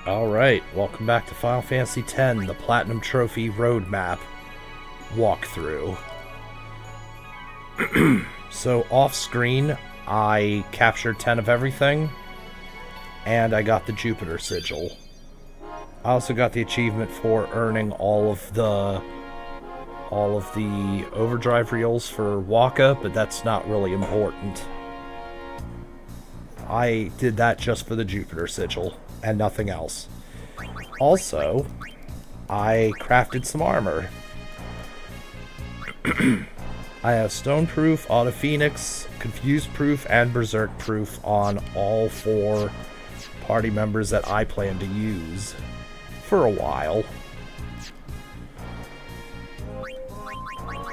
Alright, welcome back to Final Fantasy X, the Platinum Trophy Roadmap walkthrough. So, off-screen, I captured 10 of everything, and I got the Jupiter Sigil. I also got the achievement for earning all of the overdrive reels for Waka, but that's not really important. I did that just for the Jupiter Sigil, and nothing else. Also, I crafted some armor. I have Stone Proof, Auto Phoenix, Confused Proof, and Berserk Proof on all 4 party members that I plan to use for a while.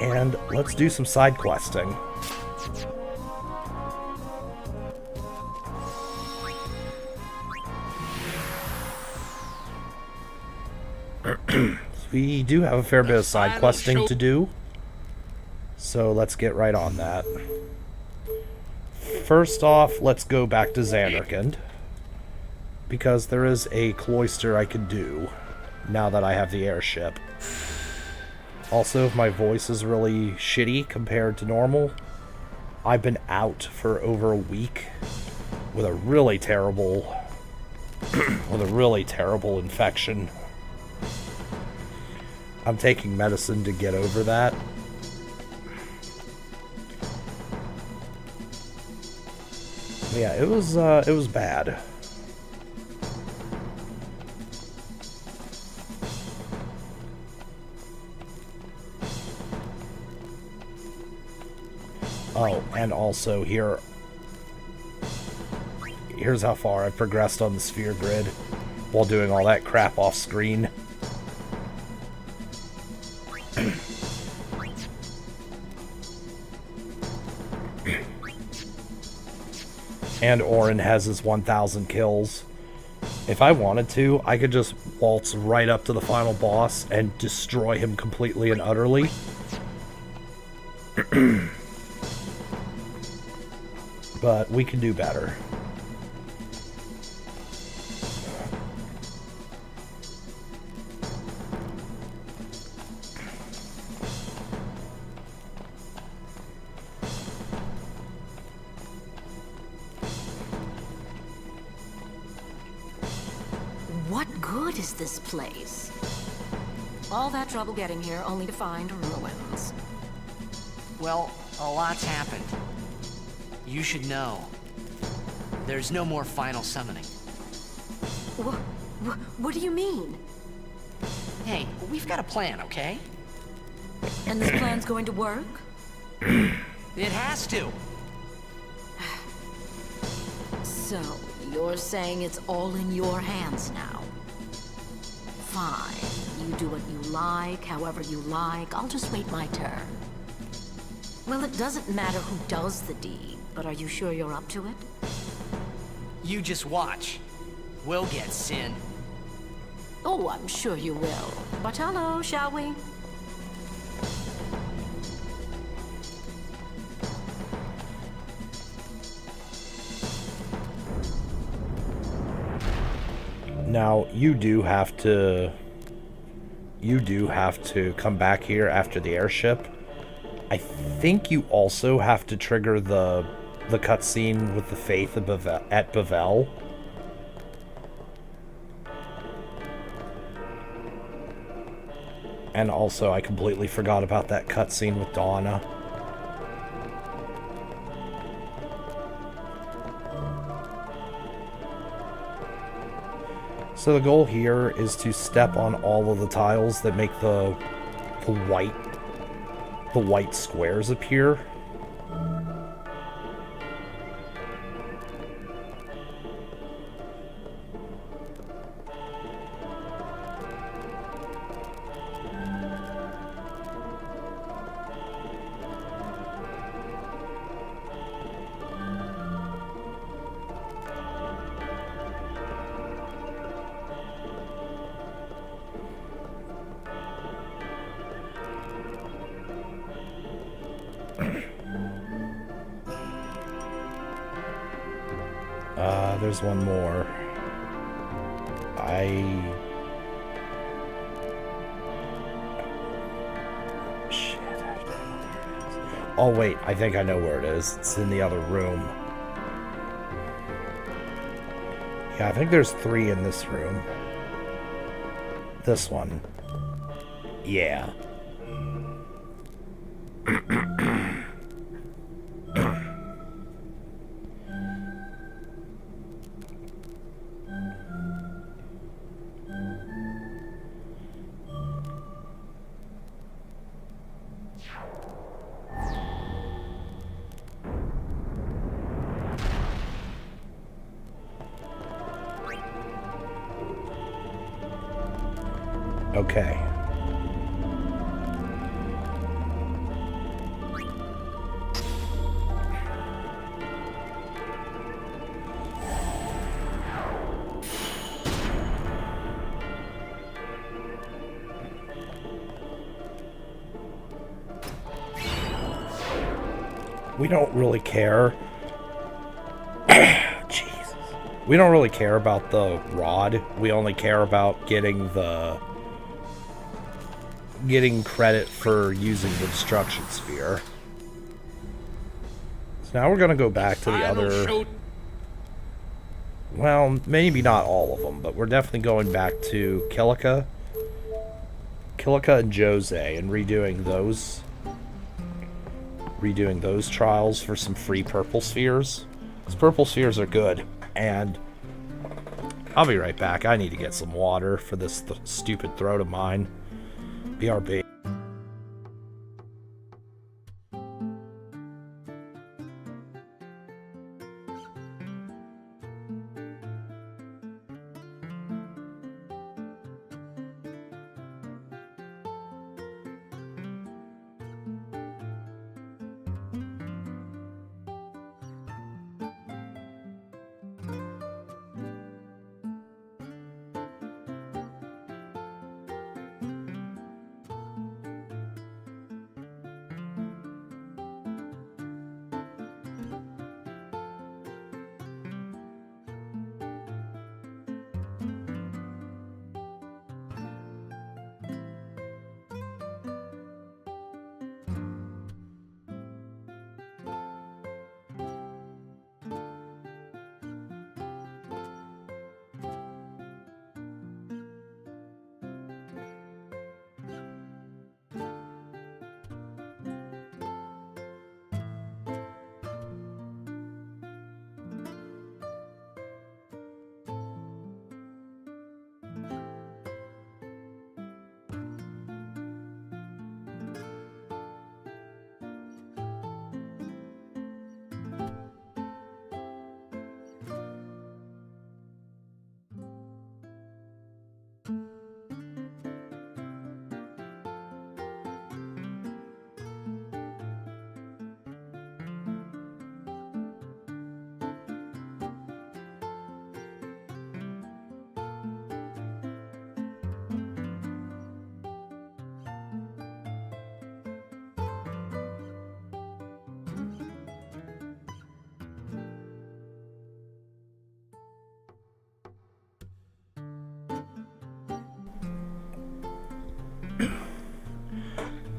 And let's do some side questing. We do have a fair bit of side questing to do, so let's get right on that. First off, let's go back to Zanarkand, because there is a cloister I could do now that I have the airship. Also, if my voice is really shitty compared to normal, I've been out for over a week with a really terrible infection. I'm taking medicine to get over that. Yeah, it was bad. Oh, and also here's how far I've progressed on the sphere grid while doing all that crap off screen. And Auron has his 1,000 kills. If I wanted to, I could just waltz right up to the final boss and destroy him completely and utterly. But we can do better. What good is this place? All that trouble getting here only to find ruins. Well, a lot's happened. You should know. There's no more final summoning. What do you mean? Hey, we've got a plan, okay? And this plan's going to work? It has to! So, you're saying it's all in your hands now? Fine. You do what you like, however you like. I'll just wait my turn. Well, it doesn't matter who does the deed, but are you sure you're up to it? You just watch. We'll get Sin. Oh, I'm sure you will. But hello, shall we? Now, you do have to come back here after the airship. I think you also have to trigger the cutscene with the Faith at Bevelle. And also, I completely forgot about that cutscene with Donna. So the goal here is to step on all of the tiles that make the white squares appear. There's one more. Shit. Oh, wait. I think I know where it is. It's in the other room. Yeah, I think there's 3 in this room. This one. Yeah. Okay. We don't really care. Jesus. We don't really care about the rod. We only care about getting credit for using the destruction sphere. So now we're gonna go back to the other. Well, maybe not all of them, but we're definitely going back to Kilika and Jose and redoing those trials for some free purple spheres. Those purple spheres are good, and I'll be right back. I need to get some water for this stupid throat of mine. BRB.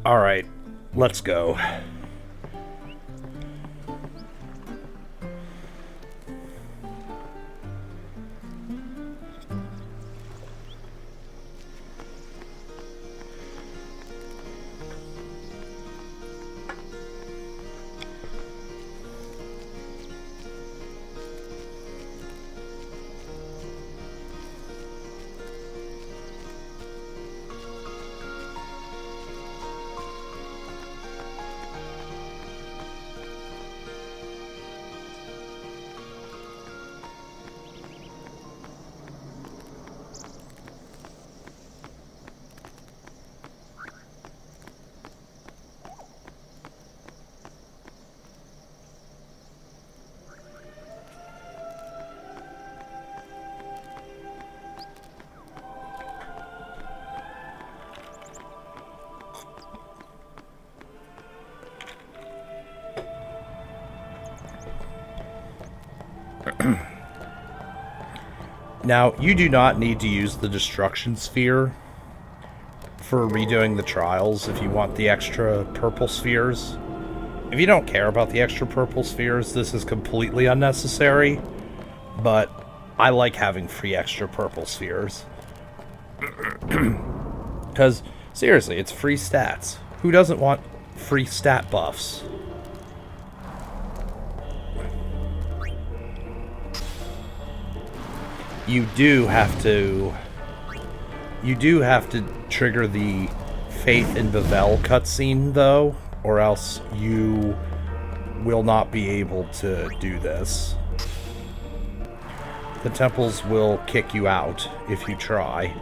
All right, let's go. Now, you do not need to use the destruction sphere for redoing the trials if you want the extra purple spheres. If you don't care about the extra purple spheres, this is completely unnecessary, but I like having free extra purple spheres. Because, seriously, it's free stats. Who doesn't want free stat buffs? You do have to trigger the Faith in Bavel cutscene, though, or else you will not be able to do this. The temples will kick you out if you try.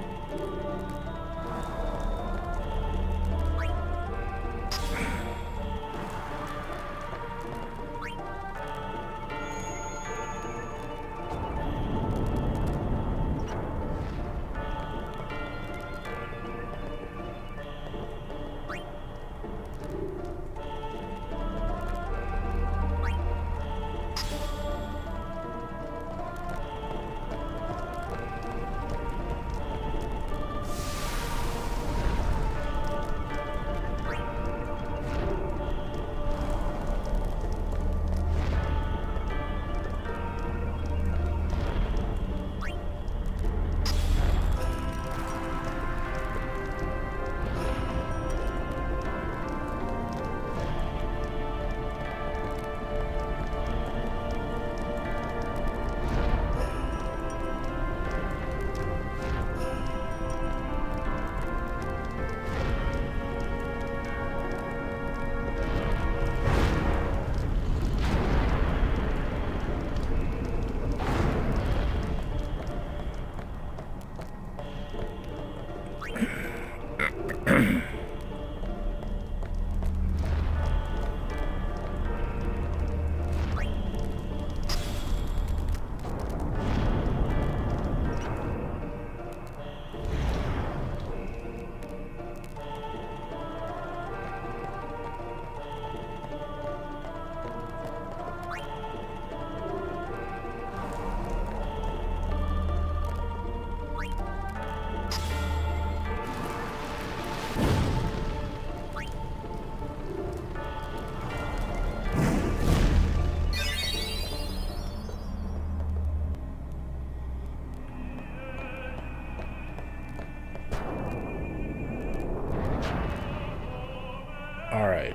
Alright.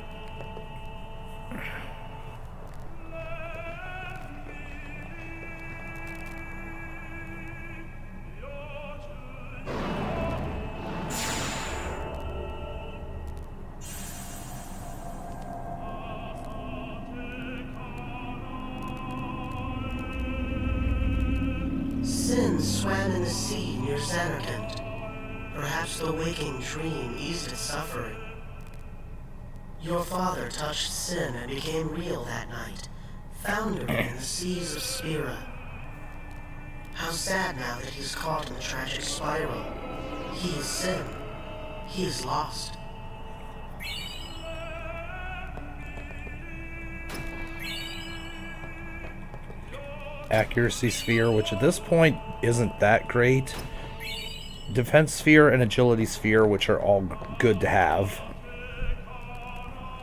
Sin swam in the sea near Xanarkand. Perhaps the waking dream eased its suffering. Your father touched Sin and became real that night, foundering in the seas of Spira. How sad now that he's caught in the tragic spiral. He is Sin. He is lost. Accuracy sphere, which at this point isn't that great. Defense sphere and agility sphere, which are all good to have.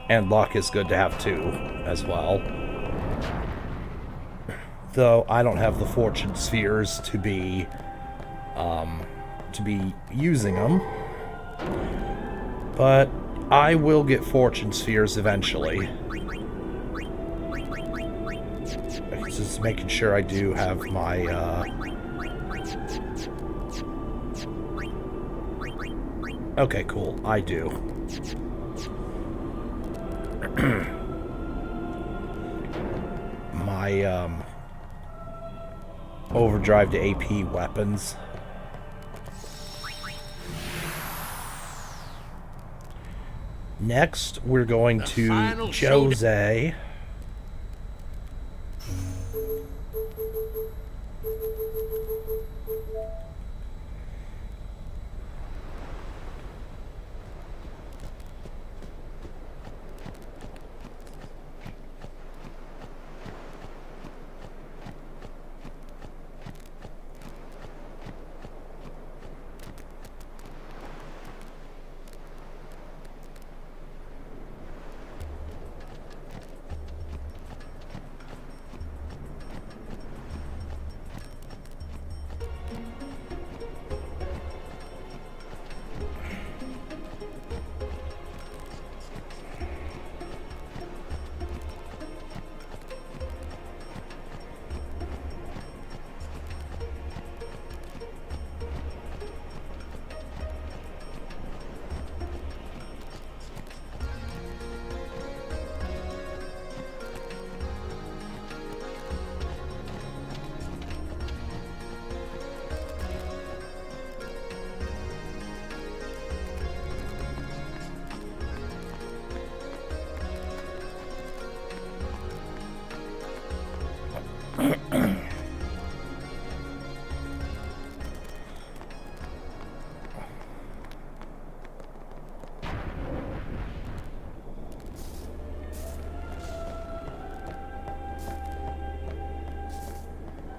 And luck is good to have too, as well. Though I don't have the fortune spheres to be using them. But I will get fortune spheres eventually. Just making sure I do have my okay, cool. I do. My overdrive to AP weapons. Next, we're going to Jose.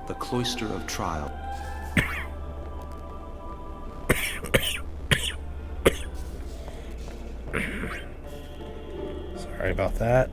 The Cloister of Trial. Sorry about that.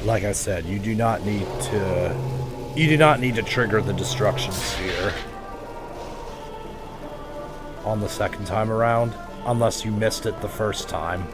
Like I said, you do not need to trigger the destruction sphere on the second time around, unless you missed it the first time.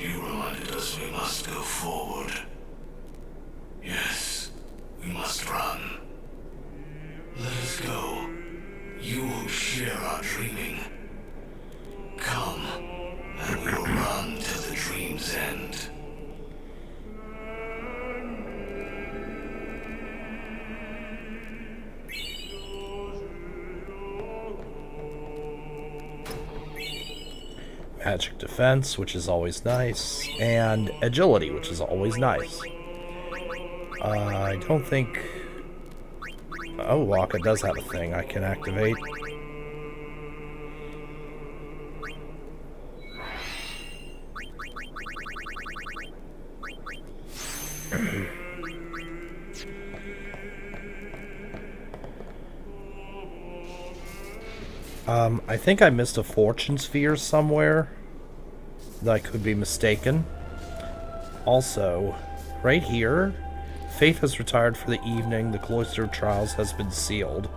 You reminded us we must go forward. Yes, we must run. Let us go. You who share our dreaming. Come, and we will run till the dream's end. Magic defense, which is always nice, and agility, which is always nice. I don't think... Oh, Waka does have a thing I can activate. I think I missed a fortune sphere somewhere. I could be mistaken. Also, right here, Faith has retired for the evening. The Cloister of Trials has been sealed.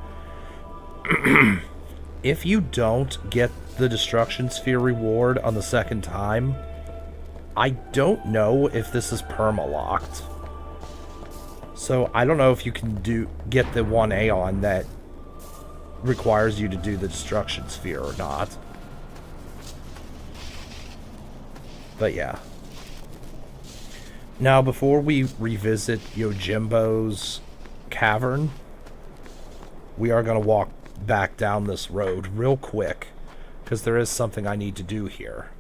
If you don't get the Destruction Sphere reward on the second time, I don't know if this is perma-locked. So I don't know if you can get the 1 Aeon that requires you to do the Destruction Sphere or not. But yeah. Now, before we revisit Yojimbo's cavern, we are going to walk back down this road real quick, because there is something I need to do here.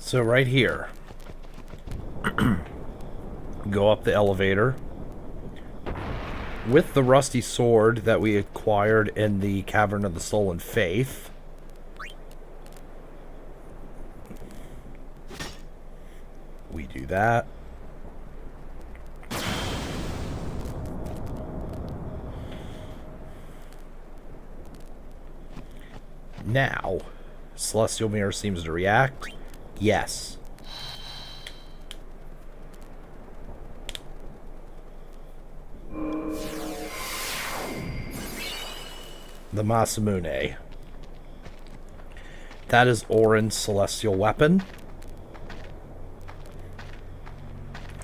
So right here, go up the elevator. With the rusty sword that we acquired in the Cavern of the Stolen Faith, we do that. Now, Celestial Mirror seems to react. Yes. The Masamune. That is Auron's celestial weapon.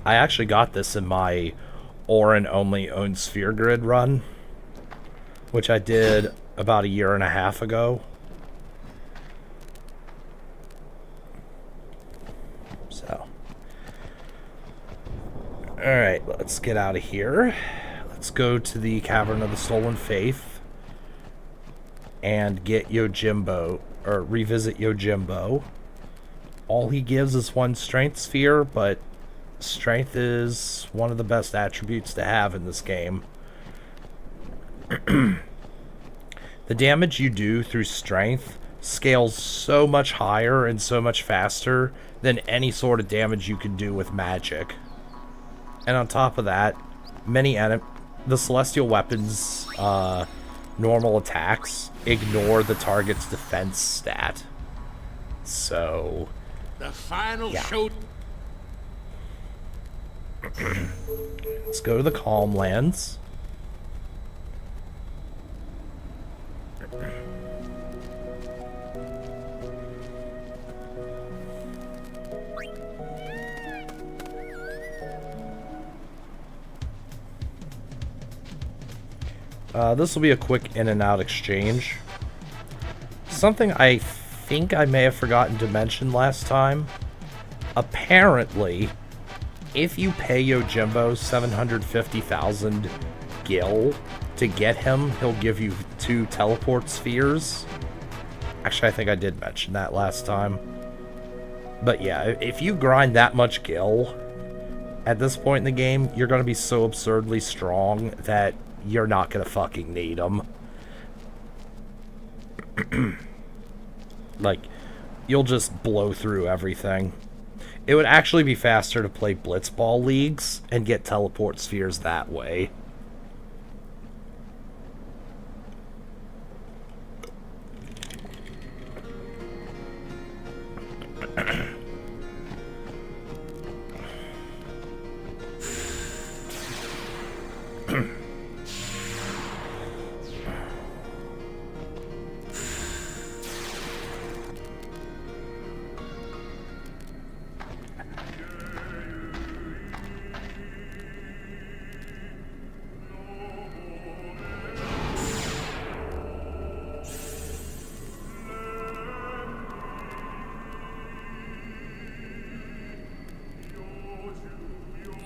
I actually got this in my Auron only owned Sphere Grid run, which I did about 1.5 years ago. Alright, let's get out of here. Let's go to the Cavern of the Stolen Faith and get Yojimbo, or revisit Yojimbo. All he gives is 1 strength sphere, but strength is one of the best attributes to have in this game. The damage you do through strength scales so much higher and so much faster than any sort of damage you can do with magic. And on top of that, the celestial weapons normal attacks ignore the target's defense stat. So The final Yeah. show. Let's go to the Calm Lands. This will be a quick in and out exchange. Something I think I may have forgotten to mention last time. Apparently, if you pay Yojimbo 750,000 gil to get him, he'll give you 2 teleport spheres. Actually, I think I did mention that last time. But yeah, if you grind that much gil, at this point in the game, you're going to be so absurdly strong that you're not going to fucking need them. Like, you'll just blow through everything. It would actually be faster to play Blitzball leagues and get teleport spheres that way.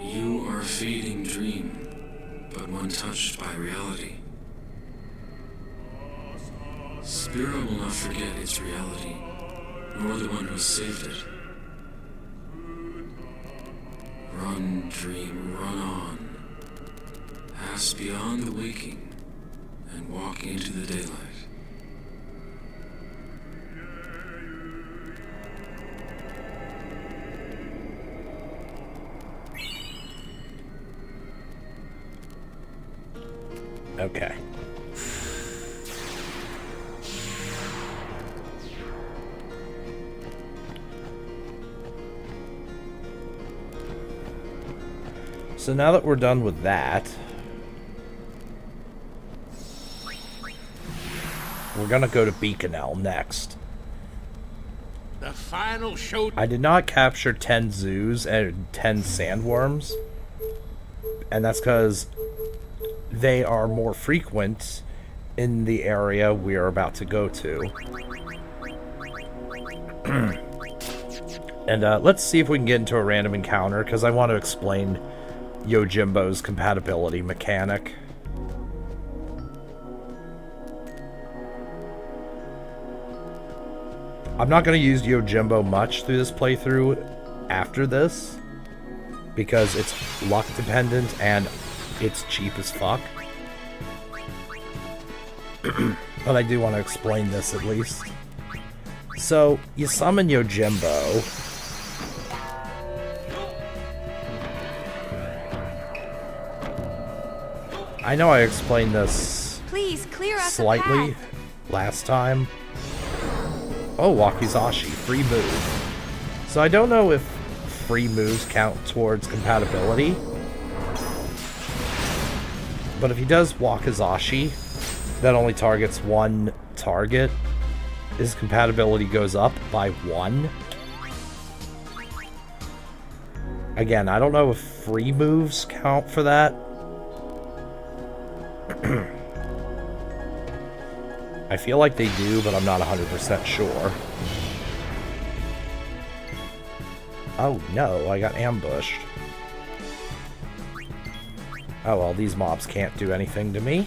You are a fading dream, but one touched by reality. Spira will not forget its reality, nor the one who saved it. Run, dream, run on. Pass beyond the waking, and walk into the daylight. Okay. So now that we're done with that, we're gonna go to Beaconell next. The final show. I did not capture 10 zoos and 10 sandworms, and that's because they are more frequent in the area we are about to go to. And let's see if we can get into a random encounter, because I want to explain Yojimbo's compatibility mechanic. I'm not going to use Yojimbo much through this playthrough after this, because it's luck dependent and it's cheap as fuck. But I do want to explain this at least. So, you summon Yojimbo. I know I explained this Please clear us slightly a path. last time. Oh, Wakizashi, free move. So I don't know if free moves count towards compatibility. But if he does Wakizashi, that only targets one target, his compatibility goes up by 1. Again, I don't know if free moves count for that. I feel like they do, but I'm not 100% sure. Oh no, I got ambushed. Oh well, these mobs can't do anything to me.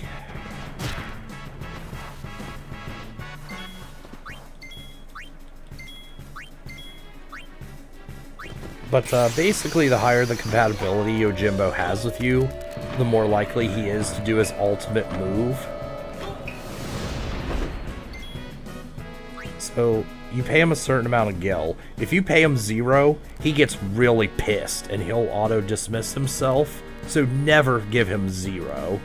But basically, the higher the compatibility Yojimbo has with you, the more likely he is to do his ultimate move. So, you pay him a certain amount of gil. If you pay him 0, he gets really pissed, and he'll auto-dismiss himself. So never give him 0.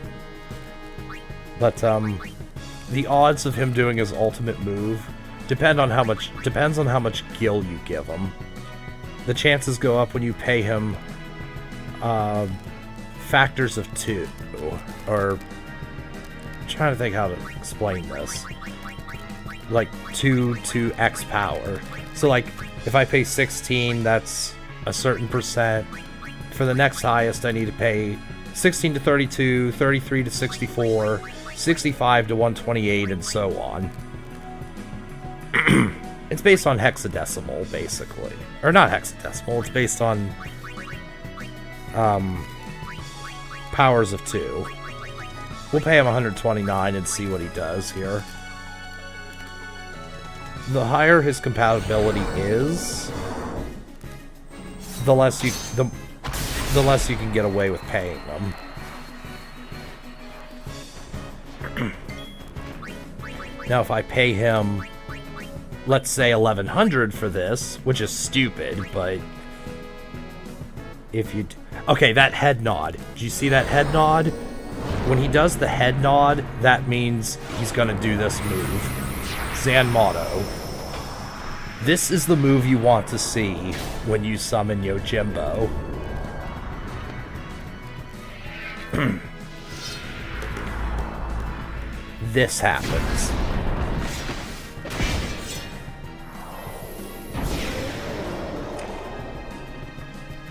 But, the odds of him doing his ultimate move depends on how much gil you give him. the chances go up when you pay him factors of 2. Or, I'm trying to think how to explain this. Like 2 to X power. So like, if I pay 16, that's a certain percent. For the next highest, I need to pay 16 to 32, 33 to 64, 65 to 128, and so on. It's based on hexadecimal, basically. Or not hexadecimal, it's based on powers of 2. We'll pay him 129 and see what he does here. The higher his compatibility is, the less you can get away with paying them. Now, if I pay him, let's say 1100 for this, which is stupid, but if you... Okay, that head nod. Did you see that head nod? When he does the head nod, that means he's gonna do this move. Zanmato. This is the move you want to see when you summon Yojimbo. This happens.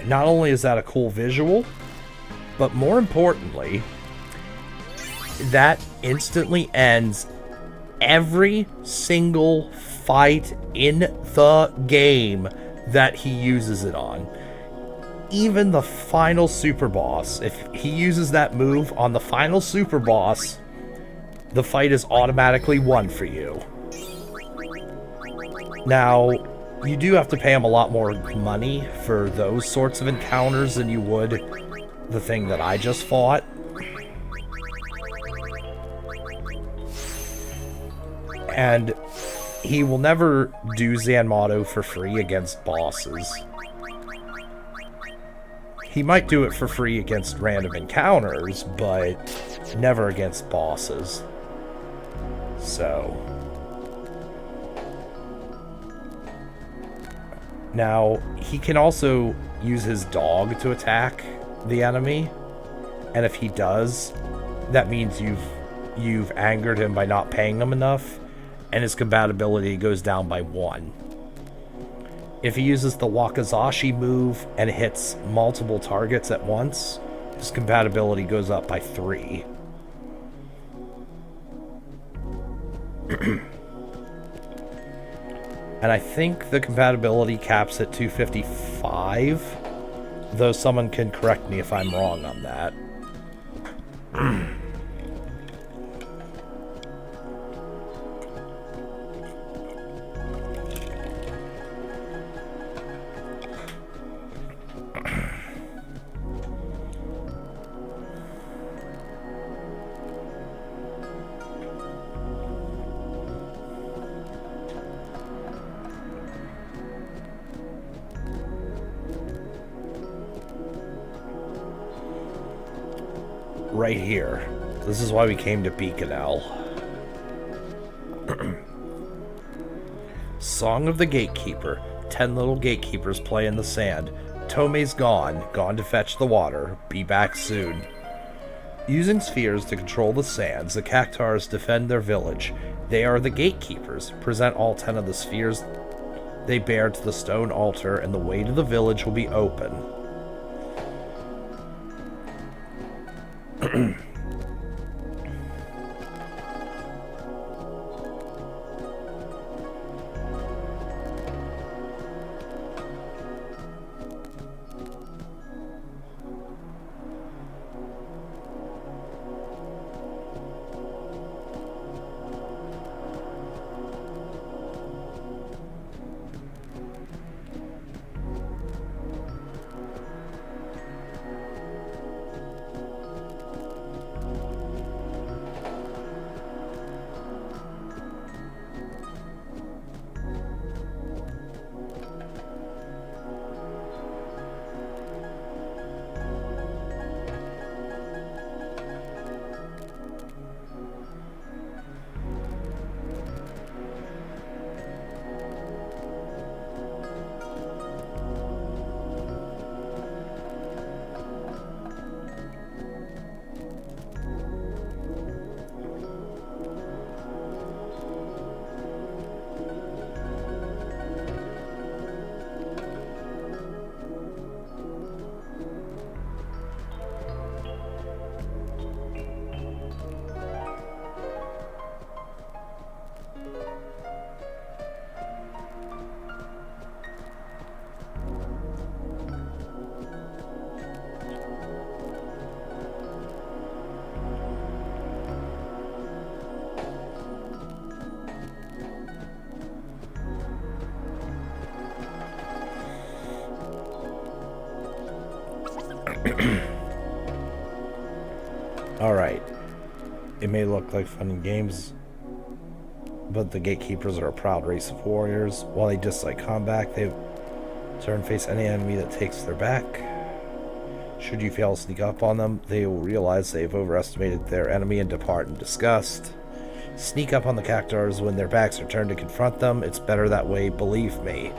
Not only is that a cool visual, but more importantly, that instantly ends every single fight in the game that he uses it on. Even the final super boss, if he uses that move on the final super boss, the fight is automatically won for you. Now, you do have to pay him a lot more money for those sorts of encounters than you would the thing that I just fought. And he will never do Zanmato for free against bosses. He might do it for free against random encounters, but never against bosses. So... Now, he can also use his dog to attack the enemy, and if he does, that means you've angered him by not paying him enough, and his compatibility goes down by 1. If he uses the Wakizashi move and hits multiple targets at once, his compatibility goes up by 3. And I think the compatibility caps at 255, though someone can correct me if I'm wrong on that. Right here. This is why we came to Bikanel. Song of the Gatekeeper. 10 little gatekeepers play in the sand. Tomei's gone to fetch the water. Be back soon. Using spheres to control the sands, the Cactuars defend their village. They are the gatekeepers. Present all 10 of the spheres they bear to the stone altar, and the way to the village will be open. Alright. It may look like fun and games, but the Gatekeepers are a proud race of warriors. While they dislike combat, they turn face any enemy that takes their back. Should you fail to sneak up on them, they will realize they've overestimated their enemy and depart in disgust. Sneak up on the Cactuars when their backs are turned to confront them. It's better that way, believe me.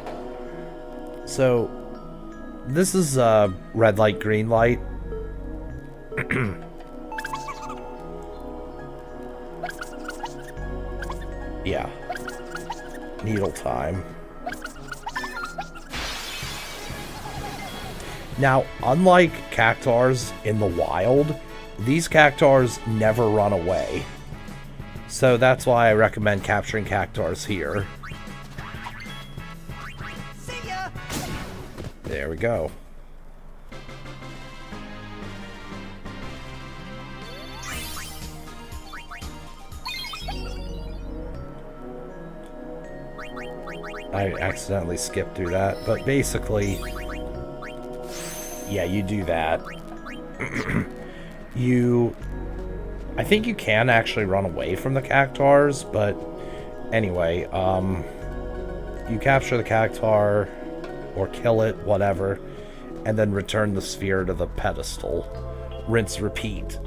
So, this is red light, green light. Yeah. Needle time. Now, unlike Cactuars in the wild, these Cactuars never run away. So that's why I recommend capturing Cactuars here. See ya! There we go. I accidentally skipped through that, but basically, yeah, you do that. I think you can actually run away from the Cactuars, but anyway, you capture the Cactuar, or kill it, whatever, and then return the sphere to the pedestal. Rinse, repeat.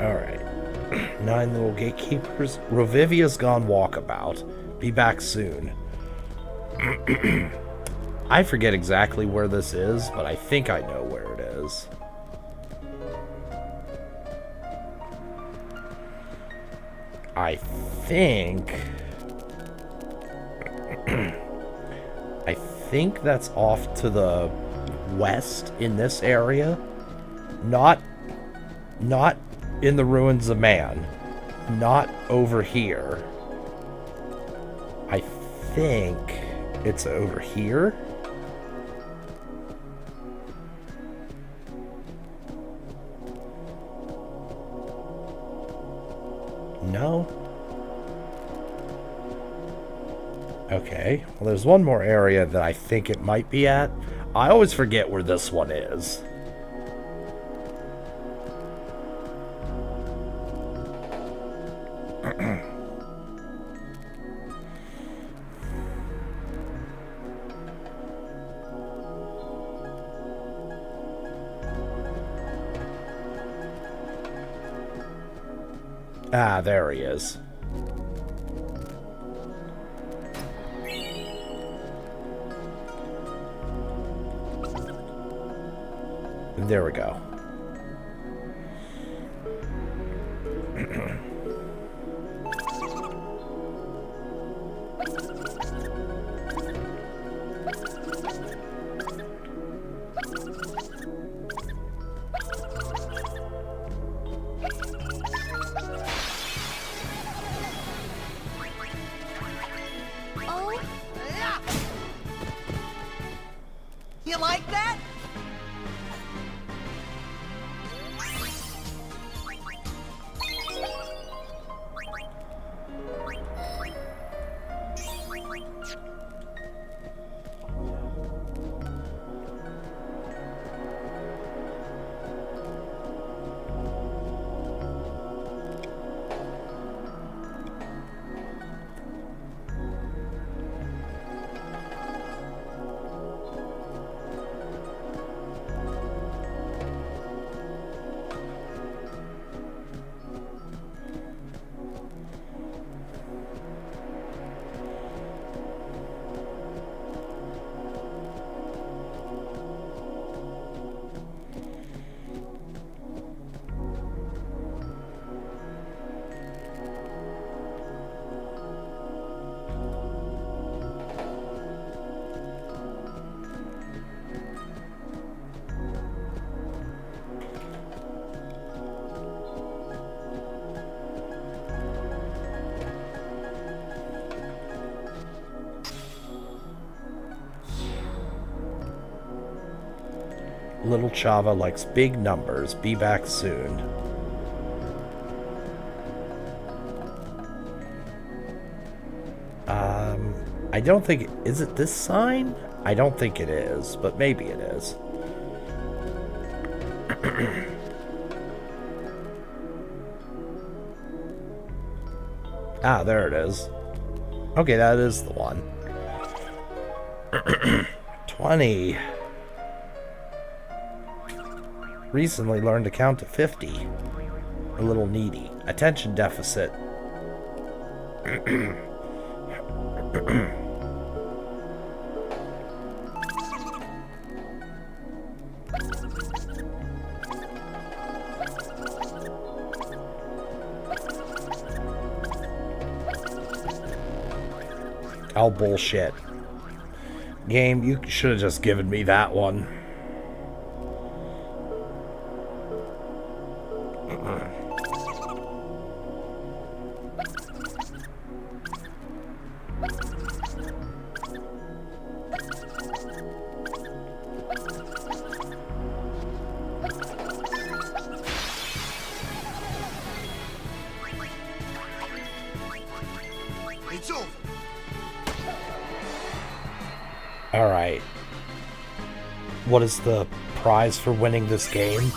Alright. 9 little gatekeepers. Rovivia's gone walkabout. Be back soon. I forget exactly where this is, but I think I know where it is. I think... I think that's off to the west in this area. Not in the Ruins of Man. Not over here. I think it's over here. No? Okay. Well, there's one more area that I think it might be at. I always forget where this one is. Ah, there he is. There we go. Oh, yeah. You like that? Little Chava likes big numbers. Be back soon. I don't think... Is it this sign? I don't think it is, but maybe it is. Ah, there it is. Okay, that is the one. 20. Recently learned to count to 50. A little needy. Attention deficit. Oh, bullshit. Game, you should have just given me that one. It's over. Alright. What is the prize for winning this game?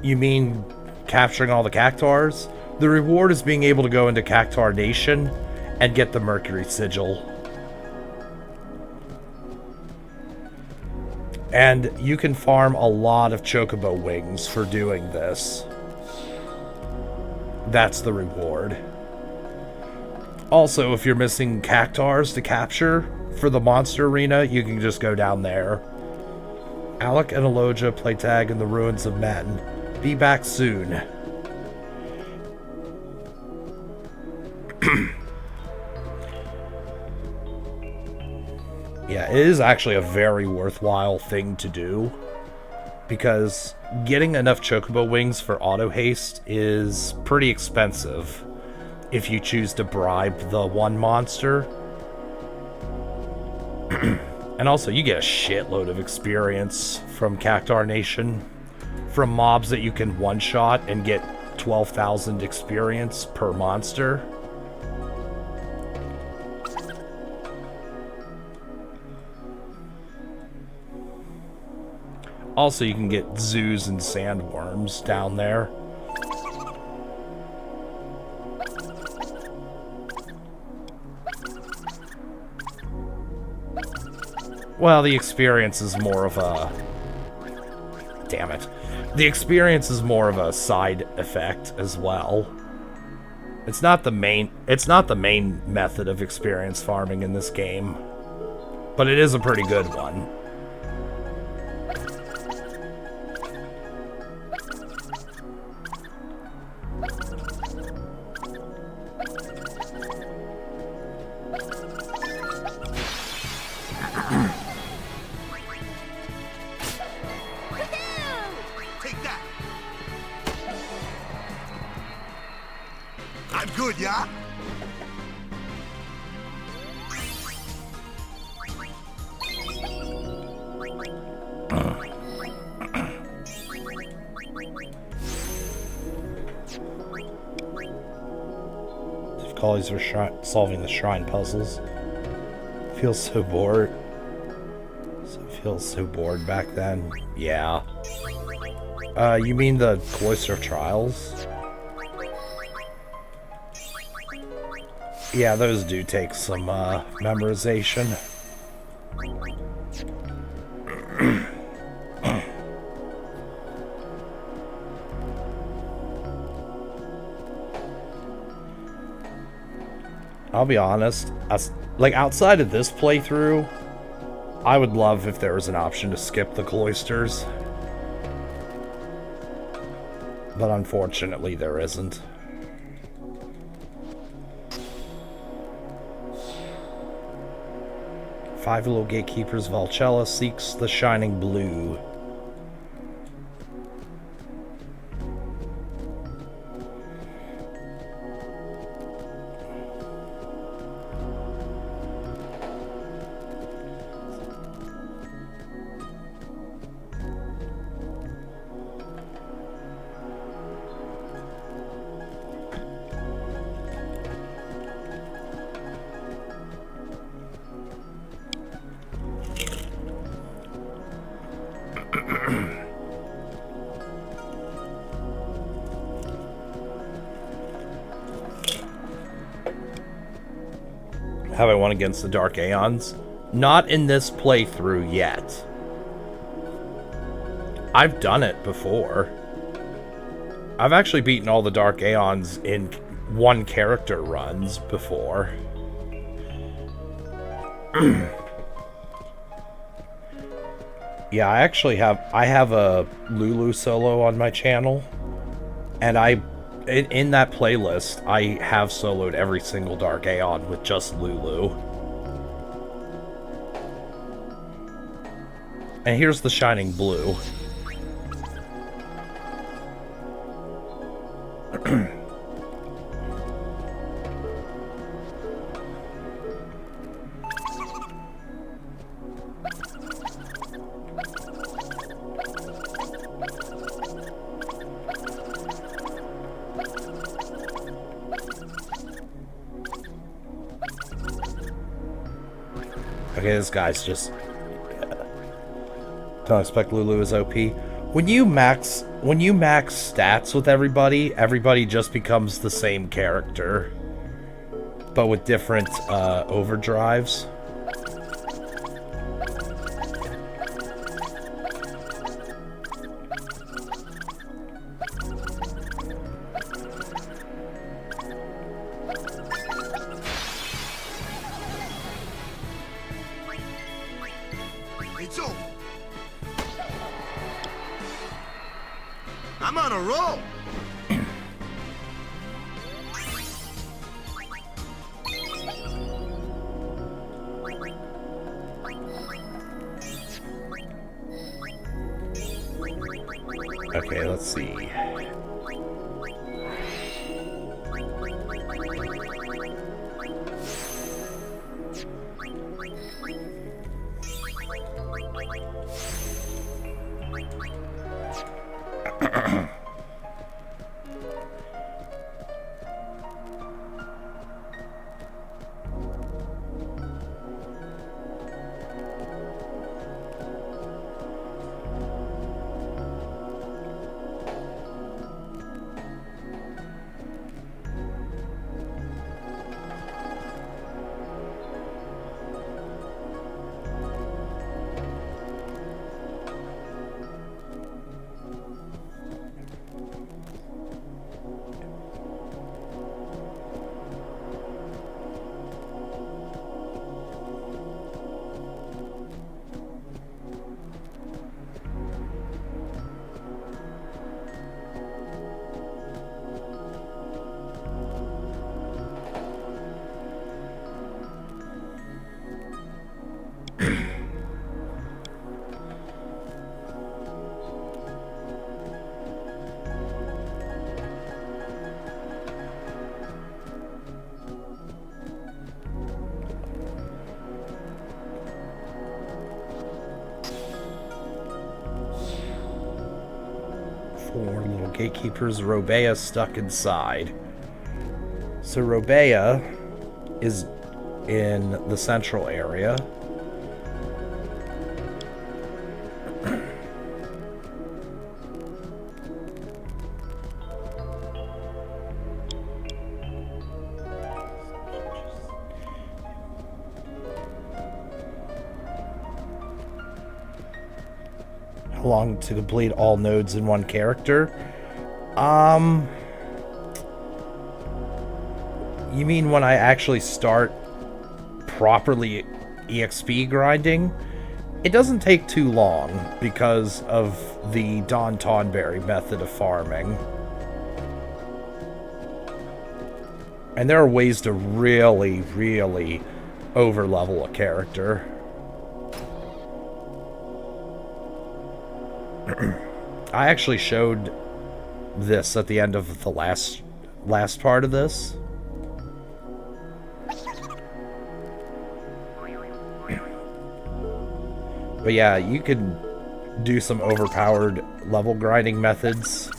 You mean capturing all the Cactuars? The reward is being able to go into Cactuar Nation and get the Mercury Sigil. And you can farm a lot of Chocobo wings for doing this. That's the reward. Also, if you're missing Cactuars to capture for the monster arena, you can just go down there. Alec and Aloja play tag in the ruins of men. Be back soon. Yeah, it is actually a very worthwhile thing to do, because getting enough Chocobo wings for auto haste is pretty expensive if you choose to bribe the one monster. And also, you get a shitload of experience from Cactuar Nation, from mobs that you can one-shot and get 12,000 experience per monster. Also, you can get zoos and sandworms down there. Well, the experience is more of a... Damn it. The experience is more of a side effect as well. It's not the main method of experience farming in this game, but it is a pretty good one. Take that. I'm good, yeah? Difficulties for solving the shrine puzzles. Feels so bored. Feels so bored back then. Yeah. You mean the Cloister of Trials? Yeah, those do take some memorization. I'll be honest, like outside of this playthrough, I would love if there was an option to skip the cloisters. But unfortunately there isn't. Five Little Gatekeepers, Valcella seeks the Shining Blue. Have I won against the Dark Aeons? Not in this playthrough yet. I've done it before. I've actually beaten all the Dark Aeons in one character runs before. Yeah, I have a Lulu solo on my channel, and in that playlist I have soloed every single Dark Aeon with just Lulu. And here's the Shining Blue. Okay, this guy's just... Don't expect Lulu is OP. When you max stats with everybody, everybody just becomes the same character, but with different overdrives. It's over. I'm on a roll. Okay, let's see. Four little gatekeepers. Robea stuck inside. So Robea is in the central area. How long to complete all nodes in one character? You mean when I actually start properly EXP grinding? It doesn't take too long because of the Don Tonberry method of farming. And there are ways to really, really over-level a character. I actually showed this at the end of the last part of this. But yeah, you can do some overpowered level grinding methods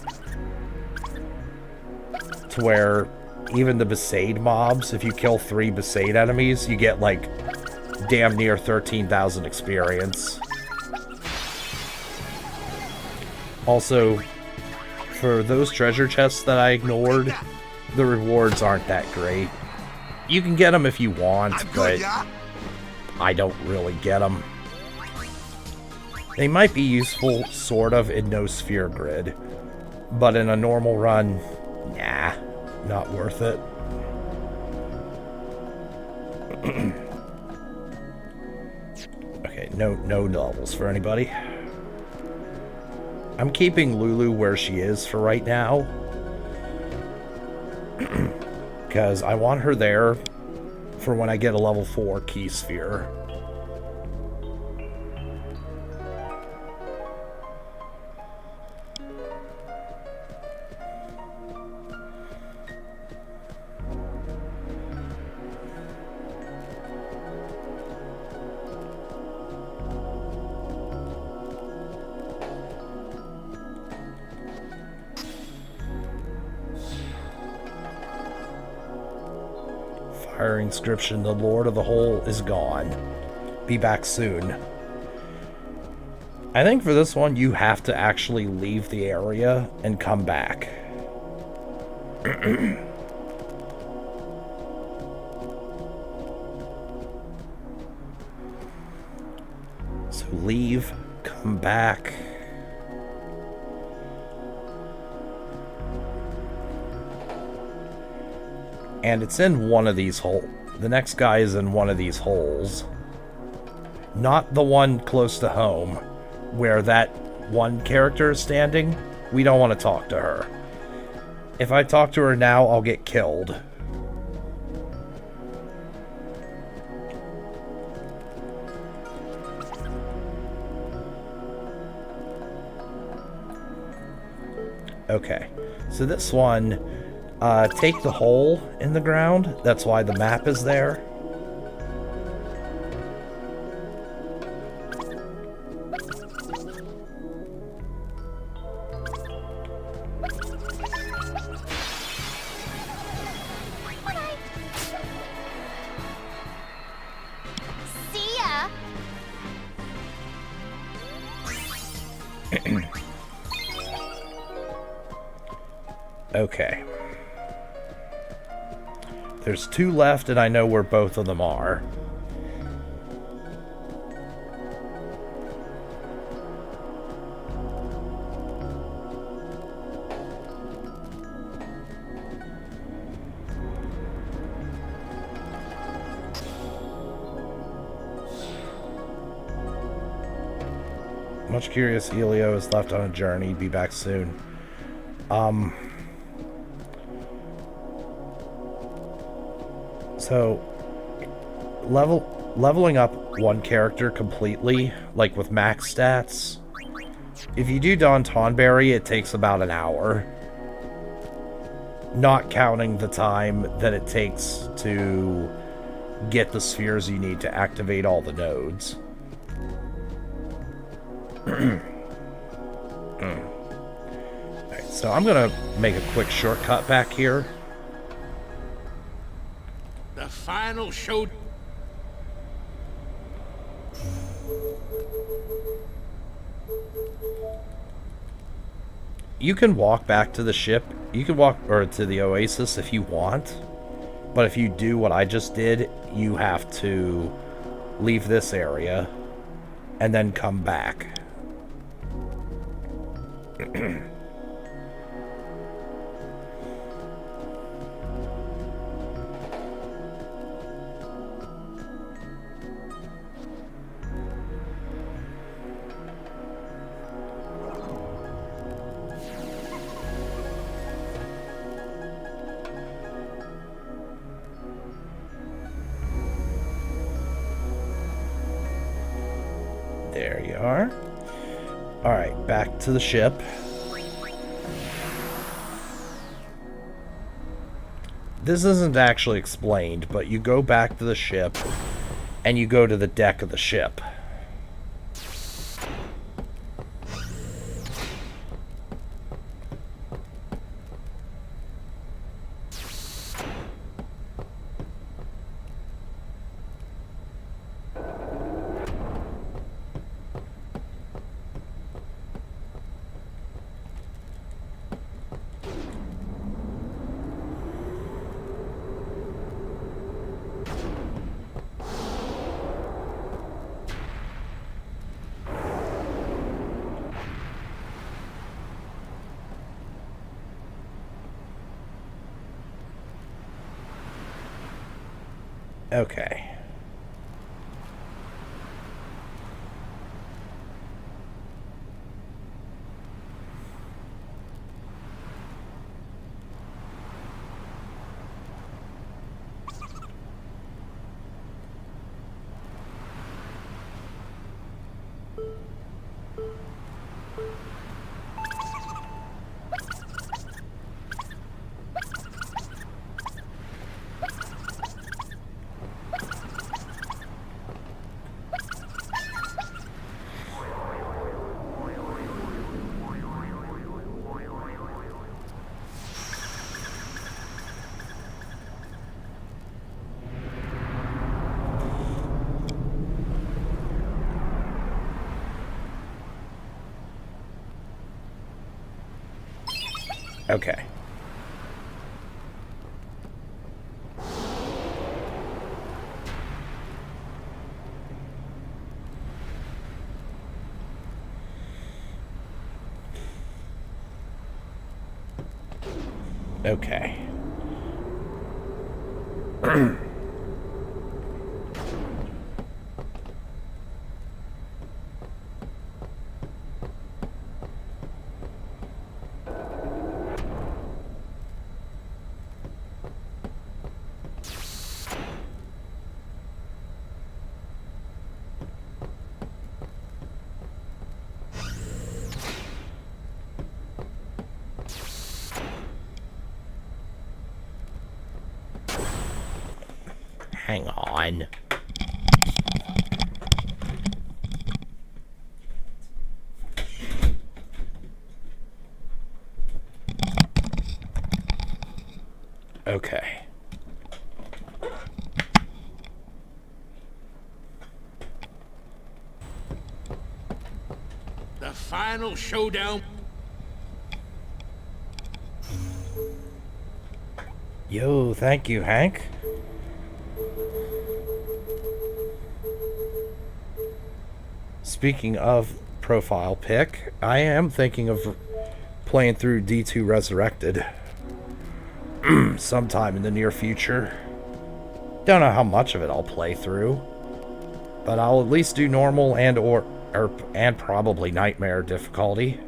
to where even the Besaid mobs, if you kill 3 Besaid enemies, you get like damn near 13,000 experience. Also, for those treasure chests that I ignored, the rewards aren't that great. You can get them if you want, I'm but good, yeah? I don't really get them. They might be useful, sort of, in no sphere grid, but in a normal run, nah, not worth it. Okay, no levels for anybody. I'm keeping Lulu where she is for right now, because I want her there for when I get a level 4 key sphere. Fire inscription, the Lord of the Hole is gone. Be back soon. I think for this one, you have to actually leave the area and come back. So leave, come back. And it's in one of these holes. The next guy is in one of these holes. Not the one close to home, where that one character is standing. We don't want to talk to her. If I talk to her now, I'll get killed. Okay, so this one... take the hole in the ground. That's why the map is there. See ya. Okay. There's 2 left, and I know where both of them are. Much curious, Elio is left on a journey. Be back soon. So, leveling up one character completely, like with max stats, if you do Don Tonberry, it takes about an hour. Not counting the time that it takes to get the spheres you need to activate all the nodes. Alright, so I'm gonna make a quick shortcut back here. The final show. You can walk back to the ship. You can walk or to the oasis if you want. But if you do what I just did, you have to leave this area and then come back. There you are. Alright, back to the ship. This isn't actually explained, but you go back to the ship, and you go to the deck of the ship. Okay. Okay. Okay. Hang on. Okay. The final showdown. Yo, thank you, Hank. Speaking of profile pic, I am thinking of playing through D2 Resurrected sometime in the near future. Don't know how much of it I'll play through, but I'll at least do normal and probably nightmare difficulty.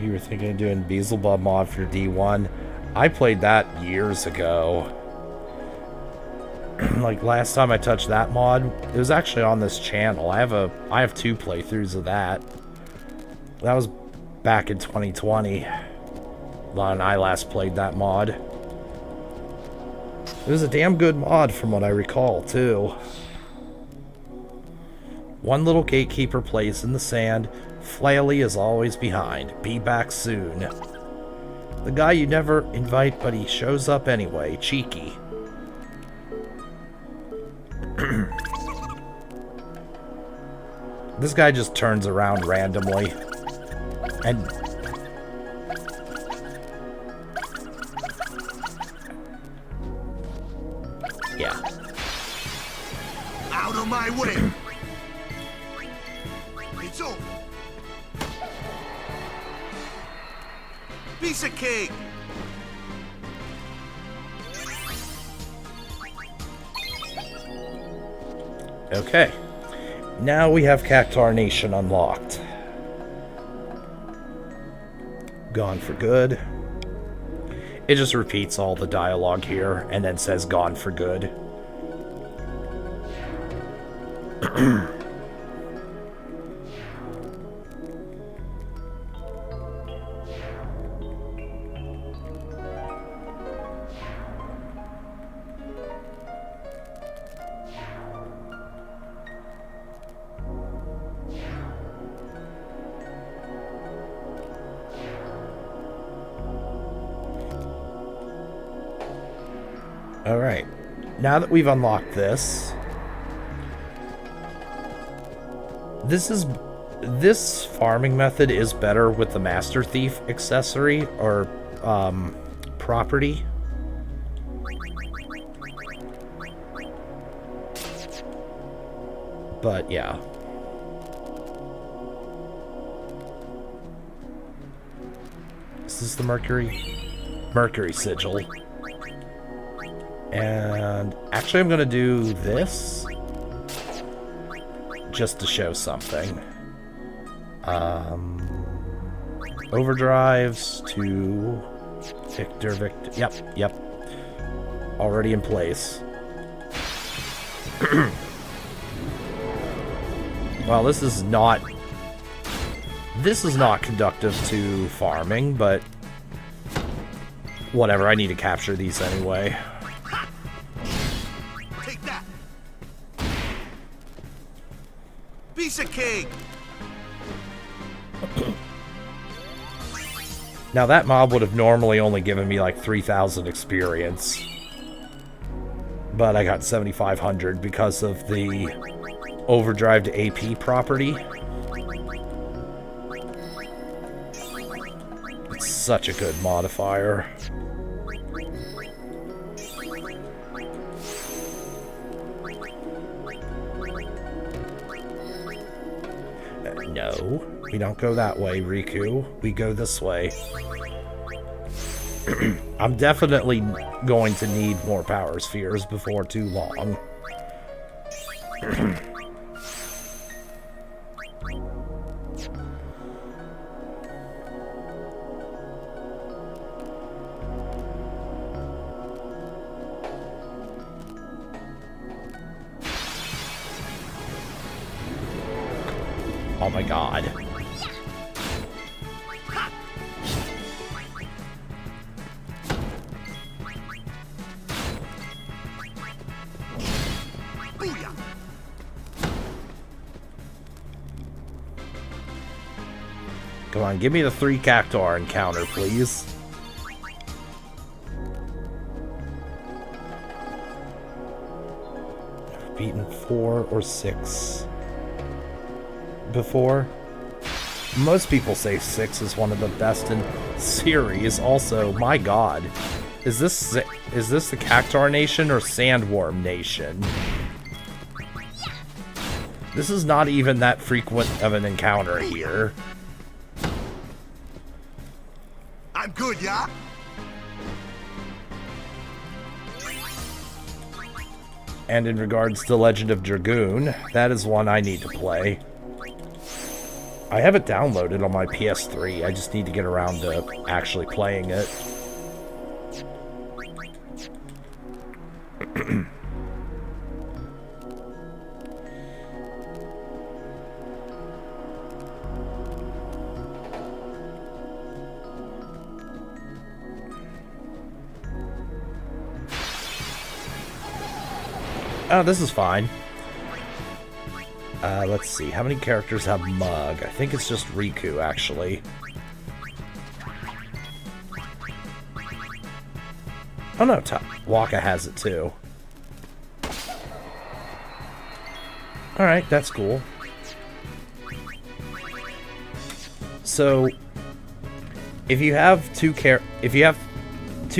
You were thinking of doing Beelzebub mod for D1. I played that years ago. Like last time I touched that mod, it was actually on this channel. I have 2 playthroughs of that. That was back in 2020 when I last played that mod. It was a damn good mod from what I recall, too. One little gatekeeper plays in the sand. Flaily is always behind. Be back soon. The guy you never invite, but he shows up anyway. Cheeky. This guy just turns around randomly. And... yeah. Out of my way! It's over! Piece of cake! Okay. Now we have Cactuar Nation unlocked. Gone for good. It just repeats all the dialogue here and then says gone for good. Alright, now that we've unlocked this farming method is better with the Master Thief accessory or property. But yeah. This is the Mercury sigil. And actually I'm gonna do this just to show something. Overdrives to Victor. Yep. Already in place. Well, this is not conductive to farming, but whatever, I need to capture these anyway. Take that. Piece of cake. Now that mob would have normally only given me like 3,000 experience. But I got 7,500 because of the overdrive to AP property. It's such a good modifier. No, we don't go that way, Riku. We go this way. I'm definitely going to need more power spheres before too long. Oh my god. Booyah. Come on, give me the 3 Cactuar encounter, please. I've beaten 4 or 6 before. Most people say 6 is one of the best in series. Also, my god, is this the Cactuar Nation or Sandworm Nation? This is not even that frequent of an encounter here. I'm good, yeah? And in regards to Legend of Dragoon, that is one I need to play. I have it downloaded on my PS3, I just need to get around to actually playing it. Oh, this is fine. Let's see. How many characters have Mug? I think it's just Riku, actually. Oh no, Waka has it too. Alright, that's cool. So, if you have two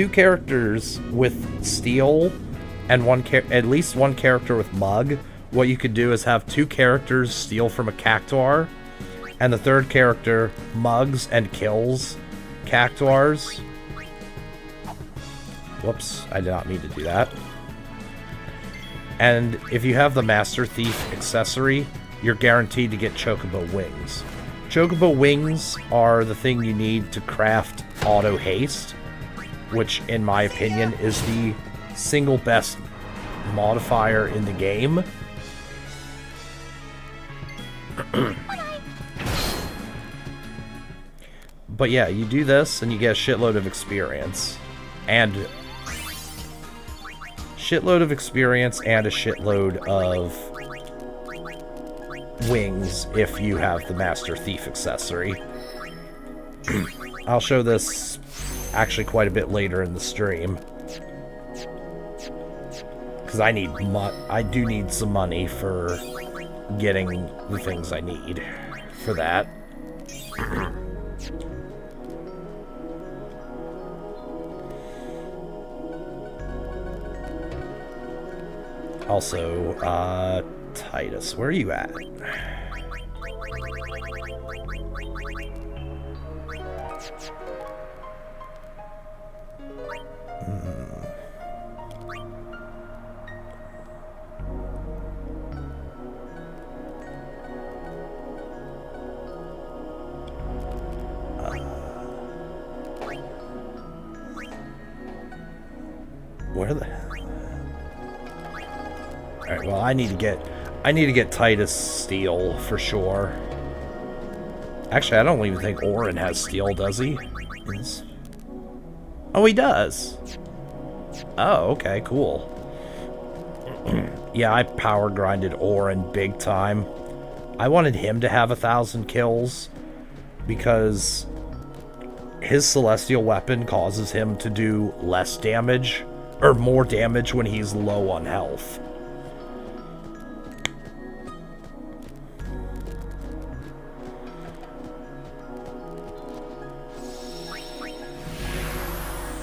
characters with Steel and at least one character with Mug, what you could do is have 2 characters steal from a Cactuar, and the third character mugs and kills Cactuars. Whoops, I did not mean to do that. And if you have the Master Thief accessory, you're guaranteed to get Chocobo wings. Chocobo wings are the thing you need to craft auto haste, which in my opinion is the single best modifier in the game. But yeah, you do this and you get a shitload of experience. And a shitload of wings if you have the Master Thief accessory. I'll show this actually quite a bit later in the stream. Because I do need some money for getting the things I need for that. Also, Titus, where are you at? Where the hell? Alright, well, I need to get Titus steel for sure. Actually, I don't even think Orin has steel, does he? Oh, he does. Oh, okay, cool. Yeah, I power grinded Orin big time. I wanted him to have 1,000 kills because his celestial weapon causes him to do less damage, or more damage when he's low on health.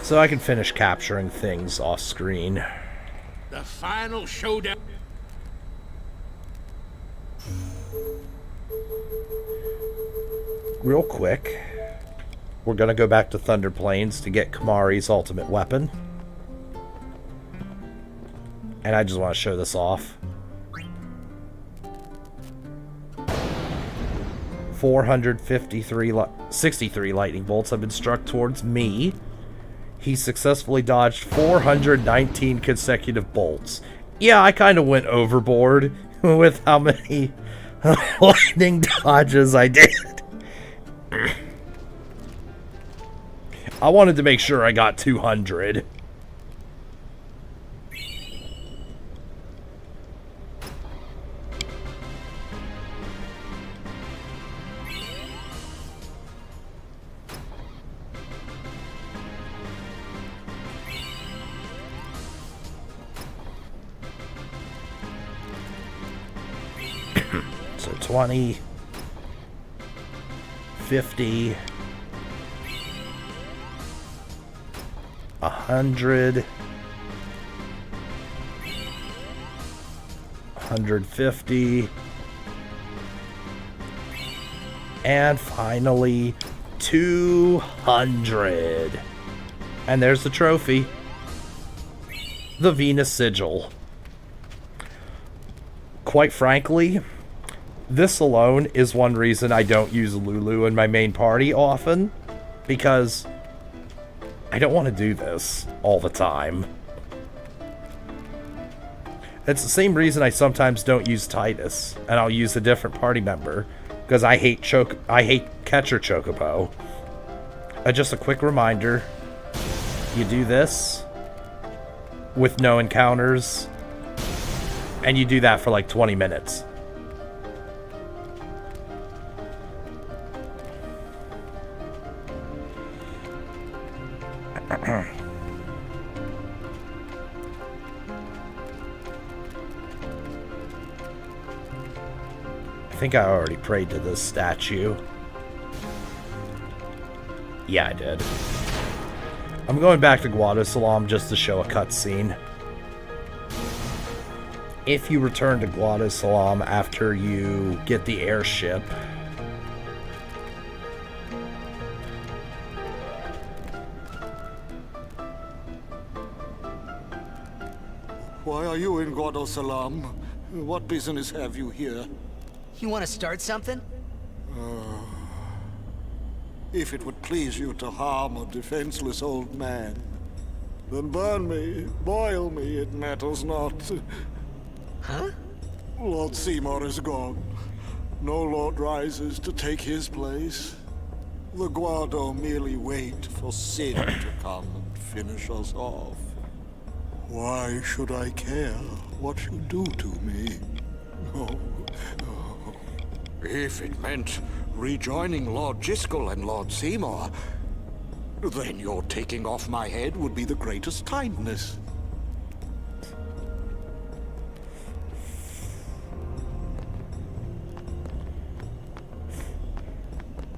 So I can finish capturing things off screen. The final showdown. Real quick, we're gonna go back to Thunder Plains to get Kamari's ultimate weapon. And I just want to show this off. 63 lightning bolts have been struck towards me. He successfully dodged 419 consecutive bolts. Yeah, I kind of went overboard with how many lightning dodges I did. I wanted to make sure I got 200. So 20, 50, 100, 150, and finally 200. And there's the trophy. The Venus Sigil. Quite frankly, this alone is one reason I don't use Lulu in my main party often, because I don't want to do this all the time. It's the same reason I sometimes don't use Titus, and I'll use a different party member, because I hate Catcher Chocobo. Just a quick reminder, you do this with no encounters, and you do that for like 20 minutes. I think I already prayed to this statue. Yeah, I did. I'm going back to Guadosalam just to show a cutscene. If you return to Guadosalam after you get the airship, why are you in Guadosalam? What business have you here? You want to start something? If it would please you to harm a defenseless old man, then burn me, boil me, it matters not. Huh? Lord Seymour is gone. No lord rises to take his place. The Guado merely wait for sin to come and finish us off. Why should I care what you do to me? Oh. If it meant rejoining Lord Jyscal and Lord Seymour, then your taking off my head would be the greatest kindness.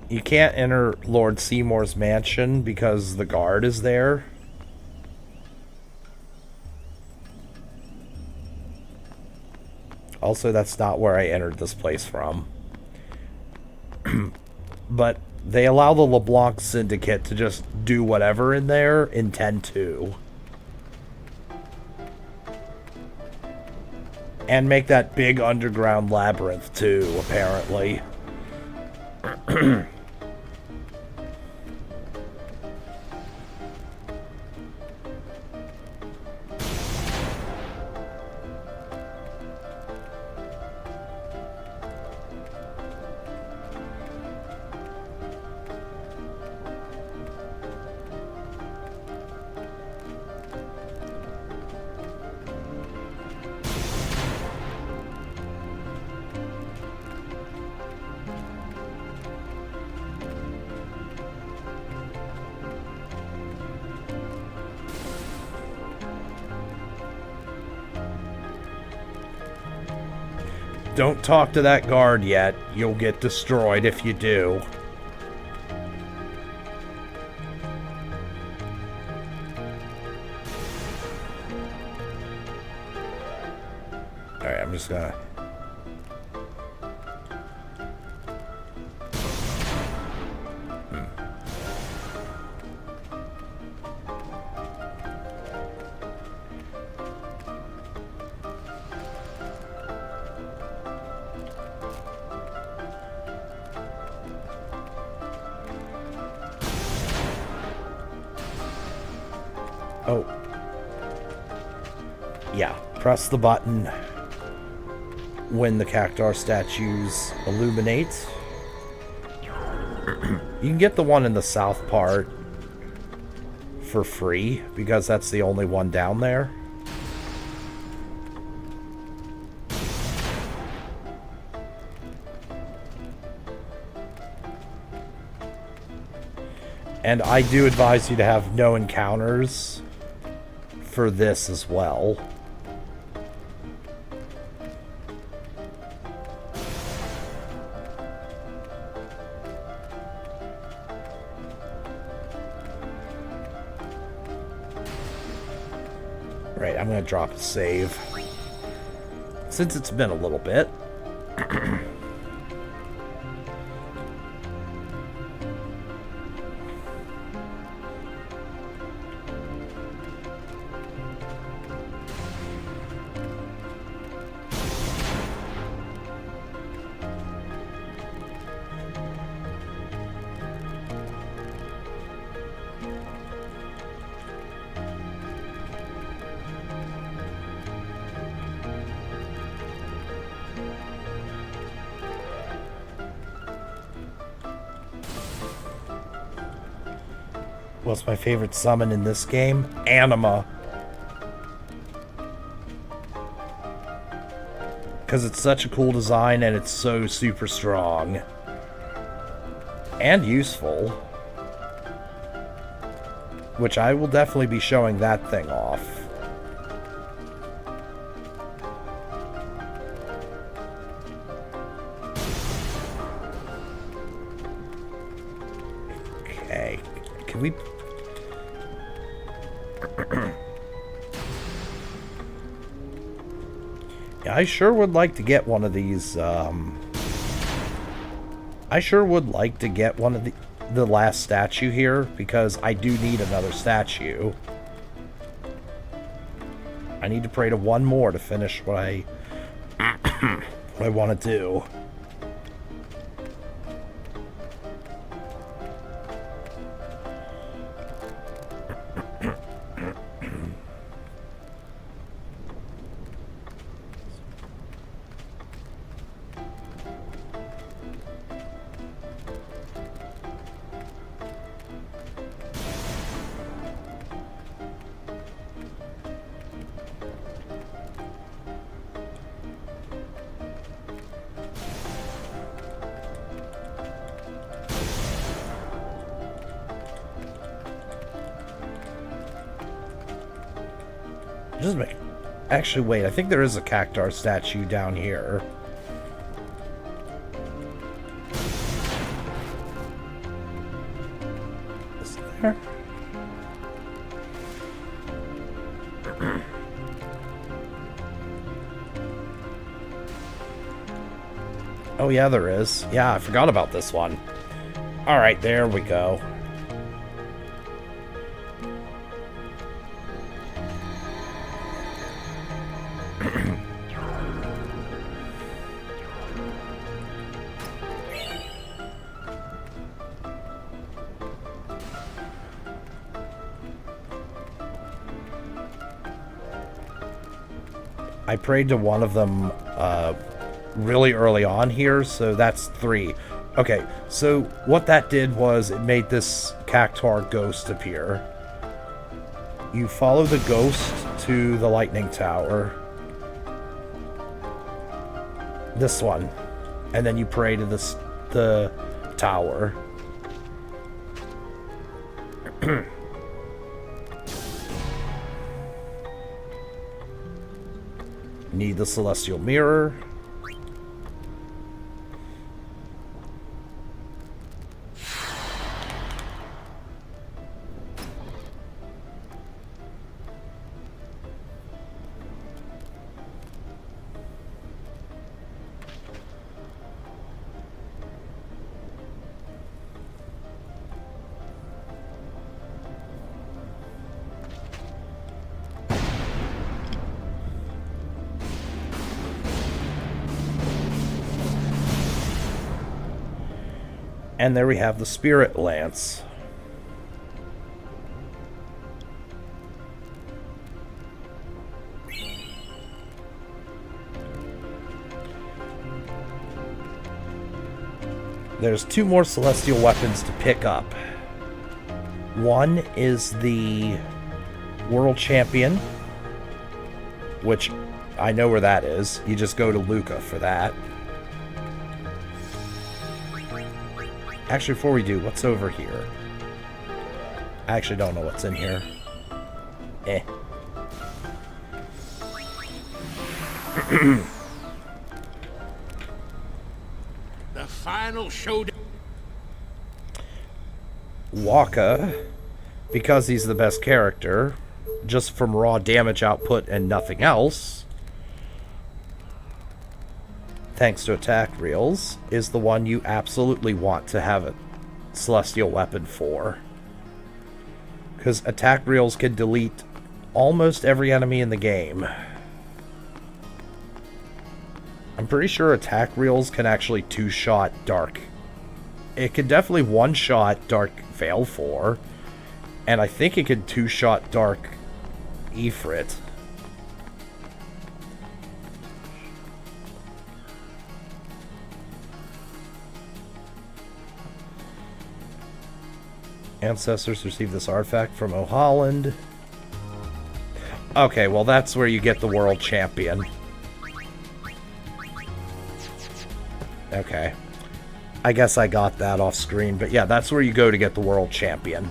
You can't enter Lord Seymour's mansion because the guard is there. Also, that's not where I entered this place from. But they allow the LeBlanc Syndicate to just do whatever in there in 10-2. And make that big underground labyrinth too, apparently. Don't talk to that guard yet. You'll get destroyed if you do. Alright, I'm just gonna... Oh. Yeah, press the button when the Cactuar statues illuminate. You can get the one in the south part for free, because that's the only one down there. And I do advise you to have no encounters for this as well. Right, I'm gonna drop a save. Since it's been a little bit. What's my favorite summon in this game? Anima. Because it's such a cool design and it's so super strong. And useful. Which I will definitely be showing that thing off. Okay. Can we... Yeah, I sure would like to get one of these, I sure would like to get one of the last statue here, because I do need another statue. I need to pray to one more to finish what I what I want to do. Just make... Actually, wait, I think there is a Cactuar statue down here. Is there? Oh yeah, there is. Yeah, I forgot about this one. Alright, there we go. I prayed to one of them really early on here, so that's 3. Okay, so what that did was it made this Cactuar ghost appear. You follow the ghost to the lightning tower. This one. And then you pray to the tower. Need the celestial mirror. And there we have the Spirit Lance. There's 2 more celestial weapons to pick up. One is the World Champion, which I know where that is. You just go to Luca for that. Actually, before we do, what's over here? I actually don't know what's in here. The final showdown. Wakka, because he's the best character, just from raw damage output and nothing else, thanks to attack reels, is the one you absolutely want to have a celestial weapon for. Because attack reels can delete almost every enemy in the game. I'm pretty sure attack reels can actually 2-shot Dark. It can definitely 1-shot Dark Veil 4, and I think it can 2-shot Dark Ifrit. Ancestors received this artifact from O'Holland. Okay, well that's where you get the World Champion. Okay. I guess I got that off screen, but yeah, that's where you go to get the World Champion.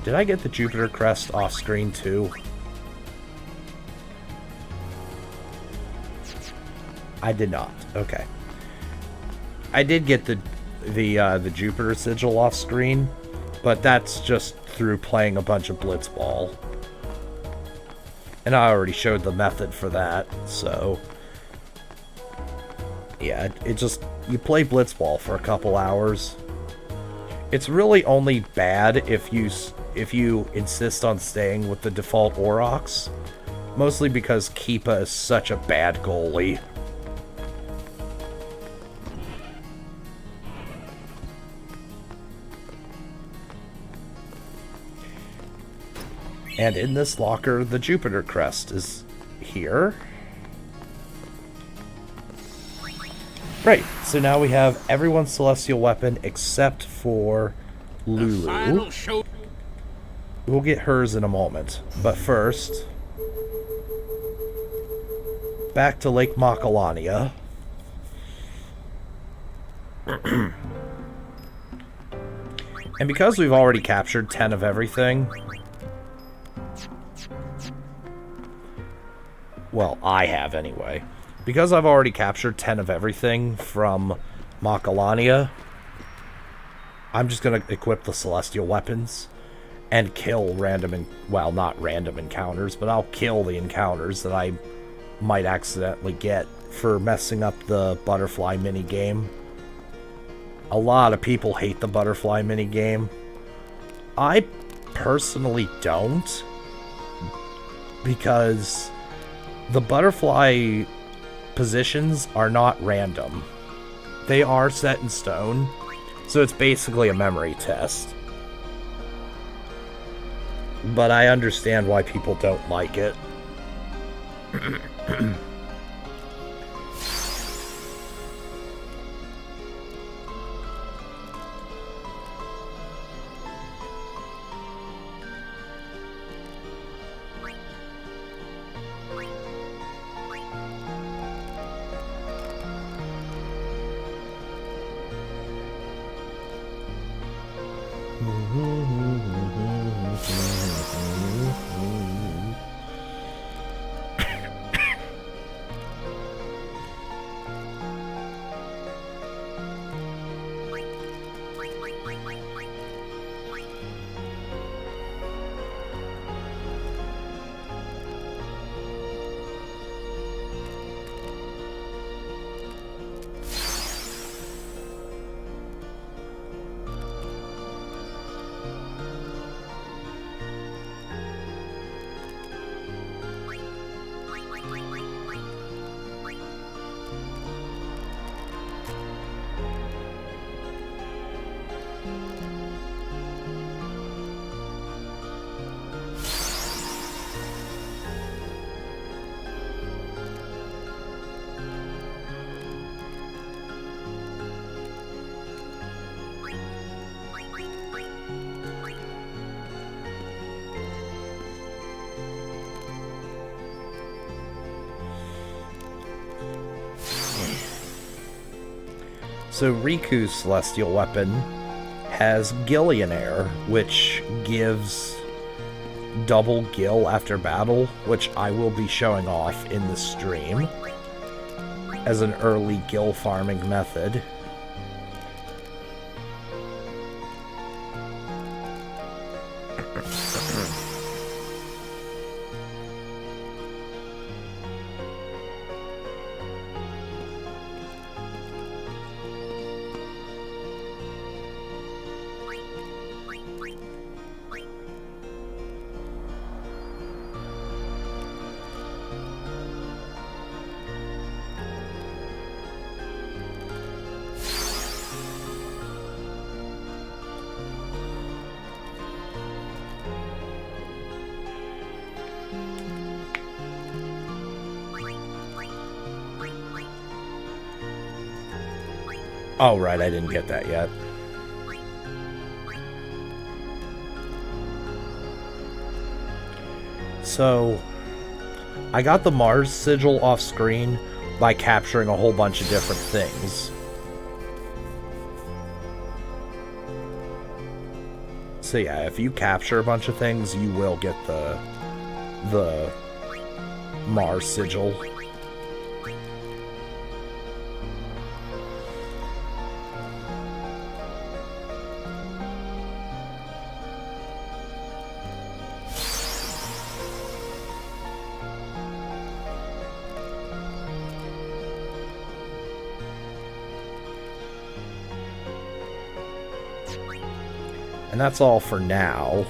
Did I get the Jupiter Crest off screen too? I did not. Okay. I did get the Jupiter Sigil off screen, but that's just through playing a bunch of Blitzball. And I already showed the method for that, so... Yeah, it just... You play Blitzball for a couple hours. It's really only bad if you insist on staying with the default Aurochs. Mostly because Keepa is such a bad goalie. And in this locker, the Jupiter Crest is here. Great, so now we have everyone's celestial weapon except for Lulu. We'll get hers in a moment, but first, back to Lake Macalania. And because we've already captured 10 of everything, Well, I have anyway. Because I've already captured 10 of everything from Macalania, I'm just going to equip the Celestial Weapons and kill well, not random encounters, but I'll kill the encounters that I might accidentally get for messing up the butterfly minigame. A lot of people hate the butterfly minigame. I personally don't, because the butterfly positions are not random. They are set in stone, so it's basically a memory test. But I understand why people don't like it. So Riku's Celestial Weapon has Gillionaire, which gives double Gil after battle, which I will be showing off in the stream as an early Gil farming method. Oh, right, I didn't get that yet. So, I got the Mars sigil off screen by capturing a whole bunch of different things. So yeah, if you capture a bunch of things, you will get the Mars sigil. And that's all for now.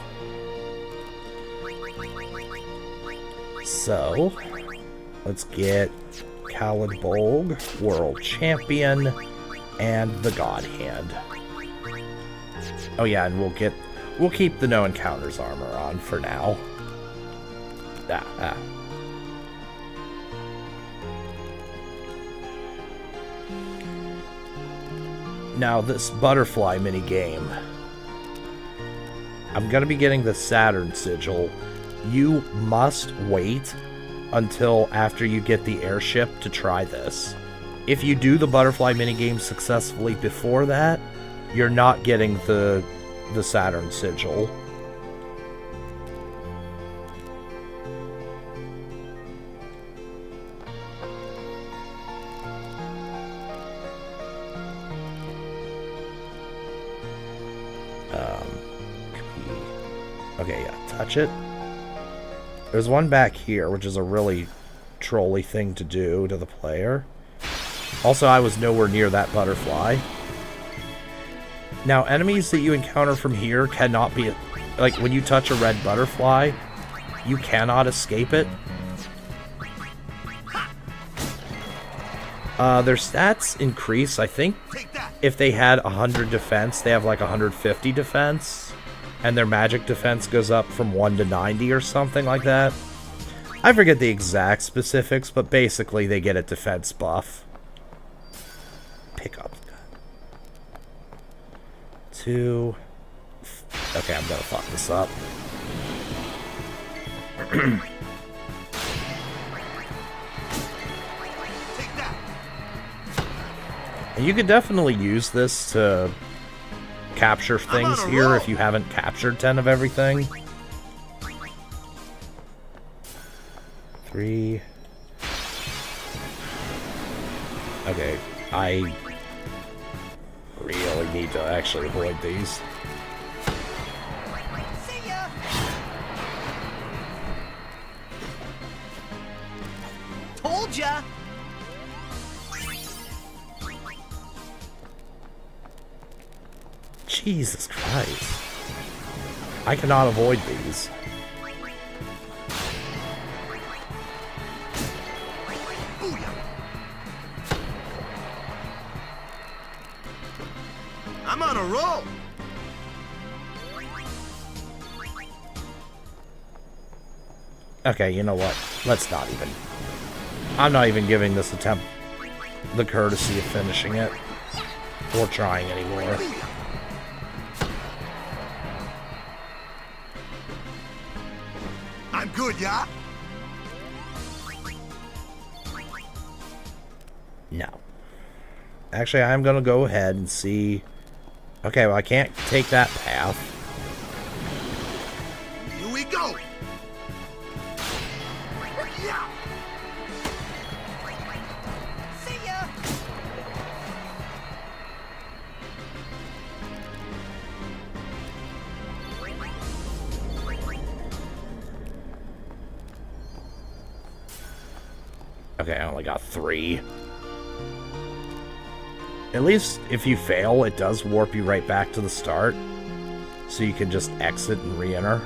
So, let's get Khalid Bolg, World Champion, and the God Hand. Oh yeah, and we'll keep the No Encounters armor on for now. Now this butterfly minigame. I'm going to be getting the Saturn sigil. You must wait until after you get the airship to try this. If you do the butterfly minigame successfully before that, you're not getting the Saturn sigil. Okay, yeah, touch it. There's one back here, which is a really trolly thing to do to the player. Also, I was nowhere near that butterfly. Now, enemies that you encounter from here cannot be... Like, when you touch a red butterfly, you cannot escape it. Their stats increase, I think. If they had 100 defense, they have like 150 defense. And their magic defense goes up from 1 to 90 or something like that. I forget the exact specifics, but basically they get a defense buff. Pick up. 2. Okay, I'm gonna fuck this up. And you could definitely use this to capture things here if you haven't captured 10 of everything. 3. Okay, I really need to actually avoid these. See ya. Told ya. Jesus Christ. I cannot avoid these. I'm on a roll. Okay, you know what? Let's not even... I'm not even giving this attempt the courtesy of finishing it. Or trying anymore. I'm good, yeah? No. Actually, I'm gonna go ahead and see... Okay, well, I can't take that path. Here we go. Yeah. See ya. Okay, I only got 3. At least if you fail, it does warp you right back to the start. So you can just exit and re-enter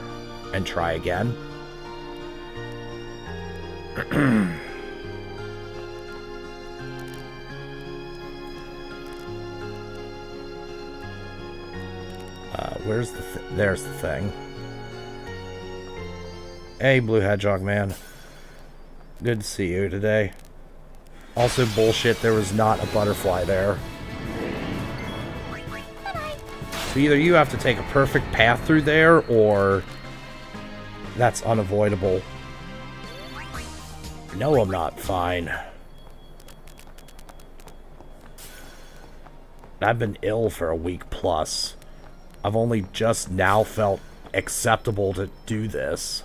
and try again. Where's the there's the thing. Hey, Blue Hedgehog Man. Good to see you today. Also, bullshit, there was not a butterfly there. So either you have to take a perfect path through there, or that's unavoidable. No, I'm not fine. I've been ill for a week plus. I've only just now felt acceptable to do this.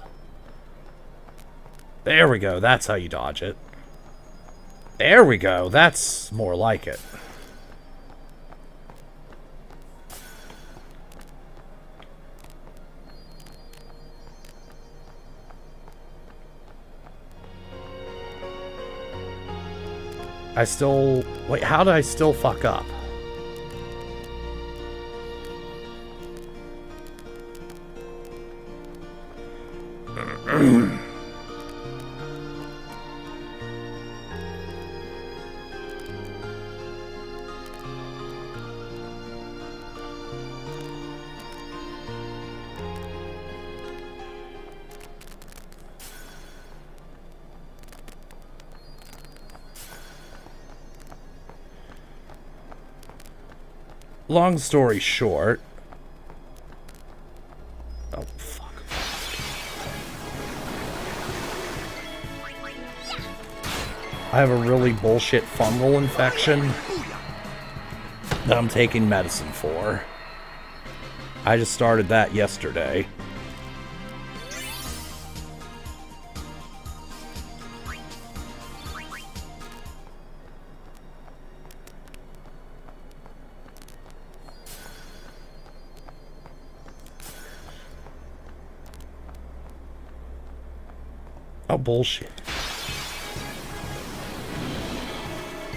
There we go, that's how you dodge it. There we go, that's more like it. I still... Wait, how did I still fuck up? Long story short... Oh, fuck. I have a really bullshit fungal infection that I'm taking medicine for. I just started that yesterday. Oh, bullshit.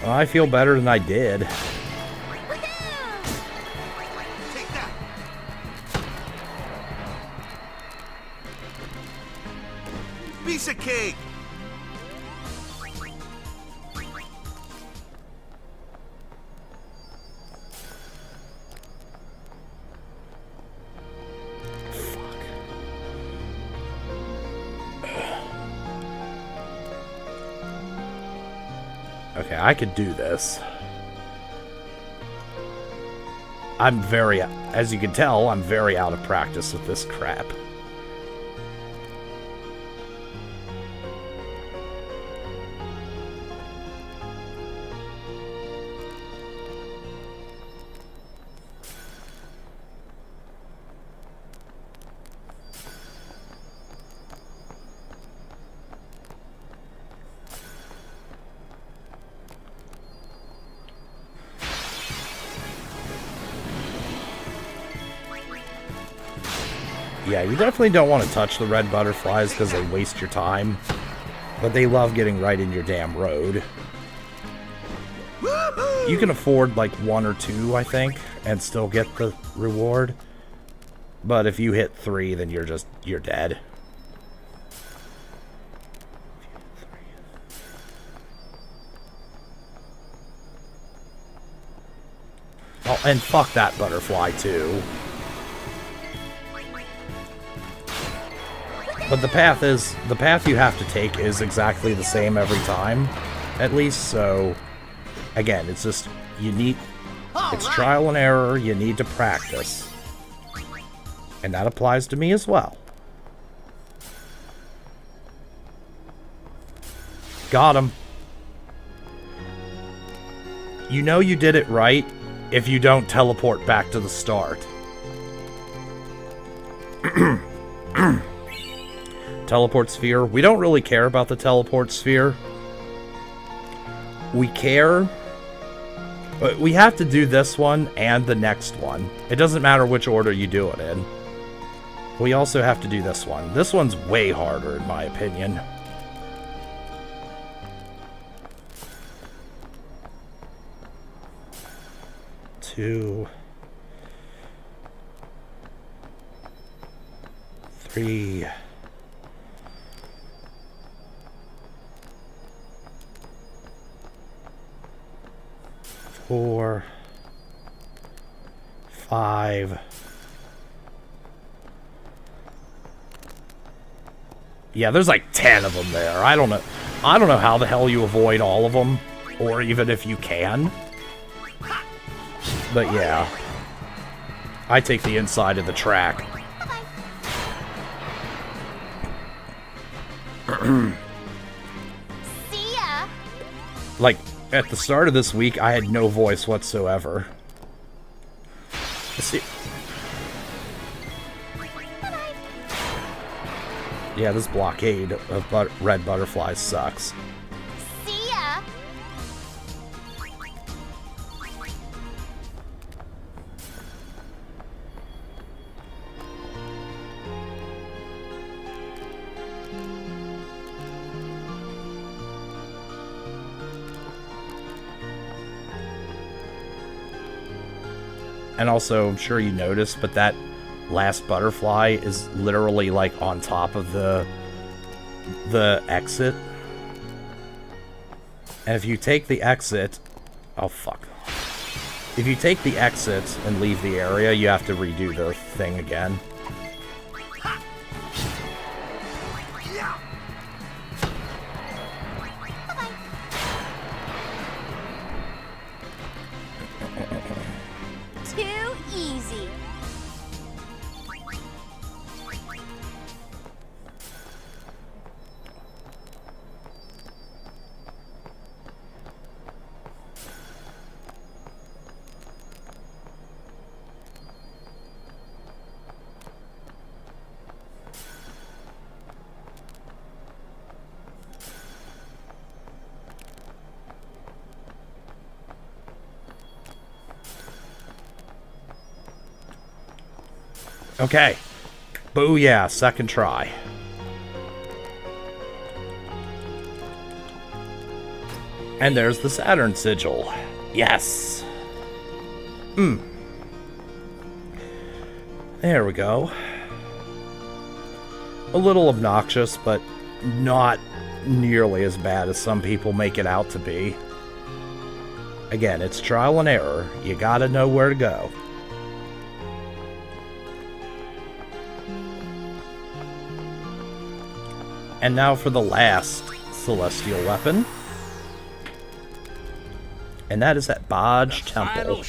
Well, I feel better than I did. Take that. Piece of cake. Okay, I could do this. I'm very, as you can tell, I'm very out of practice with this crap. Yeah, you definitely don't want to touch the red butterflies because they waste your time. But they love getting right in your damn road. You can afford like 1 or 2, I think, and still get the reward. But if you hit 3, then you're dead. Oh, and fuck that butterfly too. But the path you have to take is exactly the same every time, at least, so, again, it's just, it's trial and error, you need to practice. And that applies to me as well. Got him. You know you did it right if you don't teleport back to the start. Teleport sphere. We don't really care about the teleport sphere. We care. But we have to do this one and the next one. It doesn't matter which order you do it in. We also have to do this one. This one's way harder in my opinion. Two. 3. 4, 5. Yeah, there's like 10 of them there. I don't know how the hell you avoid all of them, or even if you can. But yeah, I take the inside of the track. See ya. Like, at the start of this week, I had no voice whatsoever. See. Yeah, this blockade of red butterflies sucks. See ya. And also, I'm sure you noticed, but that last butterfly is literally like on top of the exit. And if you take the exit, oh fuck. If you take the exit and leave the area, you have to redo the thing again. Too easy. Okay. Booyah, second try. And there's the Saturn sigil. Yes. There we go. A little obnoxious, but not nearly as bad as some people make it out to be. Again, it's trial and error. You gotta know where to go. And now for the last celestial weapon. And that is at Bodge Temple.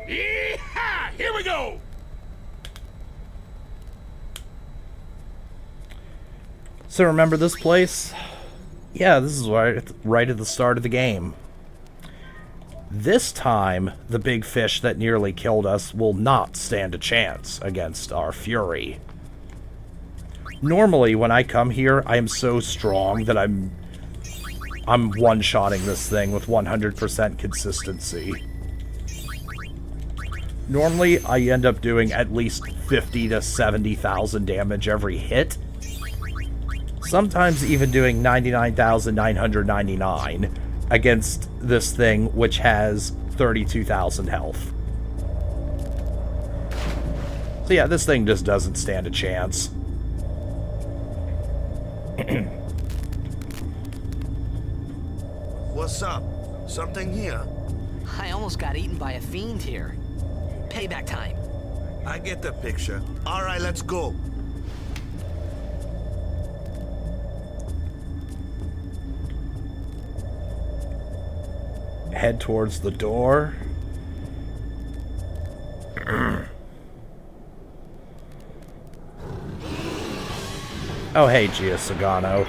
Yeehaw! Here we go! So remember this place? Yeah, this is right at the start of the game. This time, the big fish that nearly killed us will not stand a chance against our fury. Normally, when I come here, I am so strong that I'm one-shotting this thing with 100% consistency. Normally, I end up doing at least 50 to 70,000 damage every hit. Sometimes even doing 99,999 against this thing, which has 32,000 health. So yeah, this thing just doesn't stand a chance. What's up? Something here? I almost got eaten by a fiend here. Payback time. I get the picture. All right, let's go. Head towards the door. Oh, hey, Gia Sagano.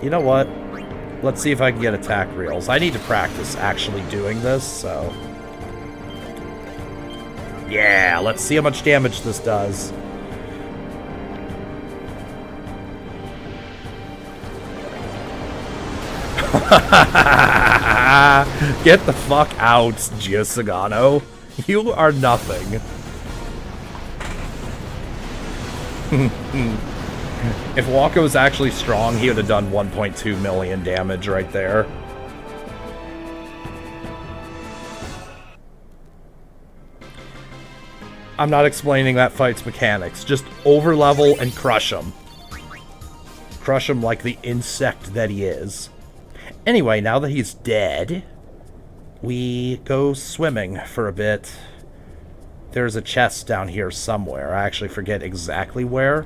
You know what? Let's see if I can get attack reels. I need to practice actually doing this, so... Yeah, let's see how much damage this does. Get the fuck out, Gia Sagano. You are nothing. If Wakka was actually strong, he would have done 1.2 million damage right there. I'm not explaining that fight's mechanics. Just overlevel and crush him. Crush him like the insect that he is. Anyway, now that he's dead, we go swimming for a bit. There's a chest down here somewhere. I actually forget exactly where.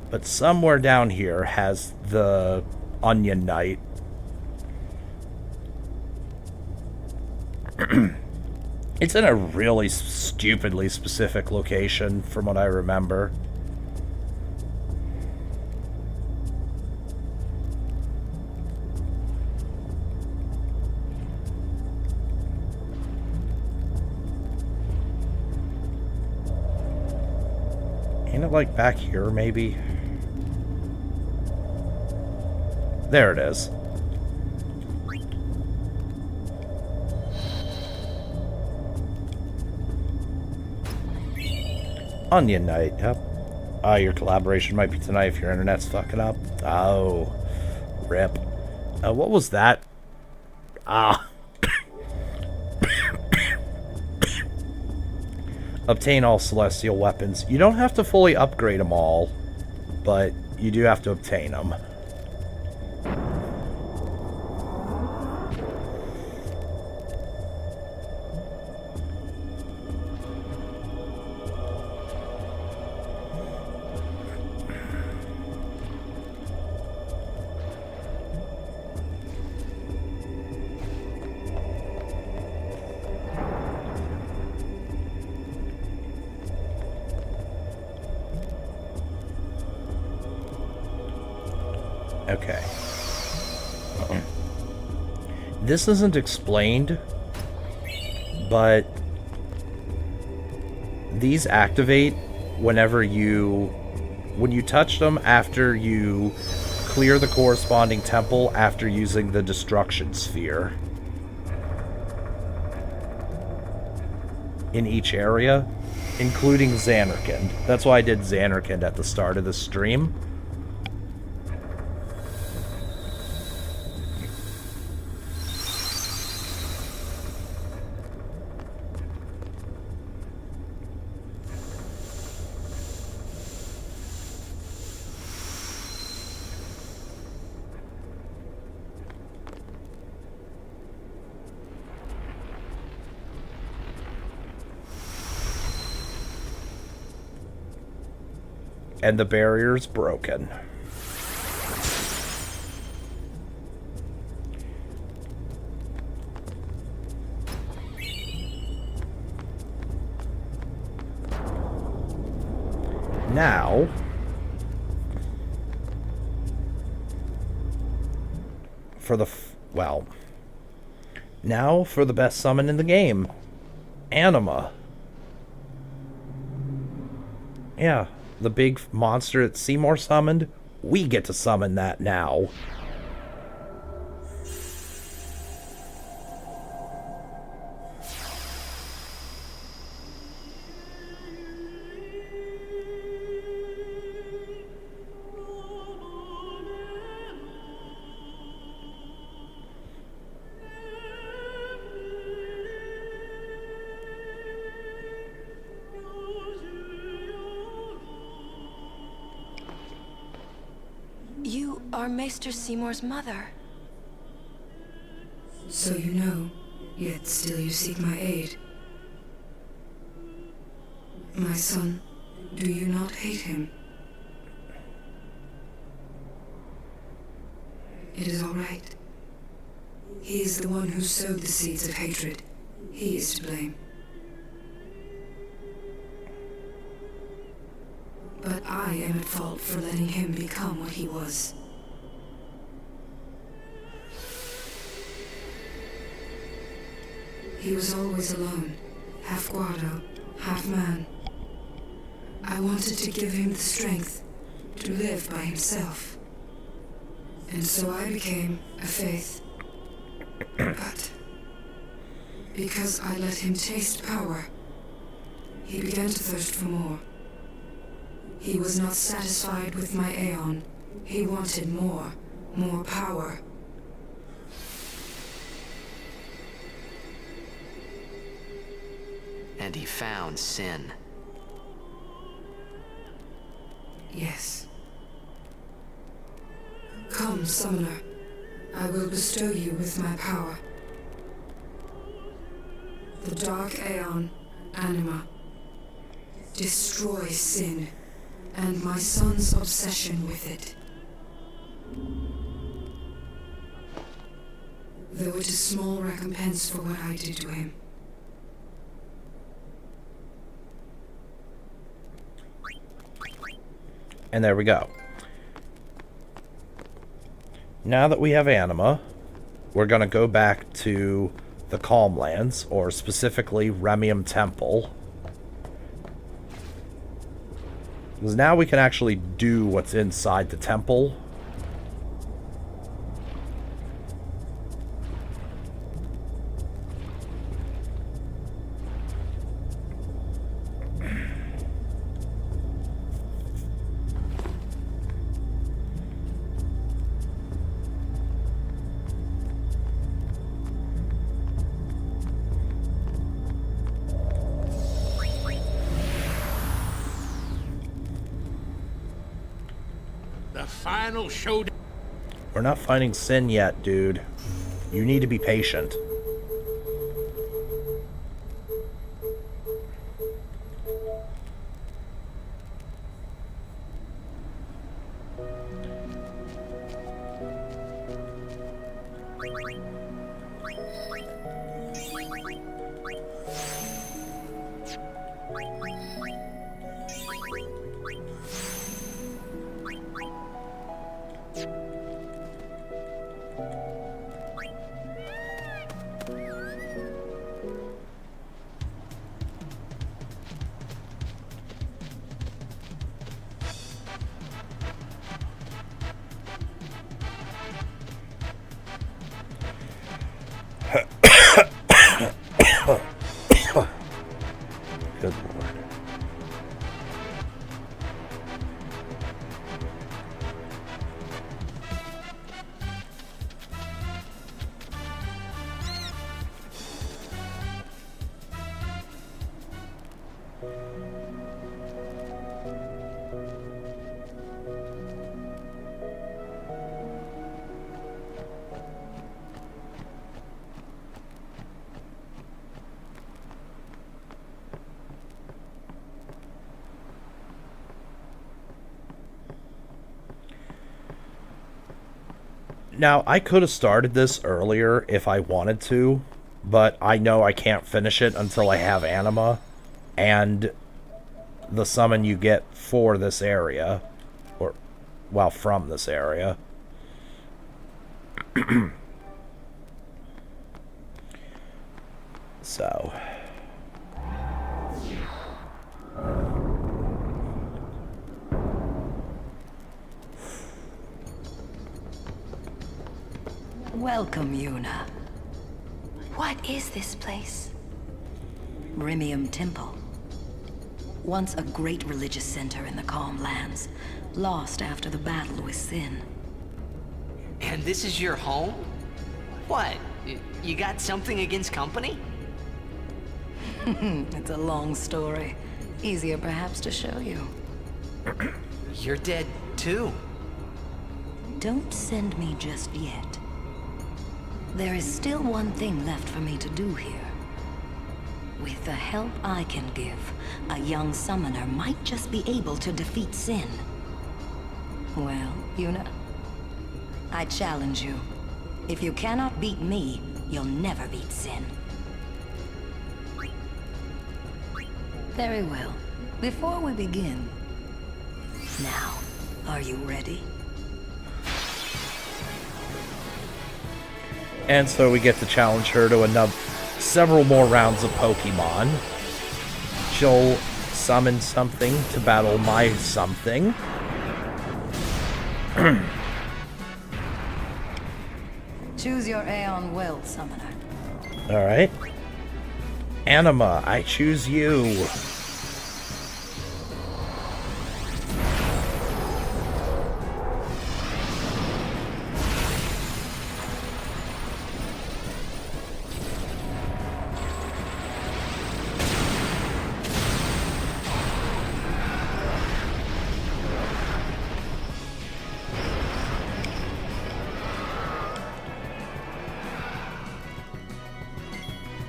But somewhere down here has the Onion Knight. It's in a really stupidly specific location, from what I remember. Ain't it like back here, maybe? There it is. Onion Knight, yep. Your collaboration might be tonight if your internet's fucking up. Oh, rip. What was that? Obtain all celestial weapons. You don't have to fully upgrade them all, but you do have to obtain them. Okay. This isn't explained, but these activate when you touch them after you clear the corresponding temple after using the destruction sphere. In each area, including Zanarkand. That's why I did Zanarkand at the start of the stream. And the barrier's broken. Now, now for the best summon in the game, Anima. Yeah. The big monster that Seymour summoned, we get to summon that now. You are Maester Seymour's mother. So you know, yet still you seek my aid. My son, do you not hate him? It is all right. He is the one who sowed the seeds of hatred. He is to blame. But I am at fault for letting him become what he was. He was always alone, half guardo, half man. I wanted to give him the strength to live by himself. And so I became a faith. But because I let him taste power, he began to thirst for more. He was not satisfied with my Aeon. He wanted more power. And he found Sin. Yes. Come, Summoner. I will bestow you with my power. The Dark Aeon, Anima. Destroy Sin, and my son's obsession with it. Though it is small recompense for what I did to him. And there we go. Now that we have Anima, we're going to go back to the Calmlands, or specifically Remium Temple. Because now we can actually do what's inside the temple. Final showdown. We're not finding Sin yet, dude. You need to be patient. Now, I could have started this earlier if I wanted to, but I know I can't finish it until I have Anima and the summon you get for this area, or, well, from this area. So... Welcome, Yuna. What is this place? Rimium Temple. Once a great religious center in the Calm Lands, lost after the battle with Sin. And this is your home? What? You got something against company? It's a long story. Easier perhaps to show you. You're dead too. Don't send me just yet. There is still one thing left for me to do here. With the help I can give, a young summoner might just be able to defeat Sin. Well, Yuna, I challenge you. If you cannot beat me, you'll never beat Sin. Very well. Before we begin... Now, are you ready? And so we get to challenge her to several more rounds of Pokemon. She'll summon something to battle my something. Choose your Aeon Well, Summoner. Alright. Anima, I choose you.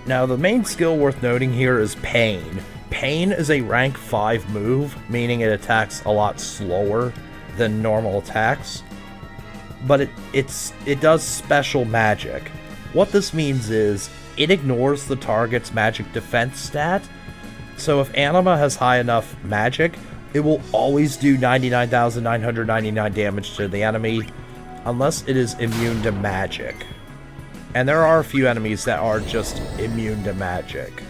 Now, the main skill worth noting here is Pain. Pain is a rank 5 move, meaning it attacks a lot slower than normal attacks. But it does special magic. What this means is, it ignores the target's magic defense stat. So if Anima has high enough magic, it will always do 99,999 damage to the enemy, unless it is immune to magic. And there are a few enemies that are just immune to magic.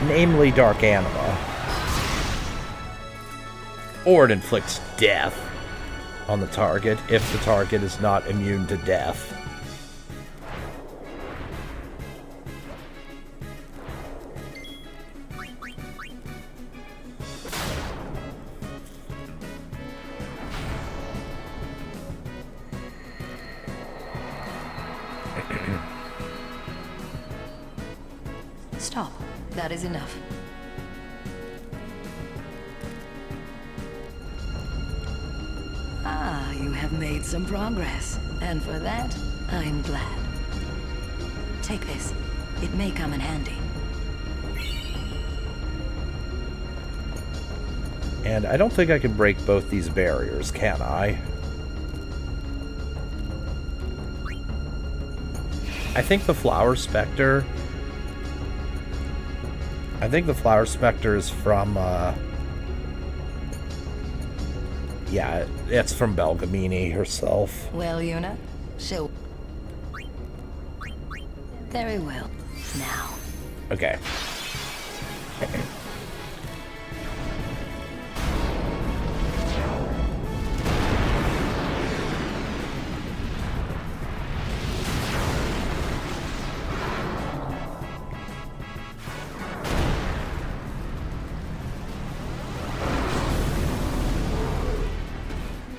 Namely Dark Anima. Or it inflicts death on the target if the target is not immune to death. Stop. That is enough. Ah, you have made some progress. And for that, I'm glad. Take this. It may come in handy. And I don't think I can break both these barriers, can I? I think the Flower Spectre... is from, yeah, it's from Belgamini herself. Well, Yuna, she'll... Very well. Now. Okay.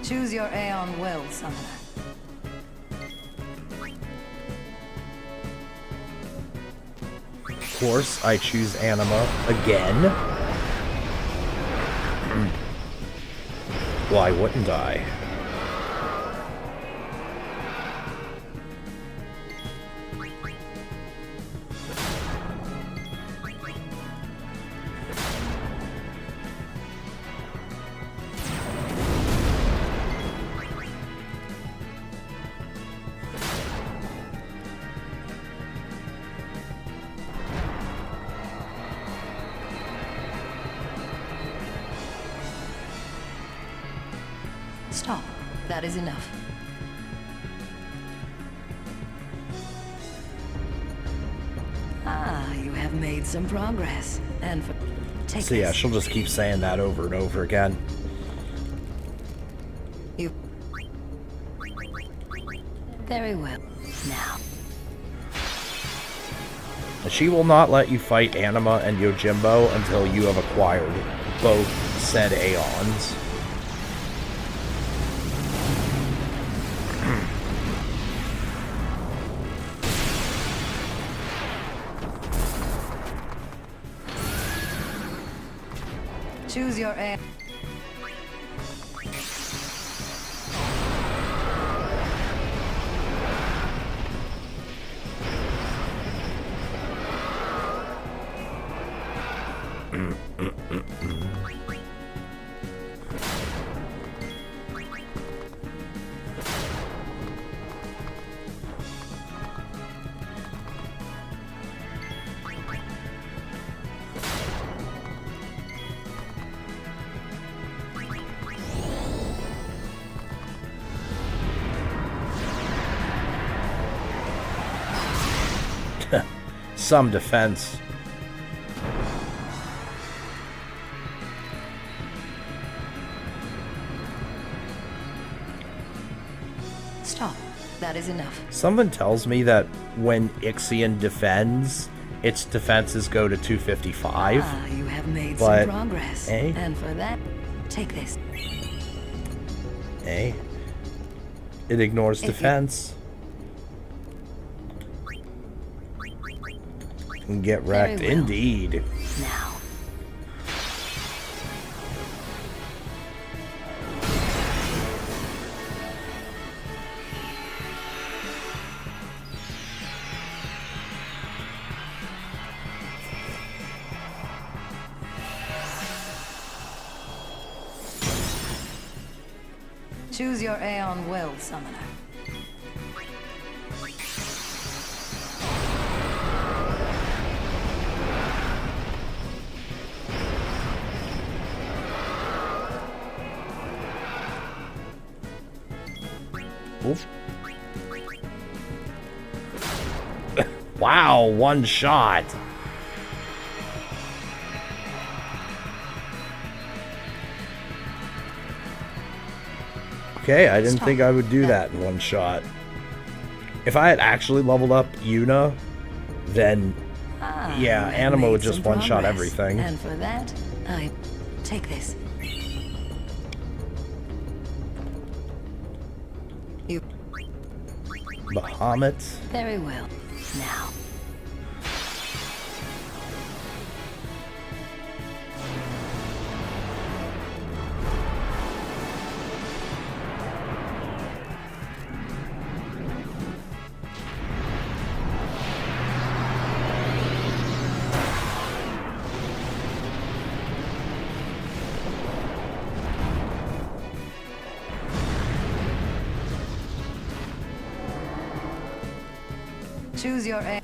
Choose your Aeon Well, Summoner. Of course, I choose Anima again. Why wouldn't I? Stop. That is enough. Ah, you have made some progress. And for... Take So yeah, this. she'll just keep saying that over and over again. You... Very well. Now. She will not let you fight Anima and Yojimbo until you have acquired both said Aeons. Choose your aim. Some defense. Stop. That is enough. Someone tells me that when Ixion defends, its defenses go to 255. Ah, you have made but, some progress. Eh? And for that, take this. Eh? It ignores If you- defense. And get wrecked. well. Indeed. Now. Choose your Aeon well, Summoner. Oof. Wow, one shot. Okay, I didn't think I would do that in one shot. If I had actually leveled up Yuna, then Ah, yeah, you have Anima made would just some one-shot progress. everything. And for that, I take this. You Bahamut. very well. Now. Choose your aim.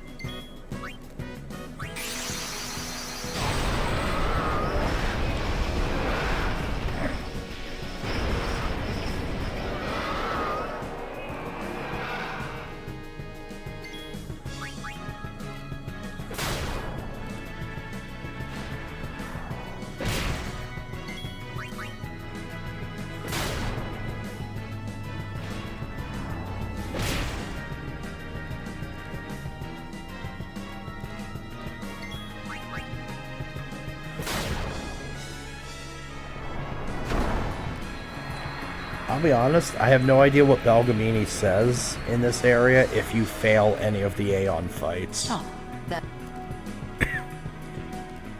I'll be honest, I have no idea what Belgamini says in this area if you fail any of the Aeon fights. Stop. That.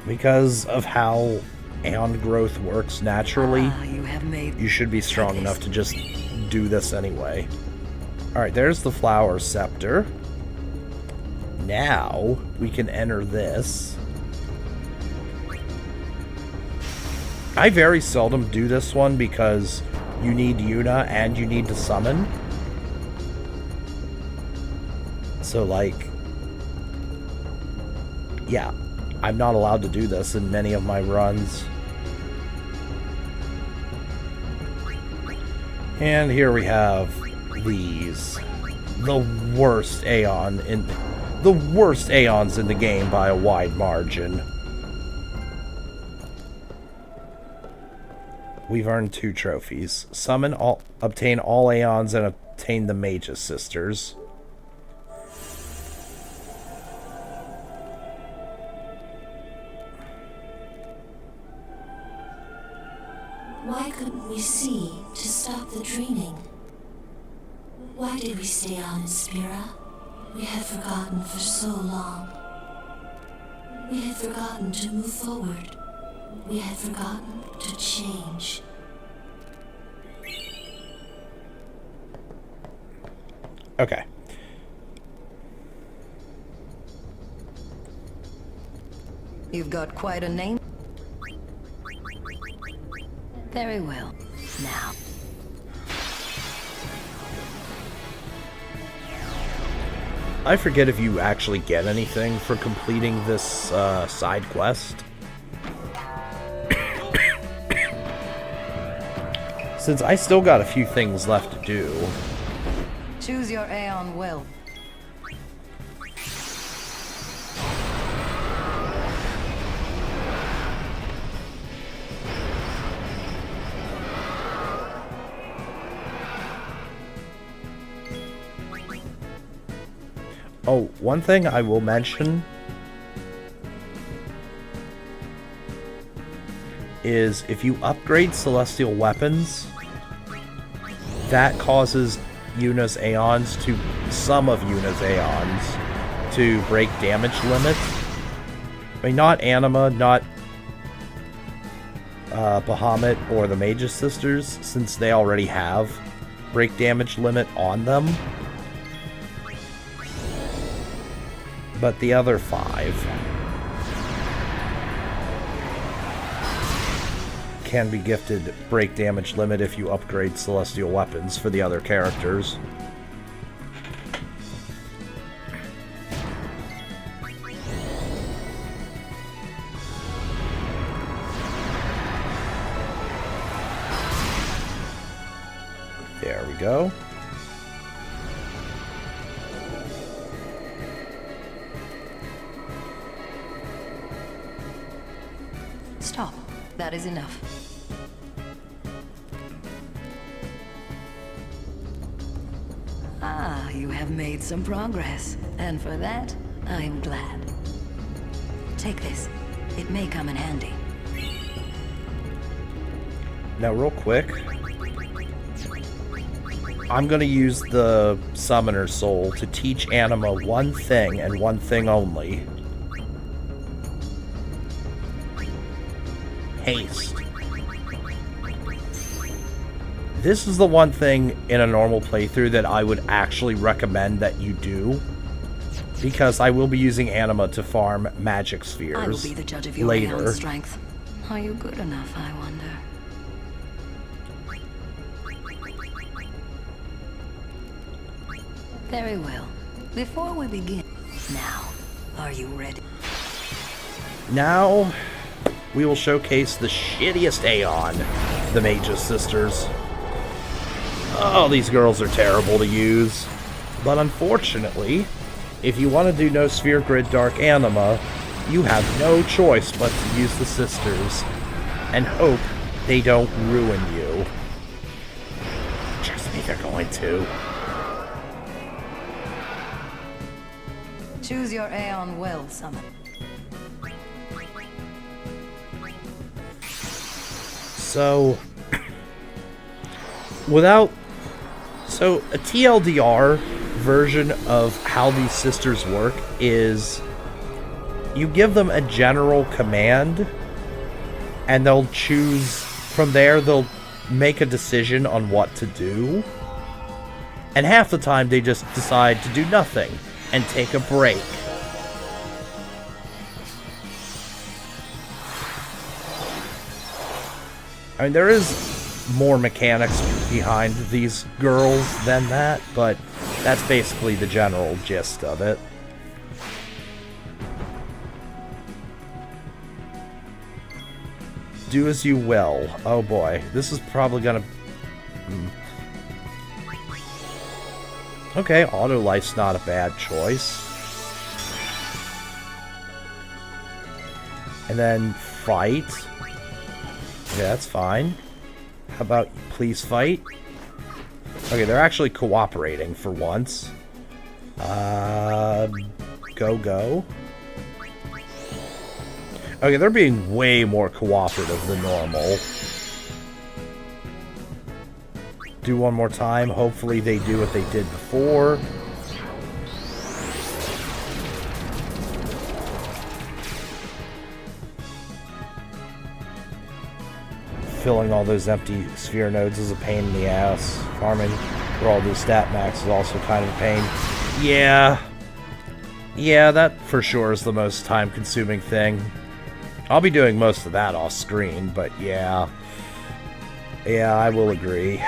Because of how Aeon growth works naturally, Ah, you have made. you should be strong enough to just do this anyway. Alright, there's the Flower Scepter. Now, we can enter this. I very seldom do this one because you need Yuna and you need to summon. So, like, yeah, I'm not allowed to do this in many of my runs. And here we have these. The worst Aeons in the game by a wide margin. We've earned 2 trophies. Obtain all Aeons and obtain the Mage's Sisters. Why couldn't we see to stop the dreaming? Why did we stay on in Spira? We had forgotten for so long. We had forgotten to move forward. We had forgotten to change. Okay. You've got quite a name. Very well. Now. I forget if you actually get anything for completing this side quest. Since I still got a few things left to do. Choose your Aeon well. Oh, one thing I will mention is if you upgrade celestial weapons, that causes some of Yuna's Aeons to break damage limits. I mean, not Anima, not Bahamut or the Mage's Sisters, since they already have break damage limit on them. But the other 5 can be gifted break damage limit if you upgrade celestial weapons for the other characters. There we go. Stop. That is enough. Ah, you have made some progress, and for that, I am glad. Take this. It may come in handy. Now, real quick, I'm going to use the Summoner Soul to teach Anima one thing and one thing only. Haste. This is the one thing in a normal playthrough that I would actually recommend that you do, because I will be using Anima to farm magic spheres I will be the judge of your later. Aeon strength. Are you good enough, I wonder? Very well. Before we begin, now, are you ready? Now, we will showcase the shittiest Aeon, the Mage's Sisters. Oh, these girls are terrible to use. But unfortunately, if you want to do no Sphere Grid Dark Anima, you have no choice but to use the Sisters, and hope they don't ruin you. Trust me, they're going to. Choose your Aeon well, Summon. So, a TLDR version of how these sisters work is you give them a general command and they'll choose from there, they'll make a decision on what to do. And half the time they just decide to do nothing and take a break. I mean, there is more mechanics behind these girls than that, but that's basically the general gist of it. Do as you will. Oh boy, this is probably gonna... Okay, Autolife's not a bad choice. And then fight. Okay, that's fine. How about please fight? Okay, they're actually cooperating for once. Go. Okay, they're being way more cooperative than normal. Do one more time. Hopefully they do what they did before. Filling all those empty sphere nodes is a pain in the ass. Farming for all these stat max is also kind of a pain. Yeah, that for sure is the most time-consuming thing. I'll be doing most of that off screen, but yeah, I will agree.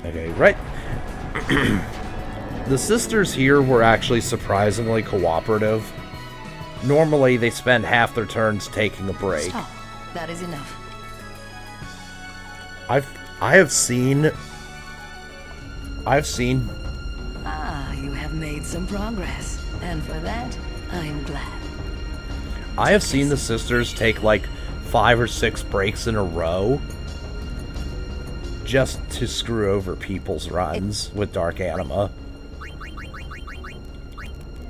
Okay, right. The sisters here were actually surprisingly cooperative. Normally, they spend half their turns taking a break. Stop. That is enough. I've seen. Ah, you have made some progress, and for that, I am glad. I have seen the sisters take like 5 or 6 breaks in a row just to screw over people's runs with Dark Anima.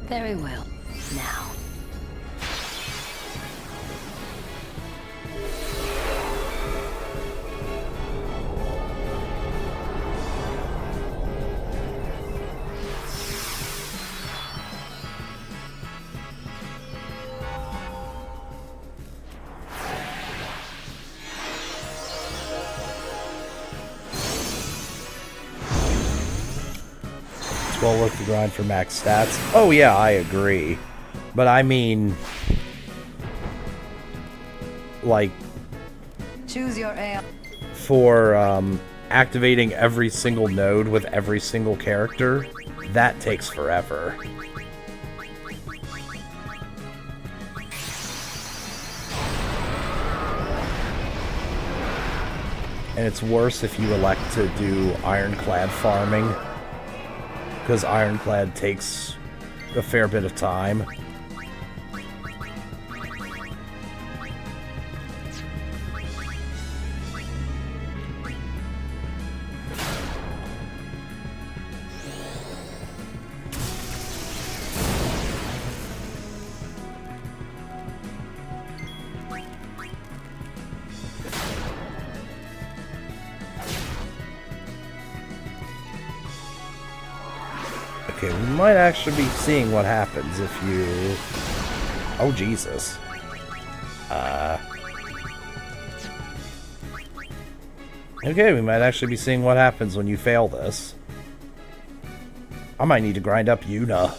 Very well. Now. Well worth the grind for max stats. Oh yeah, I agree. But I mean, like, Choose your AI. For activating every single node with every single character, that takes forever. And it's worse if you elect to do Ironclad farming, because Ironclad takes a fair bit of time. Okay, we might actually be seeing what happens if you... Oh, Jesus. Okay, we might actually be seeing what happens when you fail this. I might need to grind up Yuna.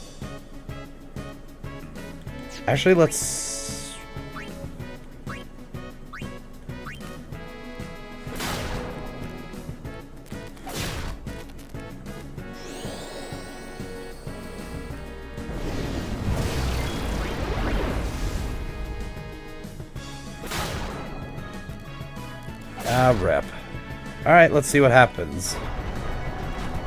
Actually, let's... rep. Alright, let's see what happens.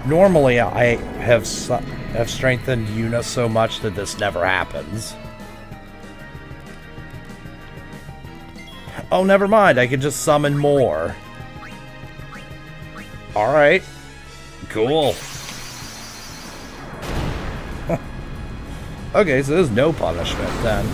Normally, I have strengthened Yuna so much that this never happens. Oh, never mind. I can just summon more. Alright. Cool. Okay, so there's no punishment then.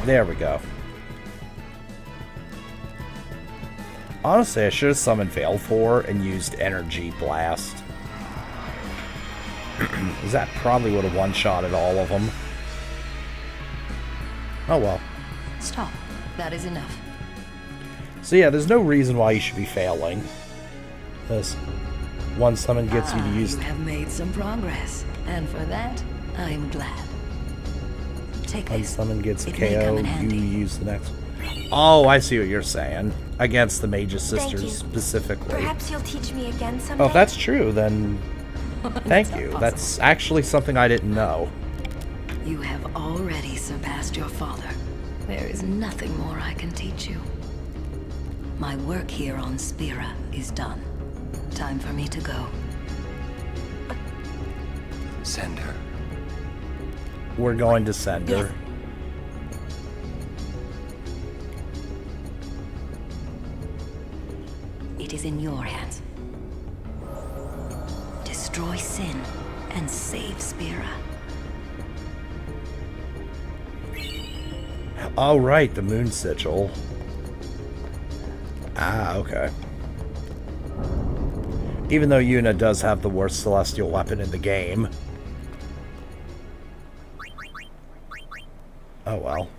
There we go. Honestly, I should have summoned Valefor and used Energy Blast. Because that probably would have one-shotted all of them. Oh well. Stop. That is enough. So yeah, there's no reason why you should be failing. This one summon gets you to use... You have made some progress, and for that, I am glad. Take One this. summon gets a It may come KO, in you handy. use the next one. Oh, I see what you're saying. Against the Mage's Thank Sisters you. specifically. Perhaps you'll teach me again someday. Oh, if that's true, then thank you. That's actually something I didn't know. You have already surpassed your father. There is nothing more I can teach you. My work here on Spira is done. Time for me to go. Send her. We're going to send her. It is in your hands. Destroy Sin and save Spira. Oh, right, the Moon Sigil. Ah, okay. Even though Yuna does have the worst celestial weapon in the game. Oh well.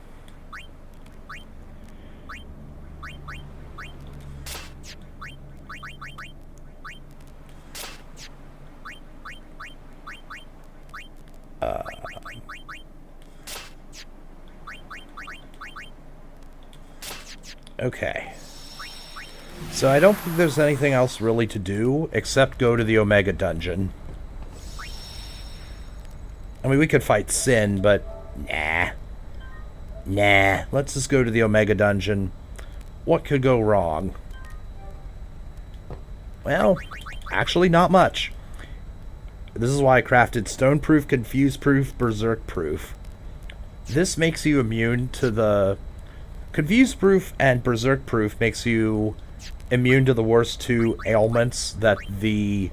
Okay. So I don't think there's anything else really to do, except go to the Omega Dungeon. I mean, we could fight Sin, but nah. Nah, let's just go to the Omega Dungeon. What could go wrong? Well, actually not much. This is why I crafted Stone-Proof, Confuse-Proof, Berserk-Proof. This makes you immune to the... Confuse-Proof and Berserk-Proof makes you immune to the worst two ailments that the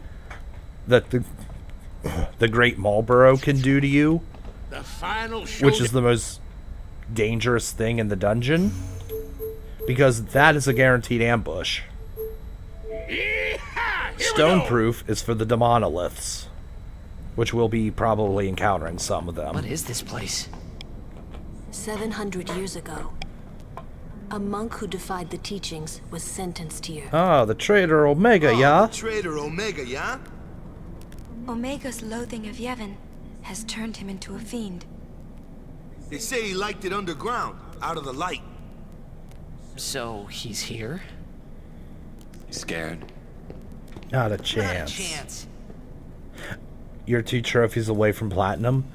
Great Marlborough can do to you. The final Which is the most dangerous thing in the dungeon. Because that is a guaranteed ambush. Stone-Proof is for the Demonoliths, which we'll be probably encountering some of them. What is this place? 700 years ago, a monk who defied the teachings was sentenced here. Ah, the traitor Omega, yeah? Traitor Omega, yeah? Omega's loathing of Yevon has turned him into a fiend. They say he liked it underground, out of the light. So, he's here? Scared? Not a chance. Not a chance. You're 2 trophies away from Platinum.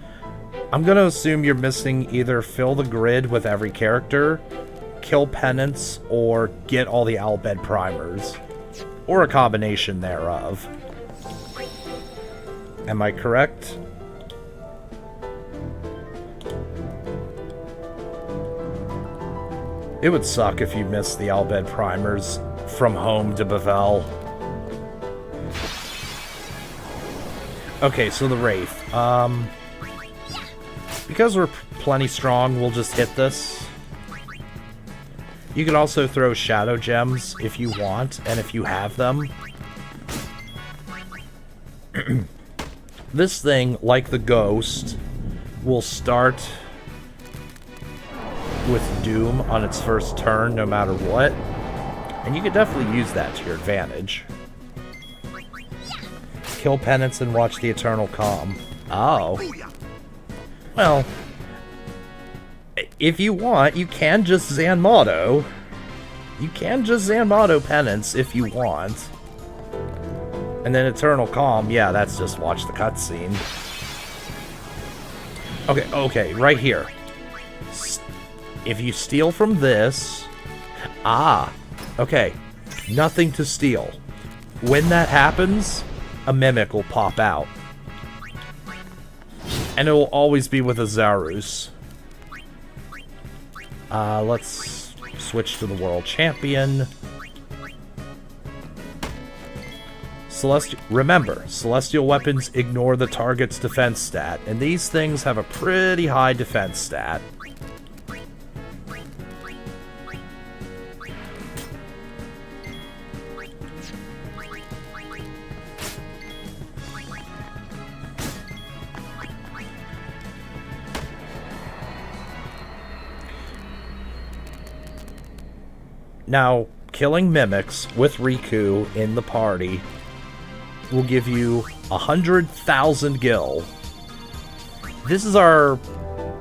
I'm gonna assume you're missing either fill the grid with every character, kill penance, or get all the Al Bhed primers. Or a combination thereof. Am I correct? It would suck if you missed the Al Bhed primers from home to Bavel. Okay, so the Wraith. Because we're plenty strong, we'll just hit this. You can also throw Shadow Gems if you want, and if you have them. This thing, like the Ghost, will start with Doom on its first turn, no matter what. And you could definitely use that to your advantage. Kill Penance and watch the Eternal Calm. Oh. Well, if you want, you can just Zanmato. You can just Zanmato Penance if you want. And then Eternal Calm, yeah, that's just watch the cutscene. Okay, right here. If you steal from this... Ah, okay. Nothing to steal. When that happens, a Mimic will pop out. And it will always be with a Zarus. Let's switch to the World Champion. Remember, Celestial Weapons ignore the target's defense stat, and these things have a pretty high defense stat. Now, killing mimics with Riku in the party will give you 100,000 gil. This is our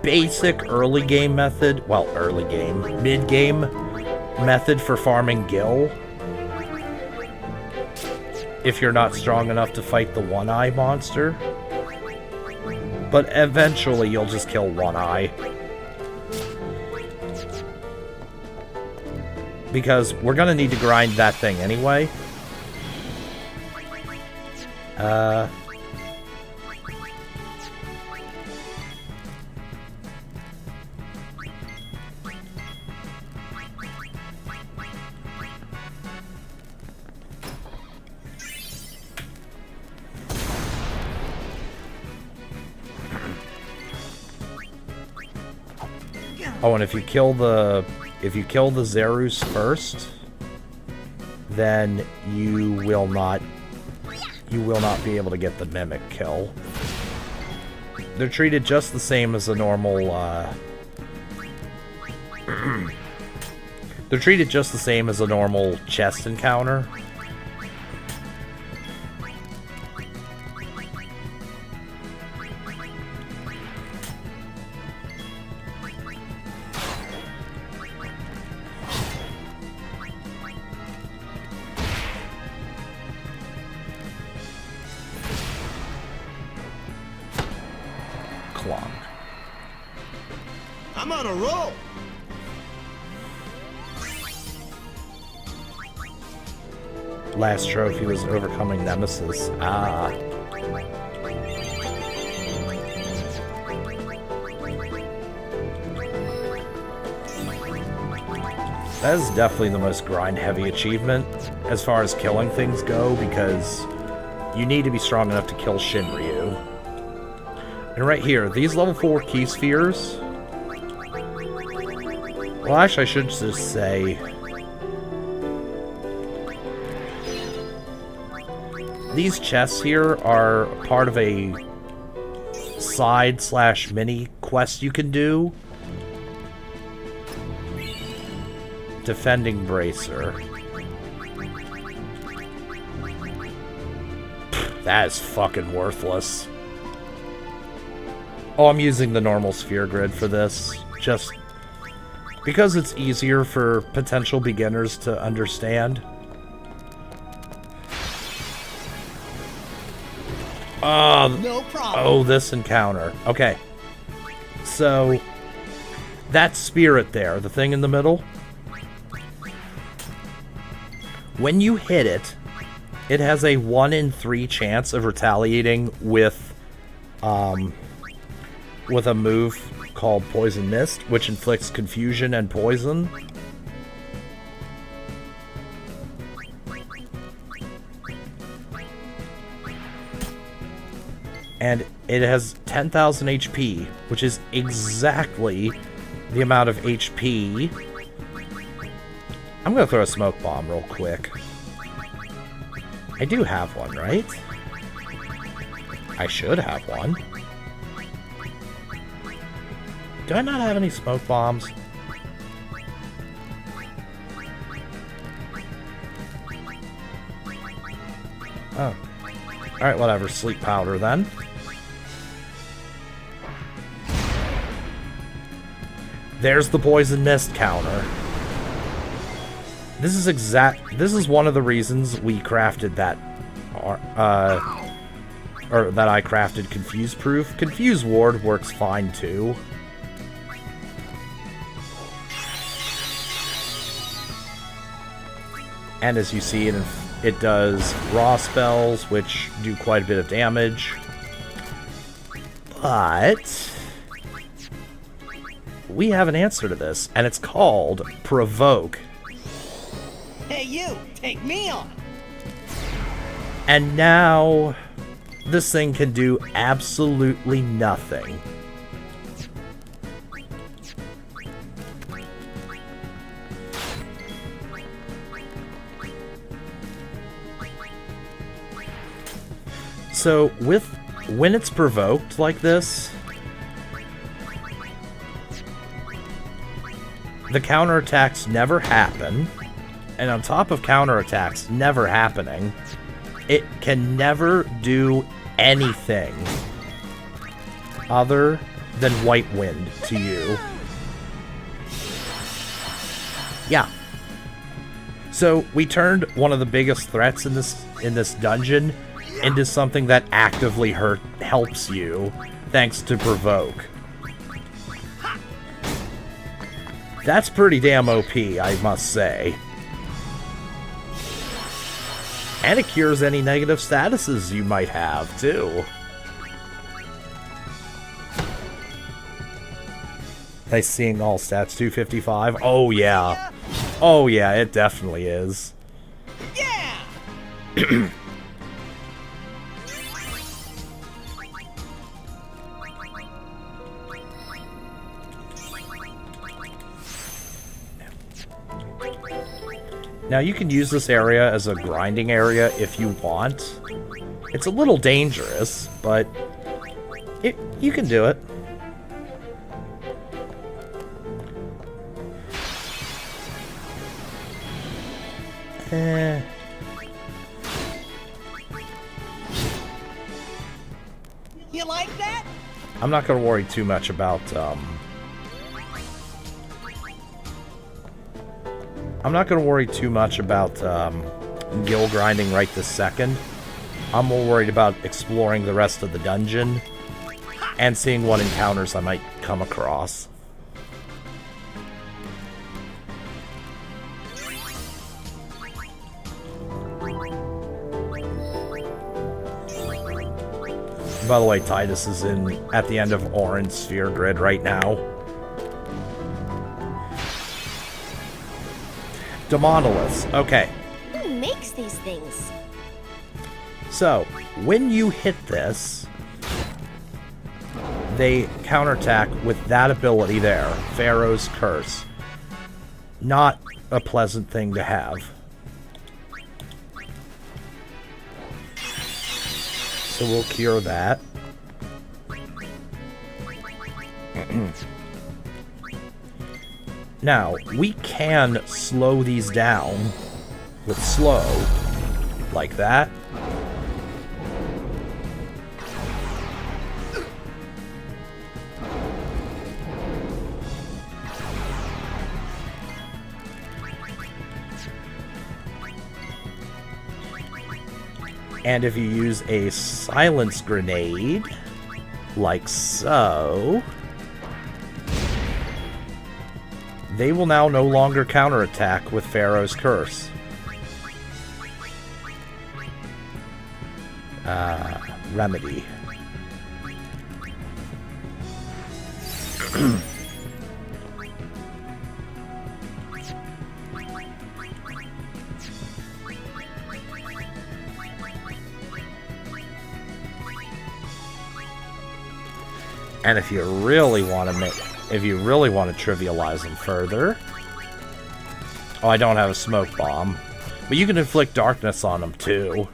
basic early game method. Well, early game, mid-game method for farming gil. If you're not strong enough to fight the One-Eye monster. But eventually you'll just kill One-Eye. Because we're gonna need to grind that thing anyway. Oh, and if you kill the Zerus first, then you will not be able to get the mimic kill. They're treated just the same as a normal they're treated just the same as a normal chest encounter. I'm on a roll. Last trophy was overcoming Nemesis. Ah. That is definitely the most grind-heavy achievement as far as killing things go, because you need to be strong enough to kill Shinryu. And right here, these level 4 key spheres... Well, actually, I should just say... These chests here are part of a side/mini quest you can do. Defending Bracer. That is fucking worthless. Oh, I'm using the normal sphere grid for this. Just because it's easier for potential beginners to understand. No problem. Oh, this encounter. Okay. So, that spirit there, the thing in the middle, when you hit it, it has a 1 in 3 chance of retaliating with a move called Poison Mist, which inflicts confusion and poison. And it has 10,000 HP, which is exactly the amount of HP. I'm gonna throw a smoke bomb real quick. I do have one, right? I should have one. Do I not have any smoke bombs? Oh. Alright, whatever. Sleep powder then. There's the Poison Mist counter. This is one of the reasons we crafted that, or that I crafted Confuse Proof. Confuse Ward works fine too. And as you see, it does raw spells, which do quite a bit of damage. But we have an answer to this, and it's called Provoke. Hey, you! Take me on! And now, this thing can do absolutely nothing. So, when it's provoked like this, the counterattacks never happen. And on top of counterattacks never happening, it can never do anything other than White Wind to you. Yeah. So we turned one of the biggest threats in this dungeon into something that actively helps you, thanks to Provoke. That's pretty damn OP, I must say. And it cures any negative statuses you might have, too. Nice seeing all stats 255. Oh, yeah. Oh, yeah, it definitely is. Yeah! Now, you can use this area as a grinding area if you want. It's a little dangerous, but you can do it. You like that? I'm not going to worry too much about, gill grinding right this second. I'm more worried about exploring the rest of the dungeon and seeing what encounters I might come across. By the way, Tidus is at the end of Orange Sphere Grid right now. Demonoliths. Okay. Who makes these things? So, when you hit this, they counterattack with that ability there, Pharaoh's Curse. Not a pleasant thing to have. So we'll cure that. Now, we can slow these down with slow, like that. And if you use a silence grenade, like so, they will now no longer counterattack with Pharaoh's Curse. Remedy. And if you really want to trivialize them further, oh, I don't have a smoke bomb, but you can inflict darkness on them too.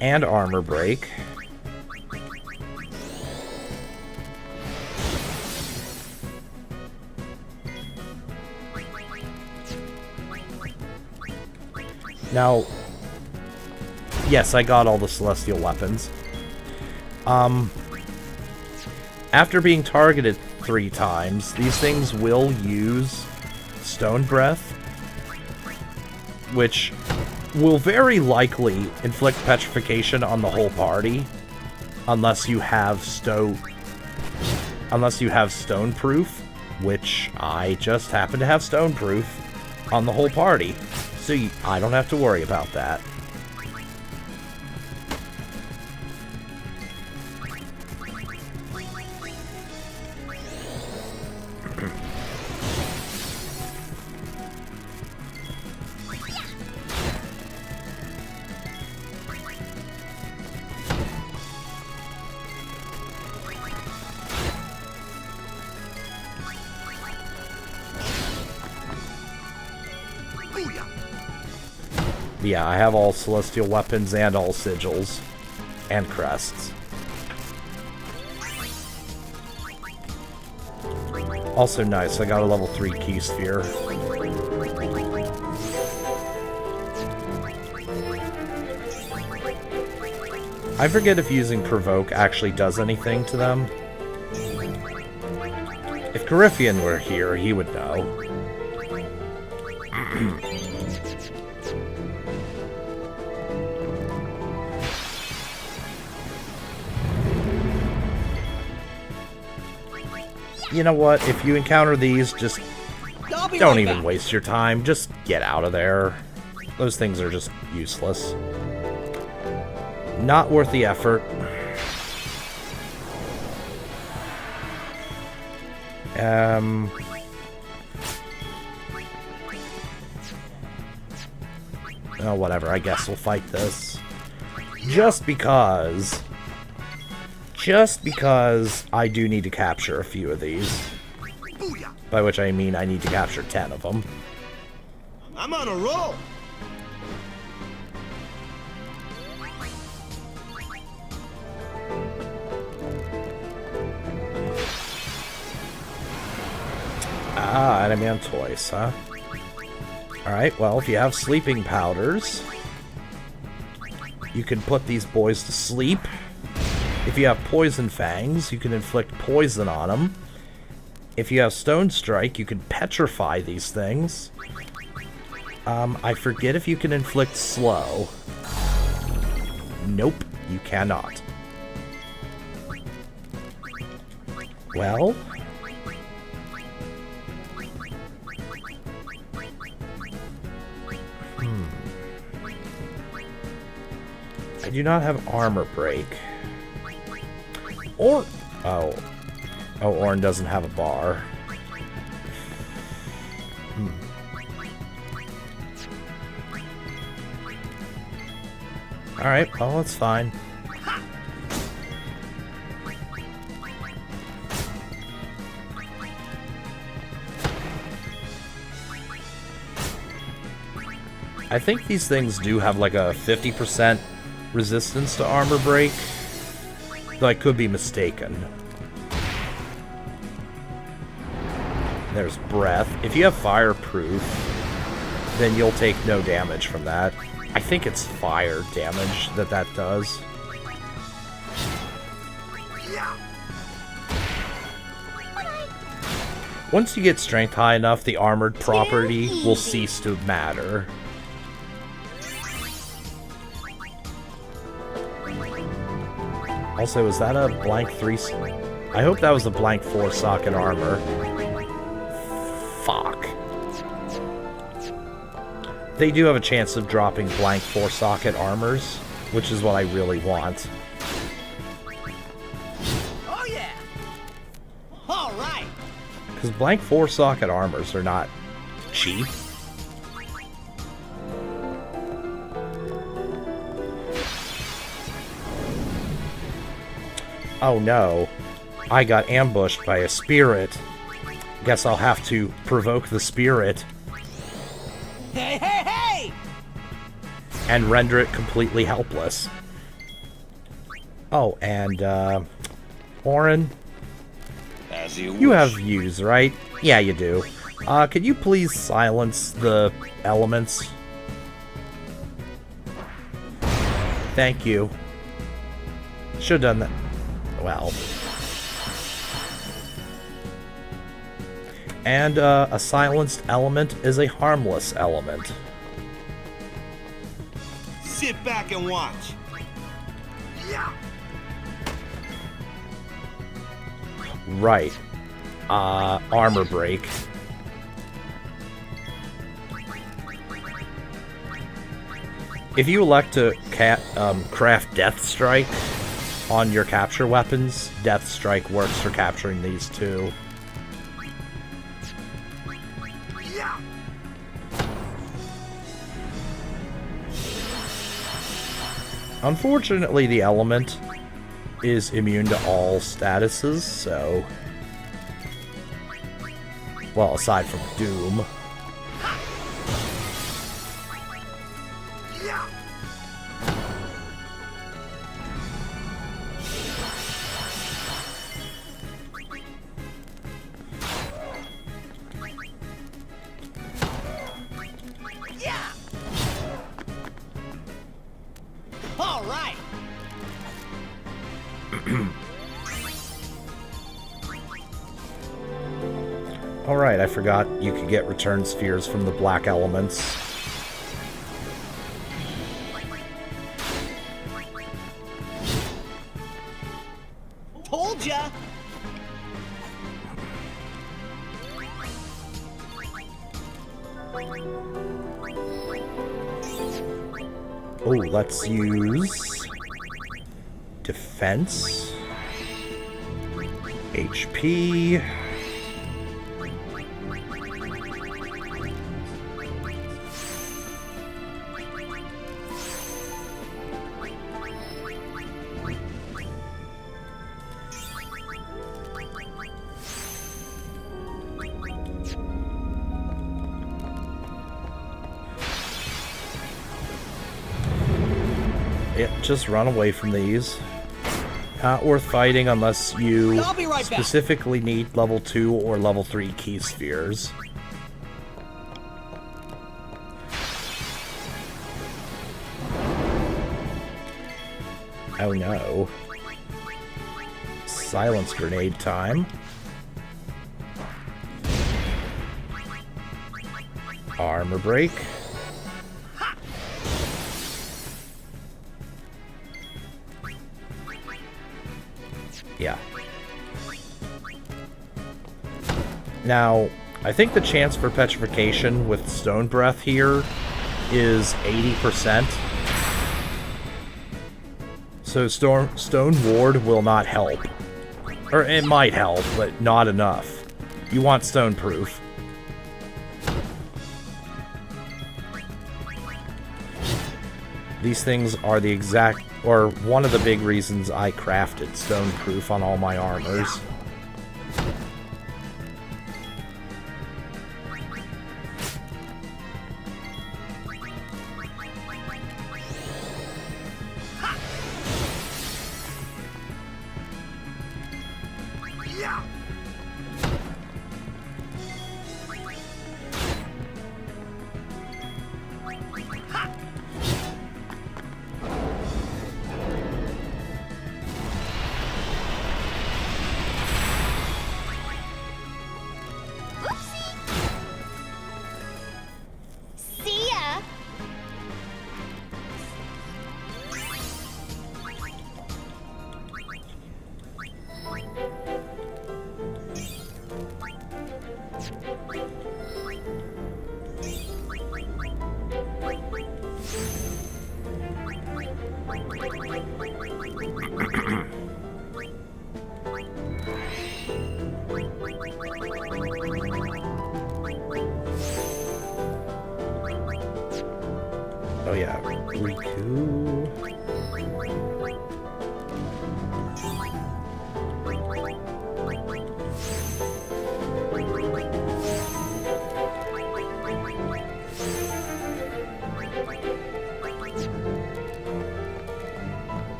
And armor break. Now, yes, I got all the celestial weapons. After being targeted 3 times, these things will use Stone Breath, which will very likely inflict petrification on the whole party, unless you have Stoneproof, which I just happen to have Stoneproof on the whole party, so I don't have to worry about that. Yeah, I have all celestial weapons and all sigils. And crests. Also nice, I got a level 3 key sphere. I forget if using Provoke actually does anything to them. If Corypheon were here, he would know. You know what? If you encounter these, just don't even waste your time. Just get out of there. Those things are just useless. Not worth the effort. Oh, whatever. I guess we'll fight this. Just because I do need to capture a few of these. By which I mean I need to capture 10 of them. I'm on a roll. Ah, Adamantoise, huh? Alright, well, if you have sleeping powders, you can put these boys to sleep. If you have poison fangs, you can inflict poison on them. If you have stone strike, you can petrify these things. I forget if you can inflict slow. Nope, you cannot. Well... I do not have armor break. Or... Oh, Ornn doesn't have a bar. Alright, well, that's fine. I think these things do have like a 50% resistance to armor break, though I could be mistaken. There's breath. If you have fireproof, then you'll take no damage from that. I think it's fire damage that does. Once you get strength high enough, the armored property will cease to matter. Also, is that a blank 3... I hope that was a blank 4 socket armor. Fuck. They do have a chance of dropping blank 4 socket armors, which is what I really want. Oh yeah! Alright! Because blank 4 socket armors are not cheap. Oh no, I got ambushed by a spirit. Guess I'll have to provoke the spirit. Hey, hey, hey! And render it completely helpless. Oh, and, Ornn? As you You have views, right? Yeah, you do. Could you please silence the elements? Thank you. Should've done that. Well. And, a silenced element is a harmless element. Sit back and watch. Yeah. Right. Armor break. If you elect to craft Death Strike on your capture weapons, Death Strike works for capturing these too. Unfortunately, the element is immune to all statuses, so... Well, aside from Doom. All right. Alright, I forgot you could get return spheres from the black elements. Told ya. Oh, let's use defense, HP, just run away from these. Not worth fighting unless you I'll be right back. specifically need level 2 or level 3 key spheres. Oh no. Silence grenade time. Armor break. Yeah. Now, I think the chance for petrification with Stone Breath here is 80%. So Stone Ward will not help. Or it might help, but not enough. You want Stone Proof. These things are the exact, or one of the big reasons I crafted Stone Proof on all my armors. See ya! Oh yeah, Riku.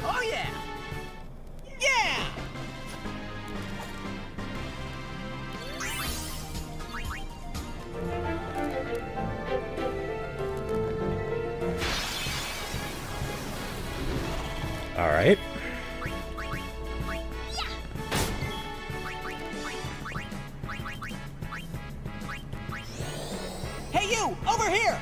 Oh yeah. Yeah. All right. Hey you, over here.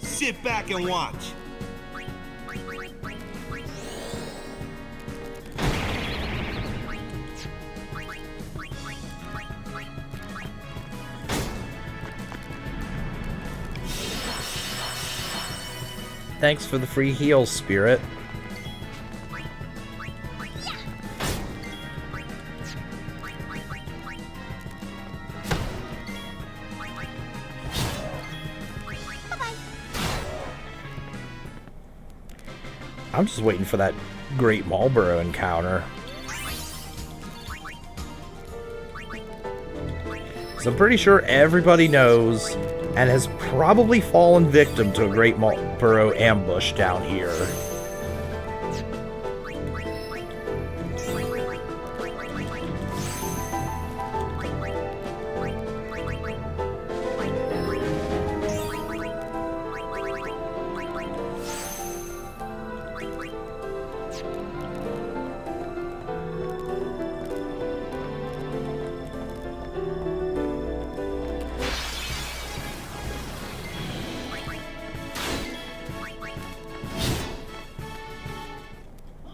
Sit back and watch. Thanks for the free heals, Spirit. I'm just waiting for that Great Marlborough encounter. So I'm pretty sure everybody knows and has probably fallen victim to a Great Marlborough ambush down here.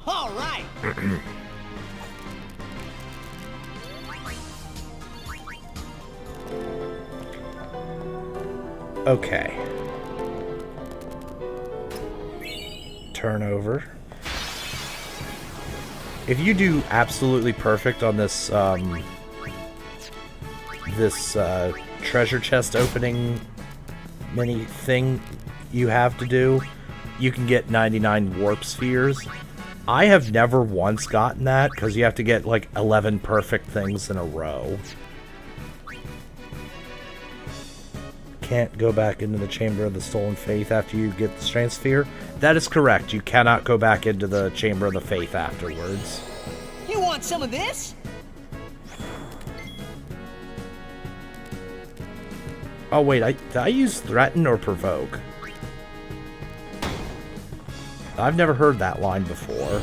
All right. Okay. Turnover. If you do absolutely perfect on this treasure chest opening mini thing you have to do, you can get 99 warp spheres. I have never once gotten that because you have to get like 11 perfect things in a row. Can't go back into the Chamber of the Stolen Faith after you get the Strength Sphere. That is correct. You cannot go back into the Chamber of the Faith afterwards. You want some of this? Oh wait, did I use Threaten or Provoke? I've never heard that line before.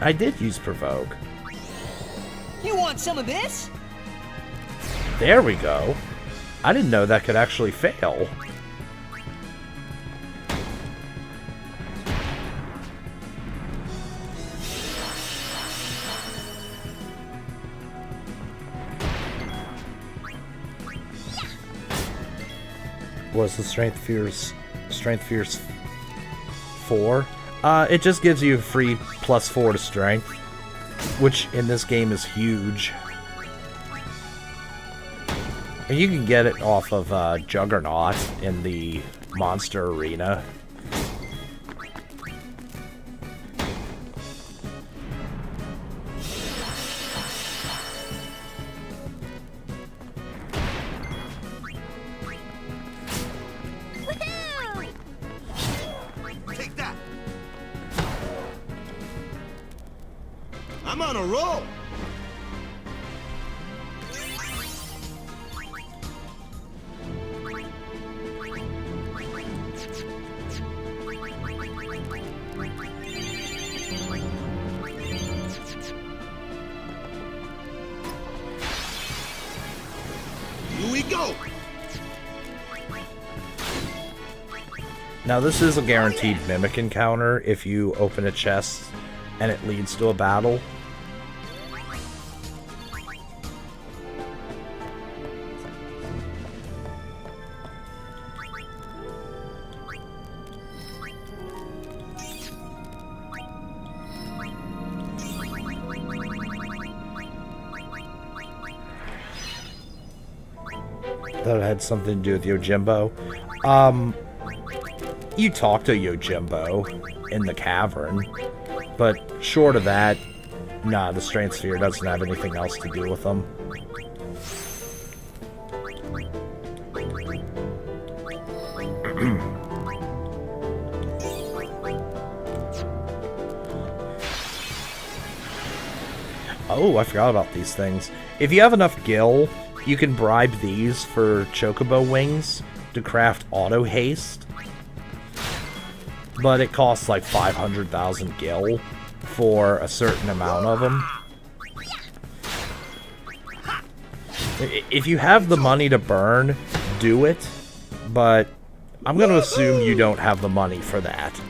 I did use Provoke. You want some of this? There we go. I didn't know that could actually fail. Was the Strength Spheres 4? It just gives you a free +4 to Strength, which in this game is huge. And you can get it off of Juggernaut in the Monster Arena. Take that. I'm on a roll. Here we go. Now this is a guaranteed Mimic encounter if you open a chest and it leads to a battle. That had something to do with Yojimbo. You talk to Yojimbo in the cavern, but short of that, nah, the Strength Sphere doesn't have anything else to do with them. Oh, I forgot about these things. If you have enough gil, you can bribe these for Chocobo wings to craft auto haste. But it costs like 500,000 gil for a certain amount of them. If you have the money to burn, do it. But I'm going to assume you don't have the money for that.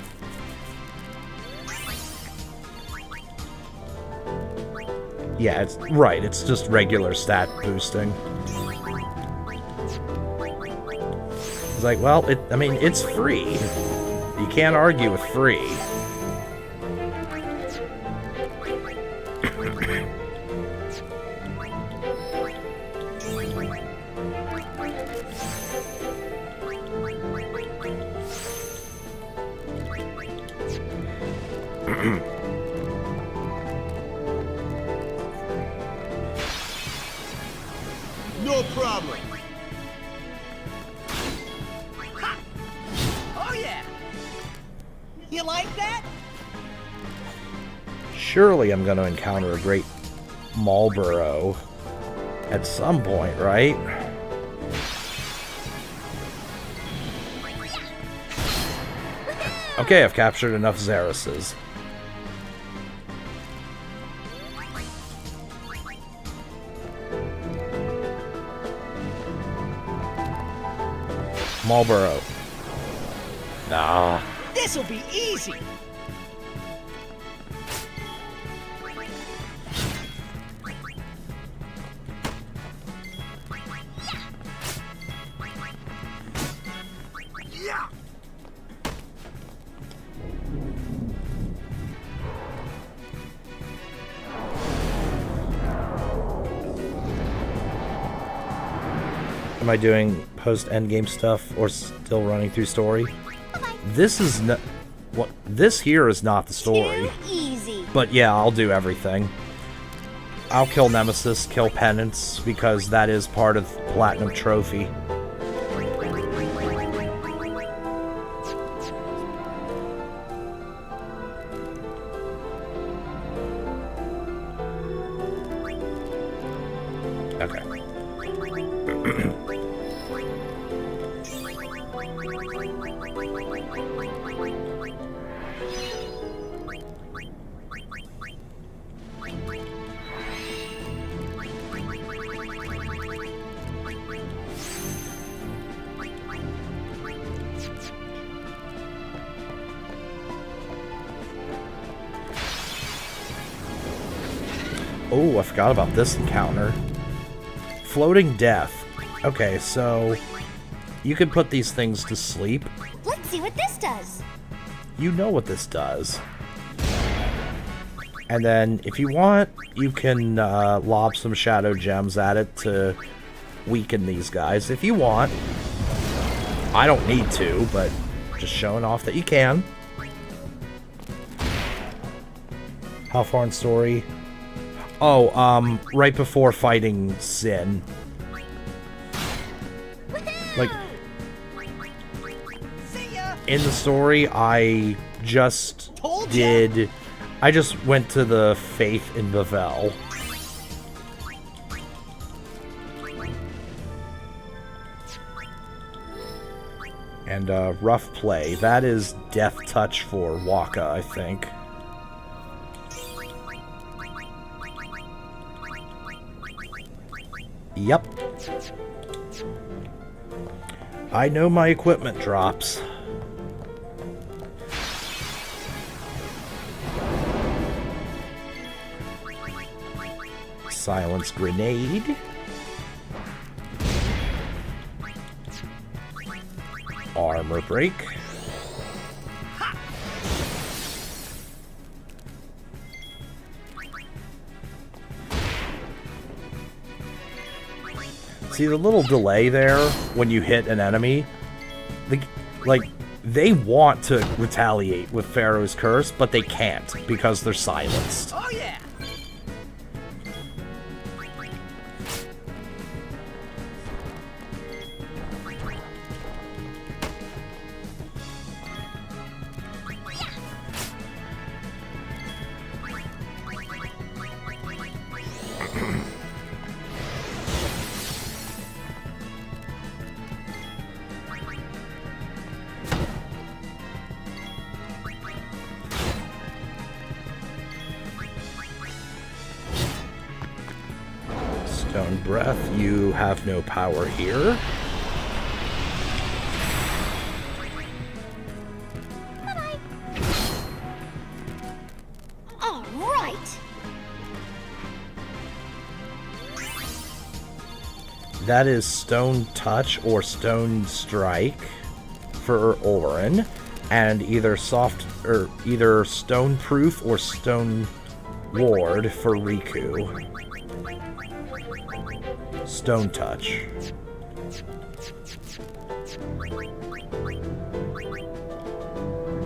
Yeah, it's right. It's just regular stat boosting. It's like, well, I mean, it's free. You can't argue with free. No problem. Oh yeah! You like that? Surely I'm going to encounter a great Marlboro at some point, right? Okay, I've captured enough Xerases. Marlboro. Nah. This'll be easy! Am I doing post-endgame stuff or still running through story? This is not... What? This here is not the story. Easy. But yeah, I'll do everything. I'll kill Nemesis, kill Penance, because that is part of the Platinum Trophy. Okay. Oh, I forgot about this encounter. Floating Death. Okay, so you can put these things to sleep. Let's see what this does. You know what this does. And then, if you want, you can lob some Shadow Gems at it to weaken these guys. If you want. I don't need to, but just showing off that you can. How far in story? Oh, right before fighting Sin. Like, in the story, I just I just went to the Faith in Bavel. And, Rough Play. That is Death Touch for Wakka, I think. Yep. I know my equipment drops. Silence Grenade. Armor Break. See the little delay there when you hit an enemy? They want to retaliate with Pharaoh's Curse, but they can't because they're silenced. Oh yeah! Stone Breath, you have no power here. All right. That is Stone Touch or Stone Strike for Auron, and either Stone Proof or Stone Ward for Riku. Stone Touch.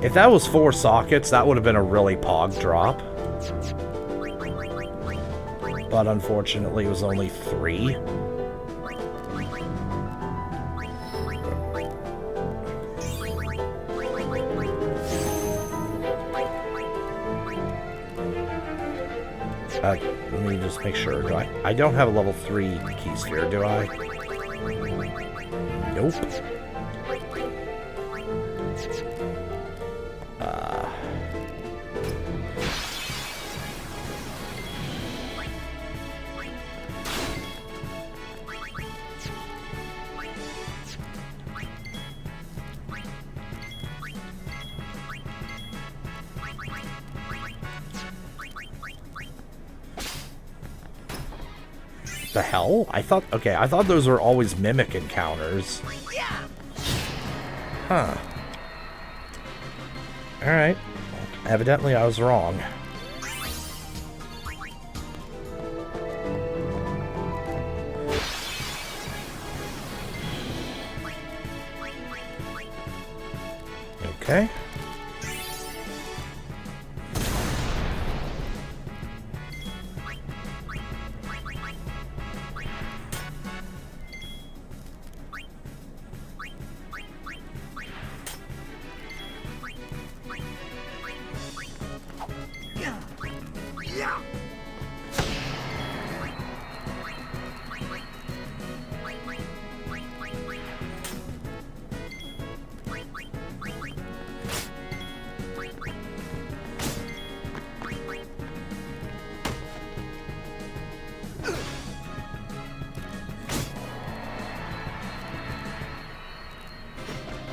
If that was 4 sockets, that would have been a really pog drop. But unfortunately, it was only 3. Let me just make sure. I don't have a level 3 key sphere, do I? Nope. The hell? I thought those were always mimic encounters. Huh. Alright. Evidently I was wrong. Okay.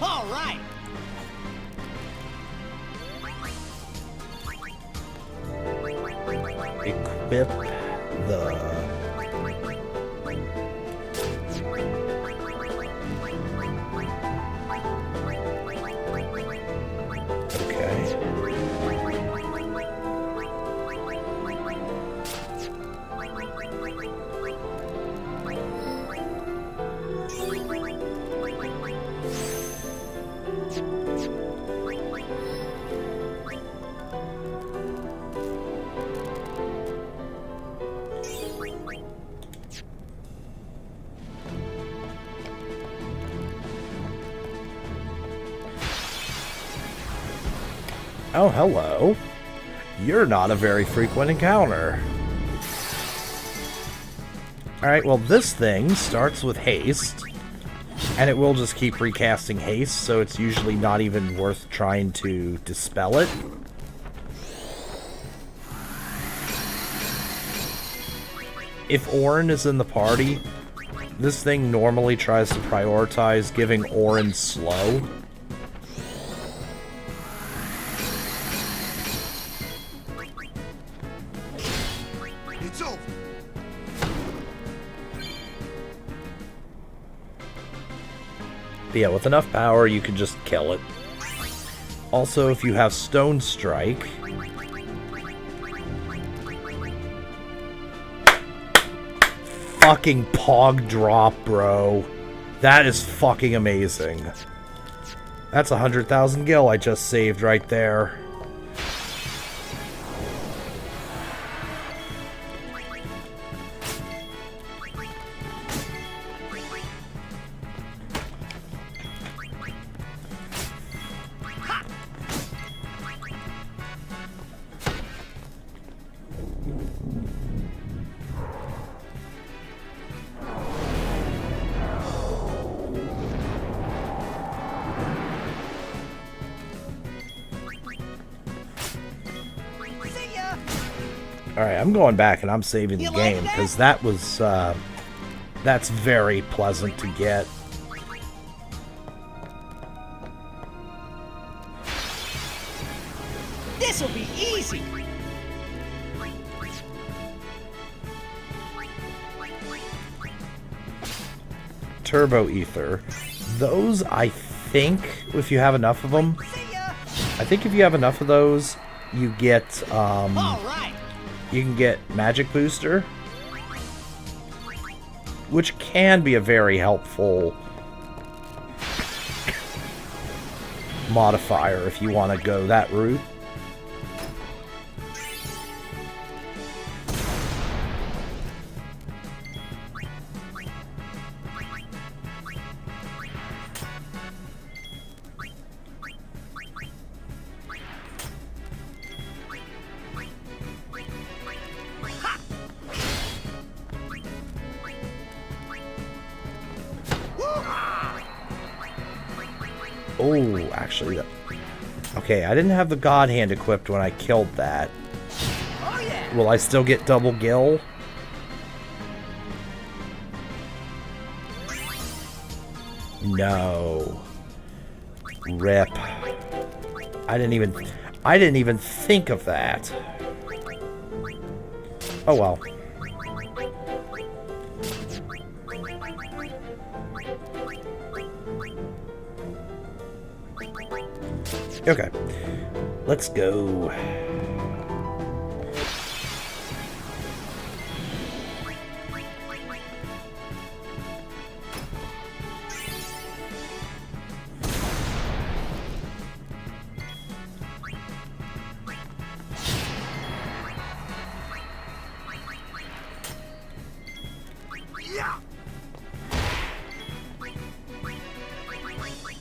All right. Equip the... Oh, hello. You're not a very frequent encounter. Alright, well this thing starts with haste, and it will just keep recasting haste, so it's usually not even worth trying to dispel it. If Auron is in the party, this thing normally tries to prioritize giving Auron slow. It's over. But yeah, with enough power, you can just kill it. Also, if you have Stone Strike... Fucking Pog Drop, bro. That is fucking amazing. That's 100,000 gil I just saved right there. Alright, I'm going back and I'm saving the game, because that was, that's very pleasant to get. This'll be easy. Turbo Ether. Those, I think, if you have enough of them, I think if you have enough of those, you get, you can get Magic Booster, which can be a very helpful modifier if you want to go that route. Oh, actually, okay, I didn't have the God Hand equipped when I killed that. Oh, yeah. Will I still get double Gil? No. Rip. I didn't even think of that. Oh well. Okay. Let's go.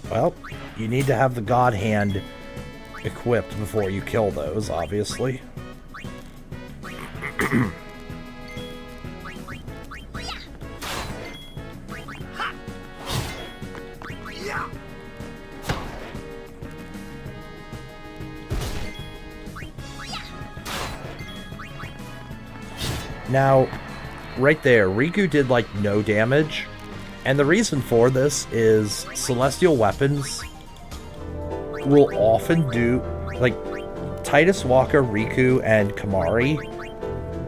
Well, you need to have the God Hand equipped before you kill those, obviously. Now, right there, Riku did like no damage. And the reason for this is celestial weapons will often do, like, Titus Walker, Riku, and Kamari,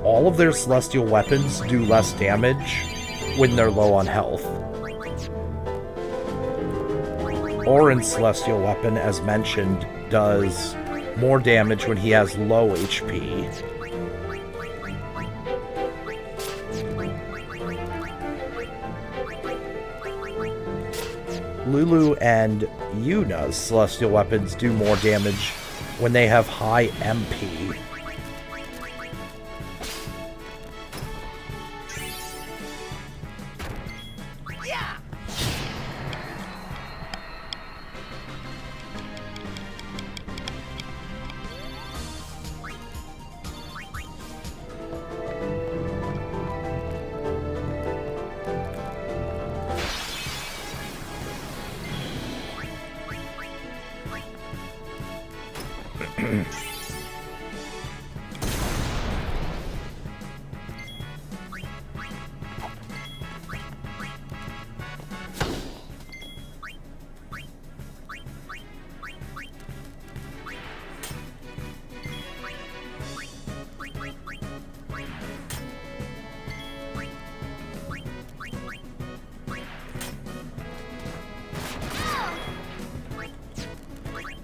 all of their celestial weapons do less damage when they're low on health. Auron's celestial weapon, as mentioned, does more damage when he has low HP. Lulu and Yuna's celestial weapons do more damage when they have high MP.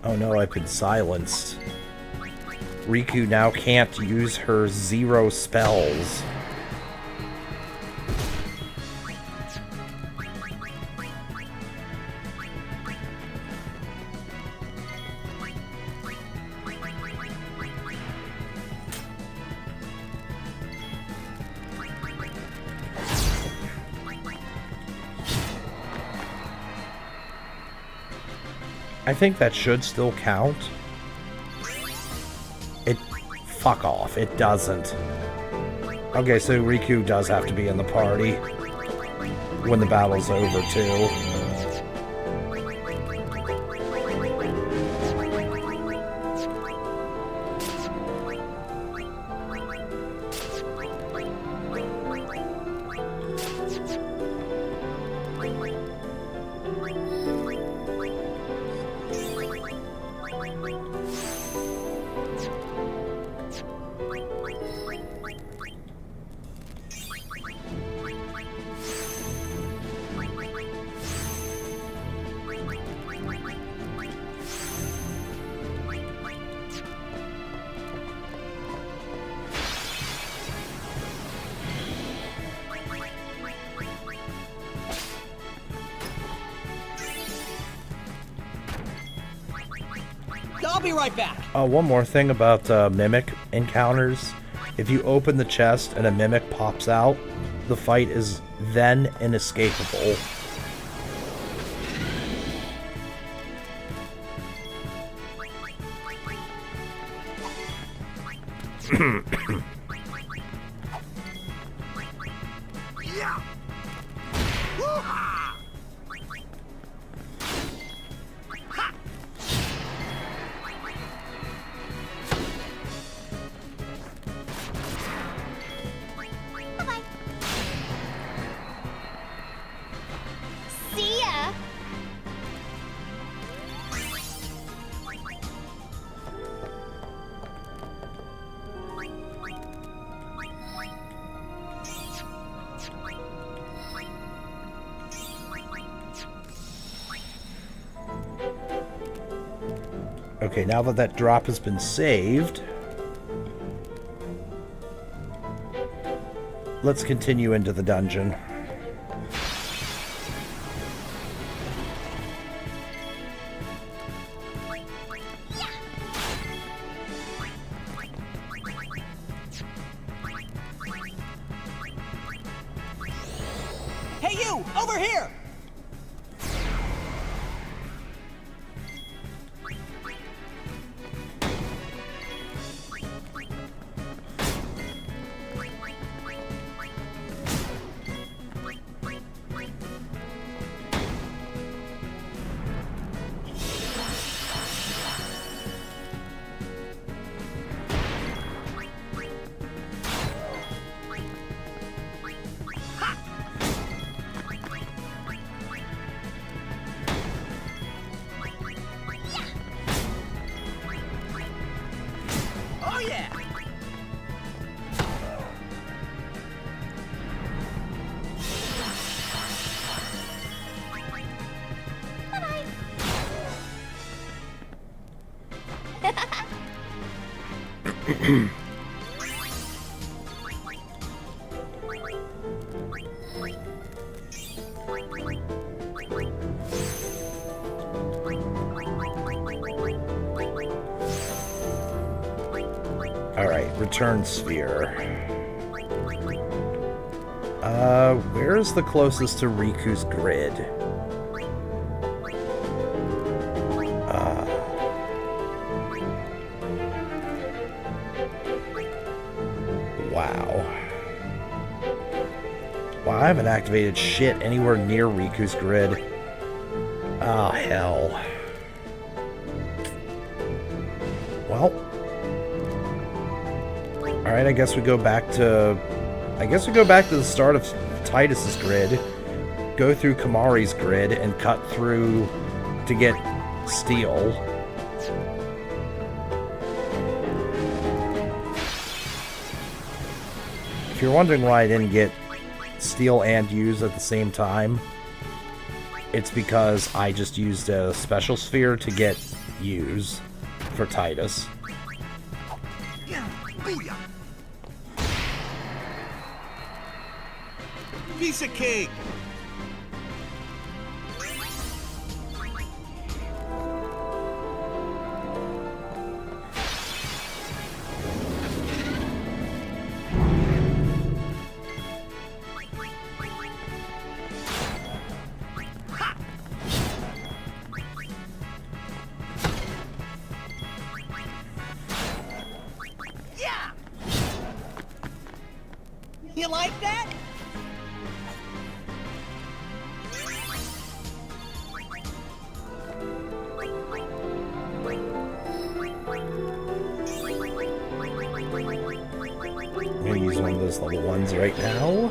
Oh no, I've been silenced. Riku now can't use her 0 spells. I think that should still count. Fuck off, it doesn't. Okay, so Riku does have to be in the party when the battle's over, too. I'll be right back. One more thing about Mimic encounters. If you open the chest and a Mimic pops out, the fight is then inescapable. Okay, now that that drop has been saved, let's continue into the dungeon. Hey you, over here! Oh yeah! Alright, return sphere. Where's the closest to Riku's grid? Wow. Wow, I haven't activated shit anywhere near Riku's grid. Ah, hell. Well. Alright, I guess we go back to the start of Tidus's grid, go through Kamari's grid, and cut through to get Steel. If you're wondering why I didn't get Steel and Use at the same time, it's because I just used a special sphere to get Use for Tidus. Piece of cake! Yeah! You like that? I'm gonna use one of those level 1s right now.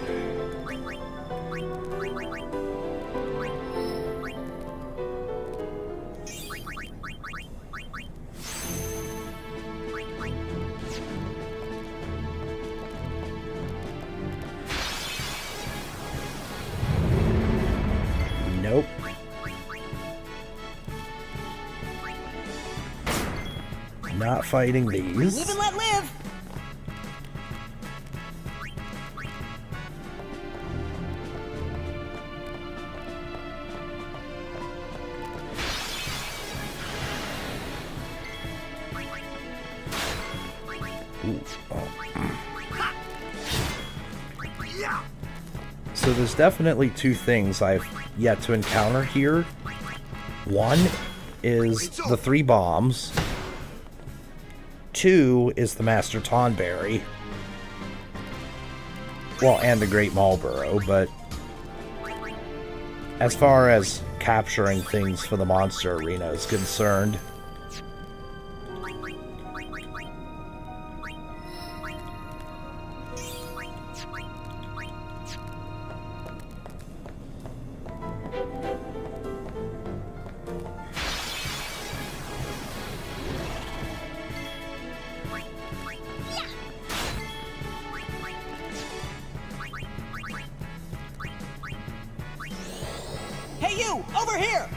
Nope. Not fighting these. Live and let live! Ooh, oh. So there's definitely two things I've yet to encounter here. One is the 3 bombs. 2 is the Master Tonberry. Well, and the Great Marlborough, but as far as capturing things for the monster arena is concerned, Hey you, over here!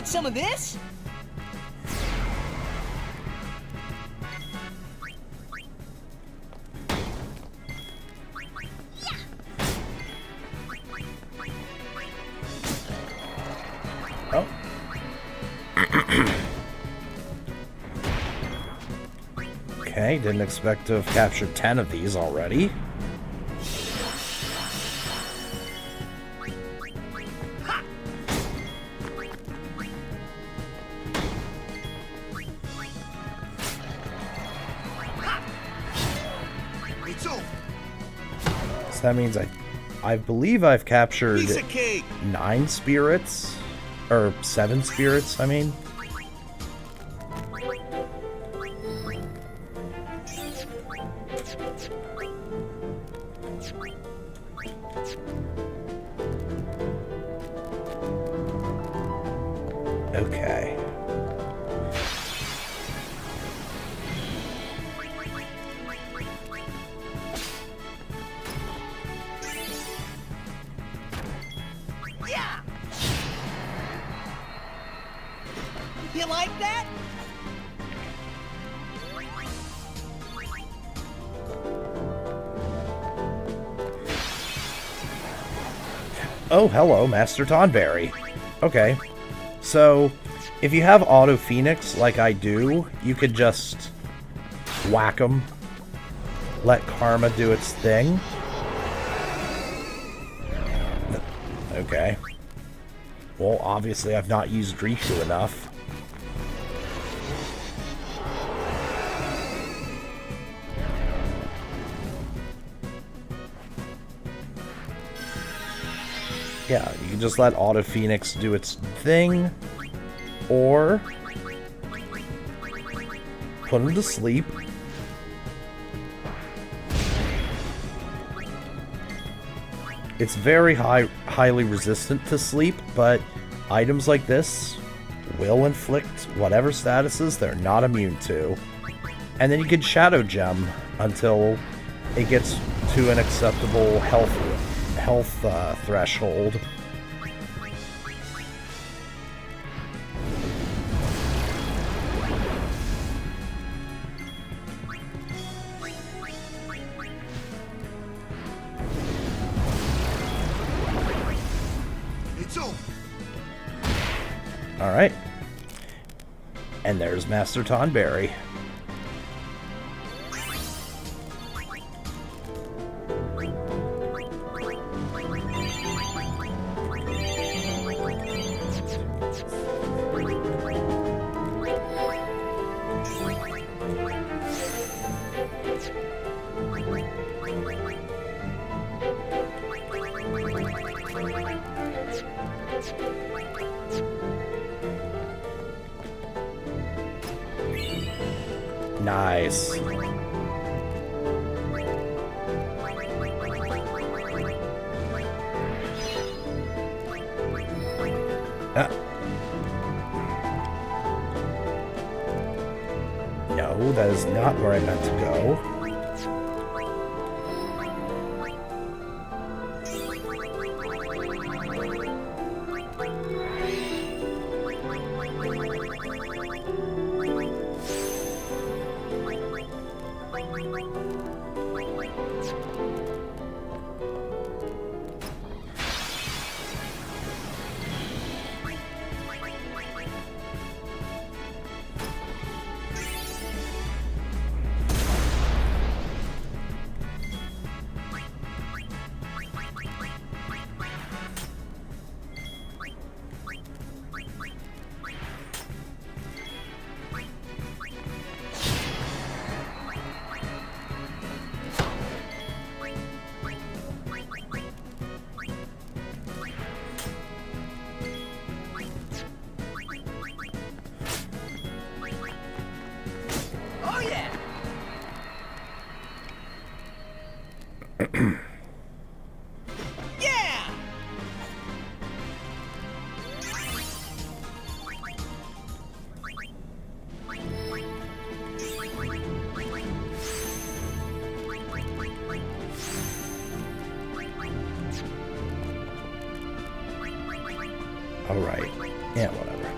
Want some of this? Oh. Okay, didn't expect to have captured 10 of these already. So that means I believe I've captured 9 spirits, or 7 spirits, I mean. Okay. Yeah! You like that? Oh, hello, Master Tonberry. Okay. So, if you have Auto Phoenix, like I do, you could just whack them. Let Karma do its thing. Okay. Well, obviously I've not used Riku enough. Yeah, you can just let Auto Phoenix do its thing, or put him to sleep. It's very highly resistant to sleep, but items like this will inflict whatever statuses they're not immune to. And then you can Shadow Gem until it gets to an acceptable health threshold. Alright. And there's Master Tonberry. Nice. Ah. No, that is not where I meant to go. Oh yeah! Yeah! Alright. Yeah, whatever.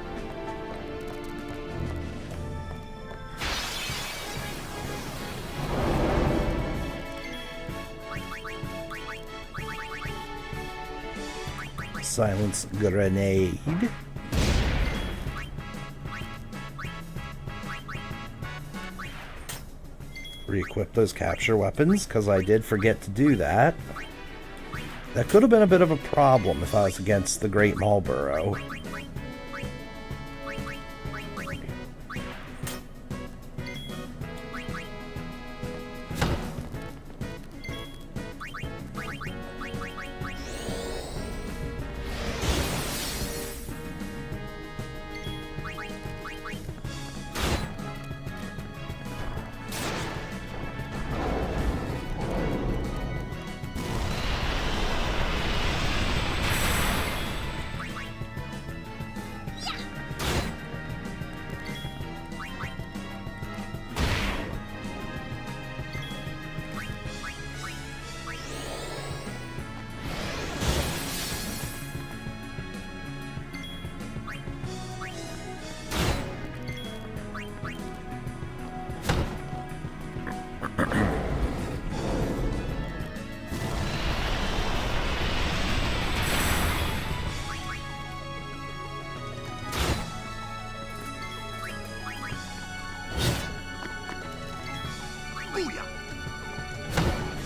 silence grenade. Re-equip those capture weapons, because I did forget to do that. That could have been a bit of a problem if I was against the Great Marlborough.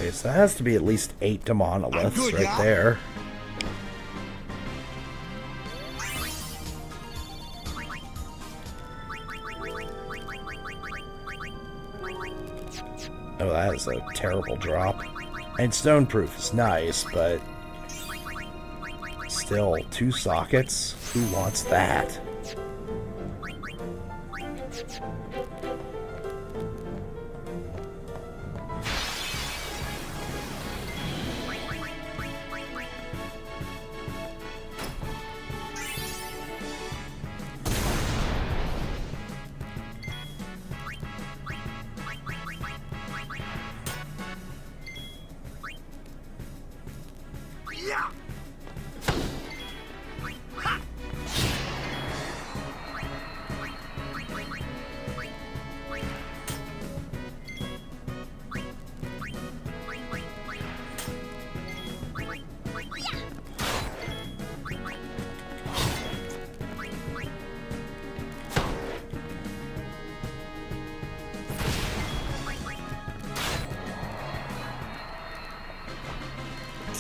Okay, so that has to be at least 8 monoliths right there. Oh, that is a terrible drop. And stoneproof is nice, but still, 2 sockets? Who wants that?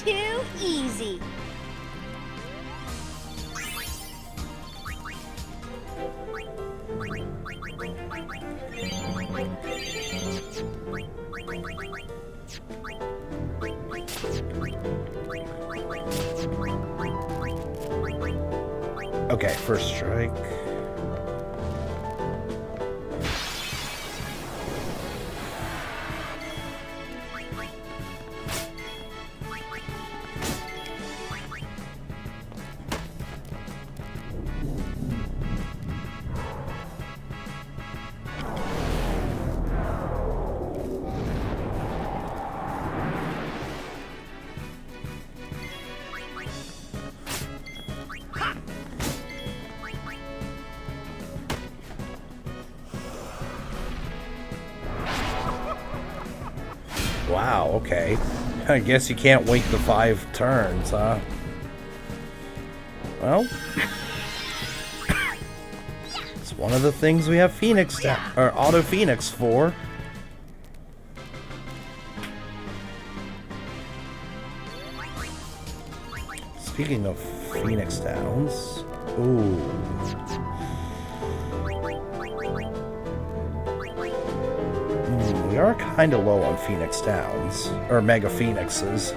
Too easy. Okay, first strike. Wow, okay. I guess you can't wait the 5 turns, huh? Well, it's one of the things we have Phoenix or Auto Phoenix for. Speaking of Phoenix Downs, ooh. We are kind of low on Phoenix Downs, or Mega Phoenixes.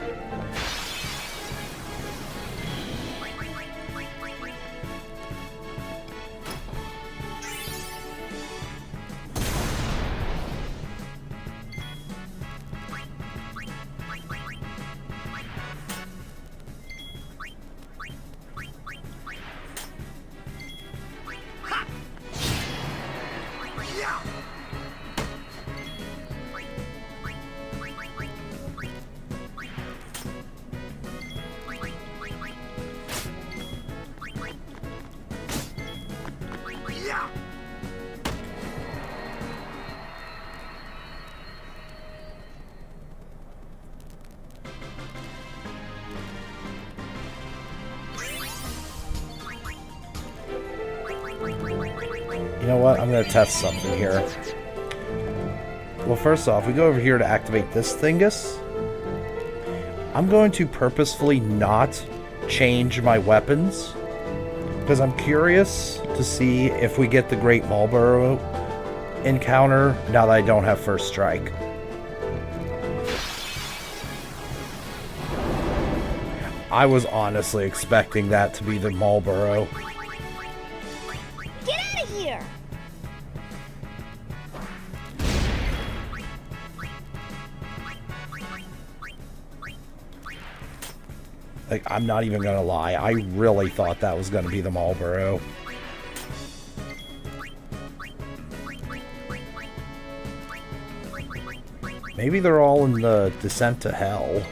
You know what? I'm going to test something here. Well, first off, we go over here to activate this thingus. I'm going to purposefully not change my weapons, because I'm curious to see if we get the Great Marlborough encounter now that I don't have First Strike. I was honestly expecting that to be the Marlborough. Get out of here! Like, I'm not even gonna lie, I really thought that was gonna be the Marlborough. Maybe they're all in the Descent to Hell.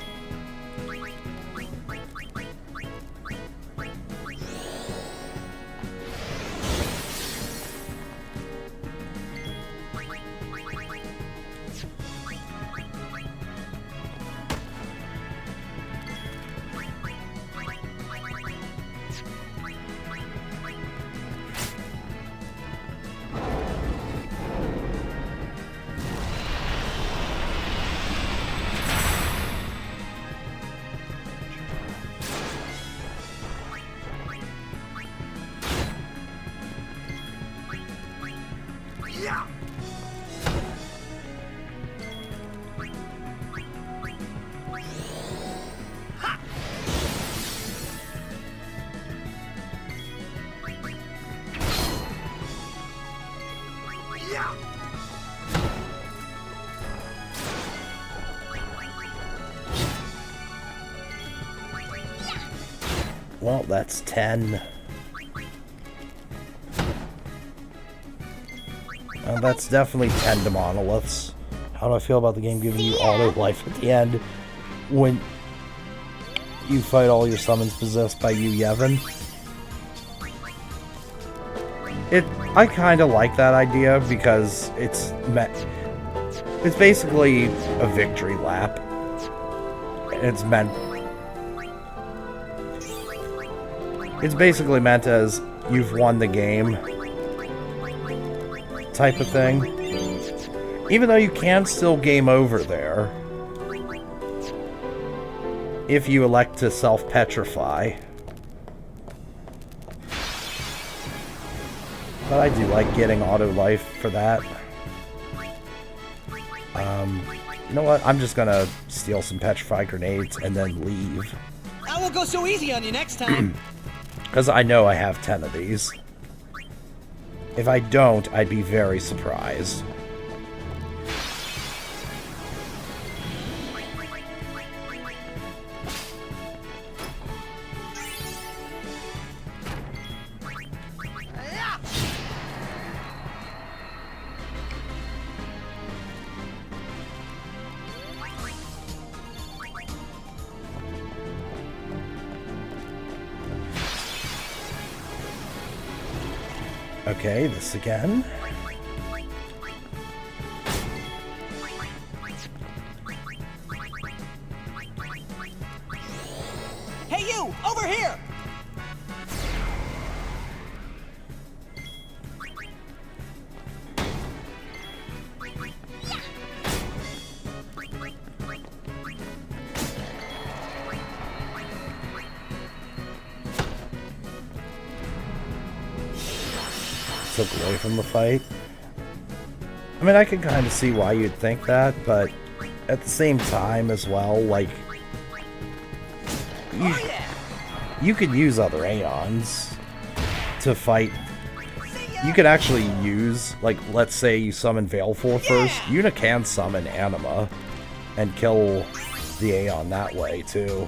Well, that's 10. That's definitely 10 to monoliths. How do I feel about the game giving you auto life at the end when you fight all your summons possessed by you, Yevon? I kind of like that idea because it's basically a victory lap. It's basically meant as you've won the game type of thing. Even though you can still game over there if you elect to self-petrify. But I do like getting auto life for that. You know what? I'm just gonna steal some petrify grenades and then leave. I won't go so easy on you next time. Because I know I have 10 of these. If I don't, I'd be very surprised. Okay, this again. Hey you, over here! Took away from the fight. I mean, I can kind of see why you'd think that, but at the same time as well, like, you could use other Aeons to fight. You could actually use, like, let's say you summon Baleful first. Yuna can summon Anima and kill the Aeon that way, too.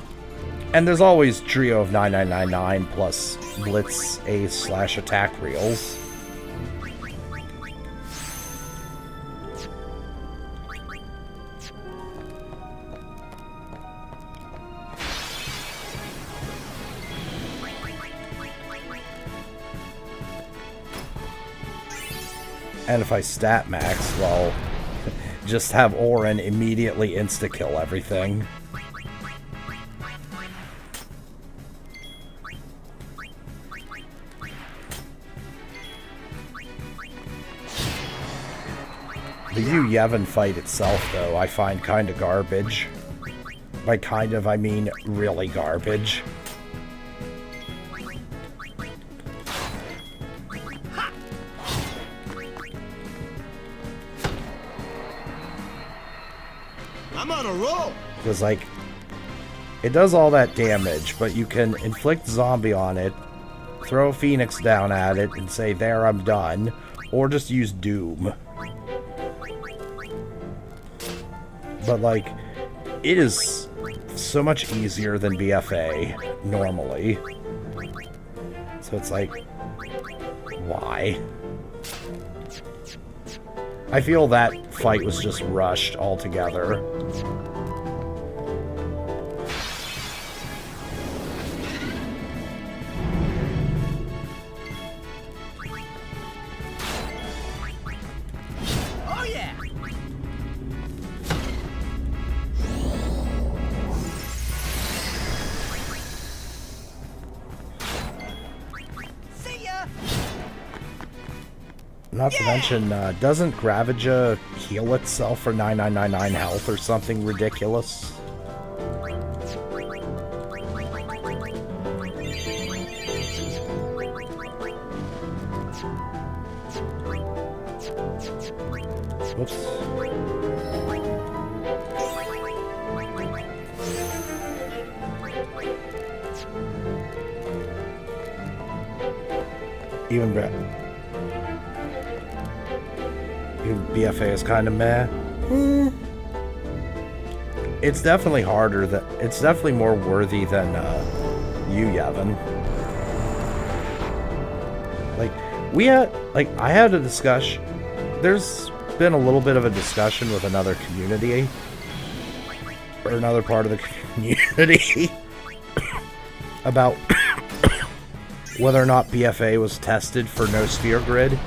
And there's always Trio of 9999 plus Blitz Ace / attack reels. And if I stat max, well, just have Auron immediately insta-kill everything. The Yu Yevon fight itself, though, I find kind of garbage. By kind of, I mean really garbage. I'm on a roll. Because, like, it does all that damage, but you can inflict zombie on it, throw a phoenix down at it, and say, there, I'm done. Or just use Doom. But, like, it is so much easier than BFA, normally. So it's like, why? I feel that fight was just rushed altogether. Oh yeah! See ya! Not to mention, doesn't Gravija heal itself for 9999 health or something ridiculous? Oops. Even BFA is kind of meh. It's definitely harder. It's definitely more worthy than Yu Yevon. Like I had a discussion. There's been a little bit of a discussion with another community or another part of the community about whether or not BFA was tested for no sphere grid.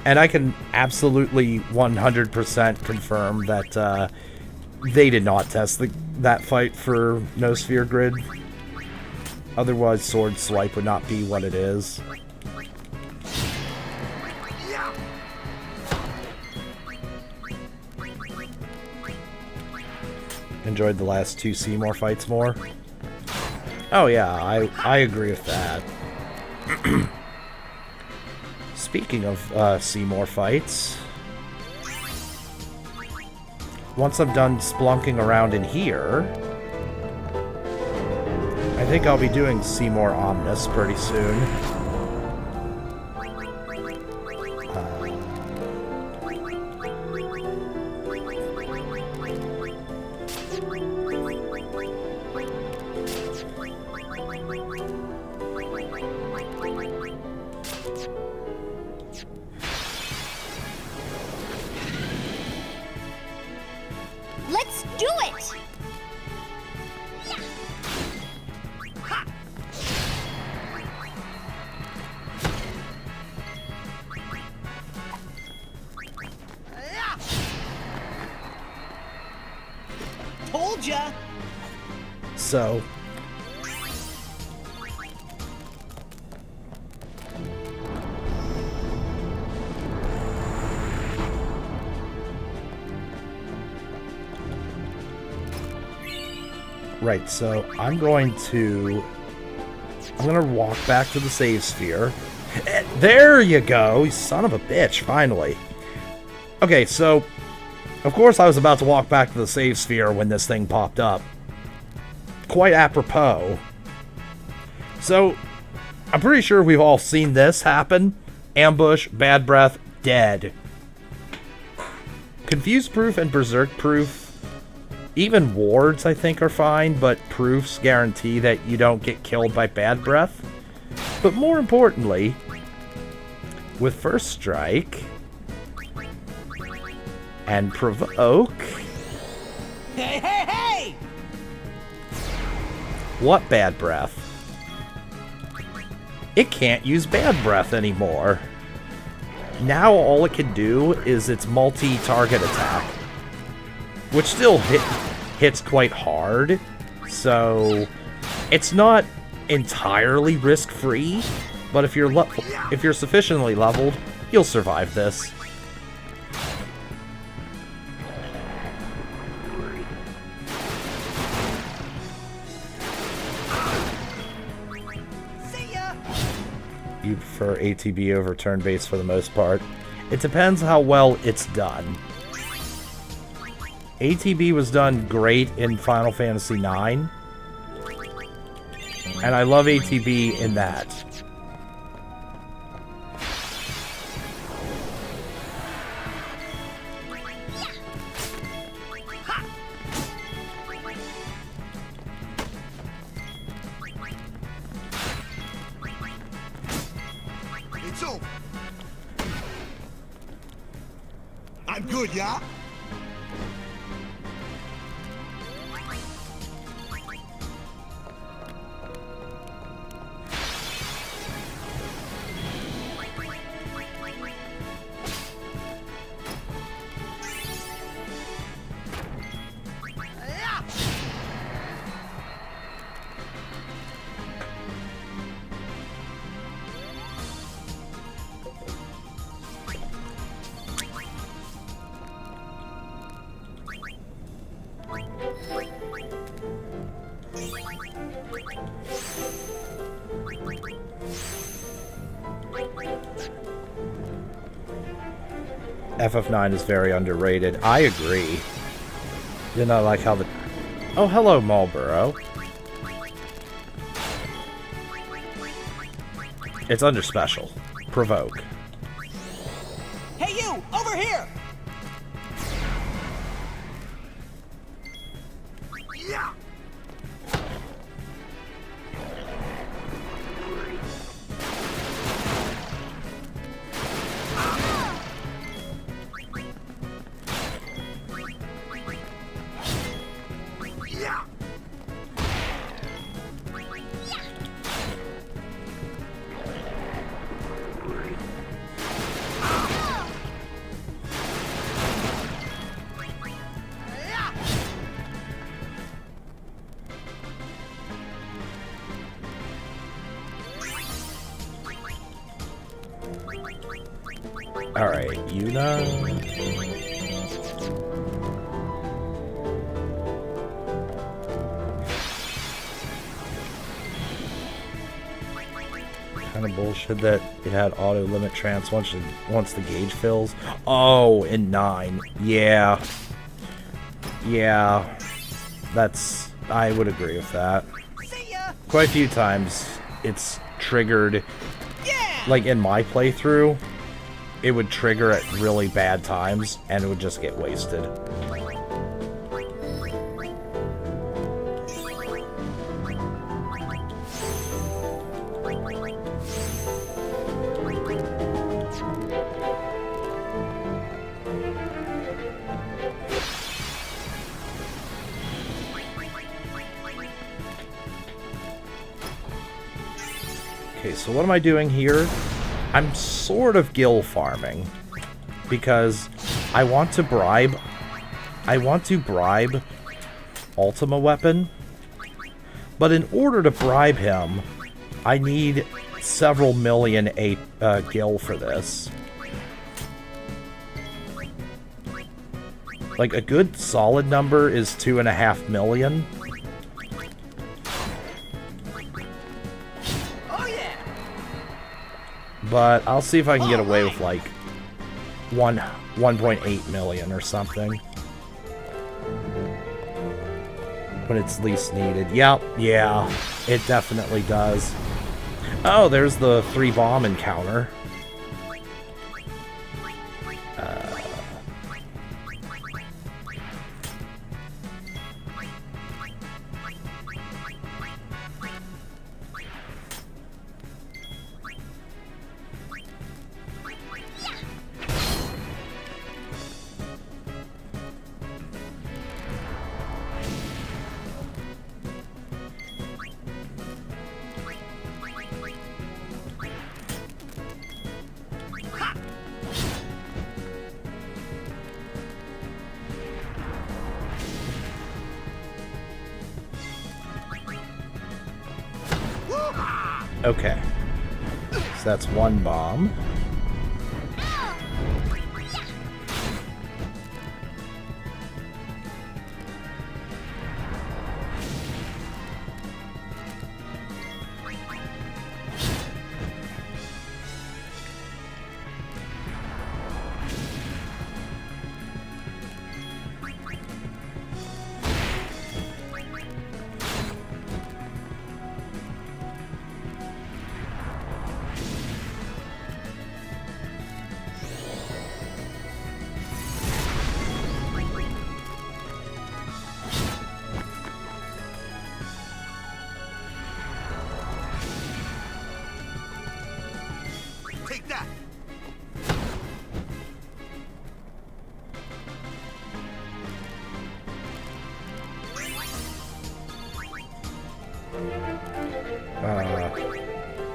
And I can absolutely 100% confirm that they did not test that fight for no sphere grid. Otherwise, Sword Swipe would not be what it is. Enjoyed the last two Seymour fights more. Oh yeah, I agree with that. Speaking of Seymour fights, once I'm done splunking around in here, I think I'll be doing Seymour Omnis pretty soon. Let's do it! Told ya! So, right, so I'm gonna walk back to the save sphere. There you go, you son of a bitch, finally. Okay, so, of course I was about to walk back to the save sphere when this thing popped up. Quite apropos. So, I'm pretty sure we've all seen this happen. Ambush, bad breath, dead. Confuse proof and berserk proof. Even wards, I think, are fine, but proofs guarantee that you don't get killed by bad breath. But more importantly, with first strike and provoke... Hey, hey, hey! What bad breath? It can't use bad breath anymore. Now all it can do is its multi-target attack, which still hits quite hard, so it's not entirely risk-free, but if you're sufficiently leveled, you'll survive this. You prefer ATB over turn-based for the most part. It depends how well it's done. ATB was done great in Final Fantasy IX. And I love ATB in that. It's over. I'm good, yeah? FF9 is very underrated. I agree. Did not like how the... Oh, hello, Marlboro. It's under special. Provoke. Hey, you! Over here! Yeah! Alright, Yuna. Kind of bullshit that it had auto limit trance once the gauge fills. Oh, in 9. Yeah. Yeah. That's... I would agree with that. Quite a few times it's triggered... Like in my playthrough, it would trigger at really bad times, and it would just get wasted. Okay, so what am I doing here? I'm sort of gil farming because I want to bribe Ultima Weapon, but in order to bribe him, I need several million gil for this. Like, a good solid number is 2.5 million. But I'll see if I can get away with, like, 1.8 million or something. When it's least needed. Yep, yeah, it definitely does. Oh, there's the 3-bomb encounter. Okay. So that's 1 bomb.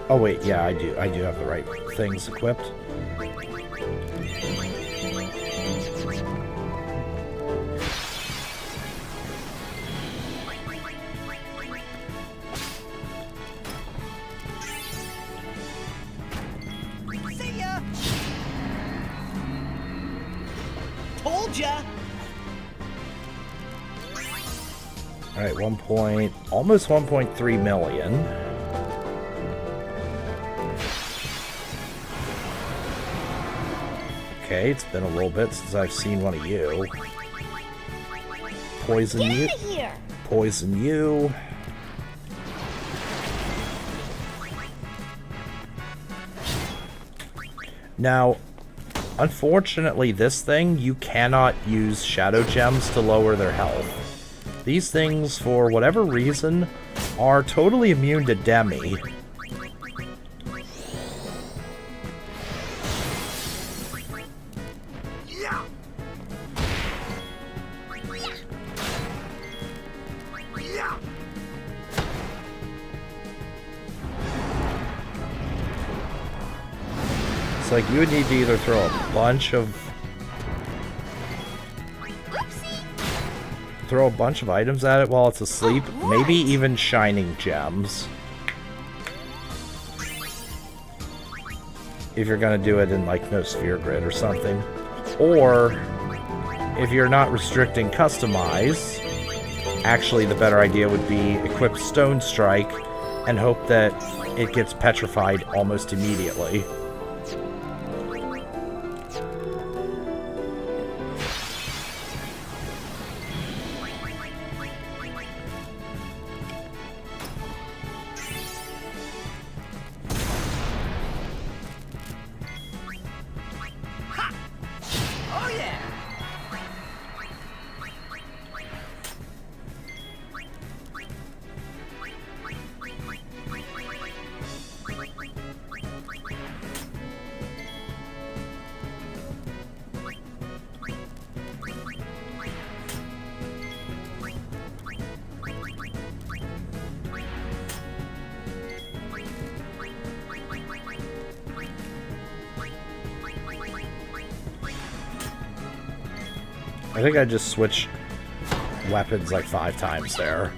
Oh wait, yeah, I do have the right things equipped. See ya! Told ya! Alright, almost 1.3 million. Okay, it's been a little bit since I've seen one of you. Poison you. Get out of here! Poison you. Now, unfortunately, this thing, you cannot use shadow gems to lower their health. These things, for whatever reason, are totally immune to Demi. It's like you would need to either throw a bunch of items at it while it's asleep, maybe even shining gems. If you're gonna do it in like no sphere grid or something. Or if you're not restricting customize, actually the better idea would be equip Stone Strike and hope that it gets petrified almost immediately. I think I just switched weapons like 5 times there.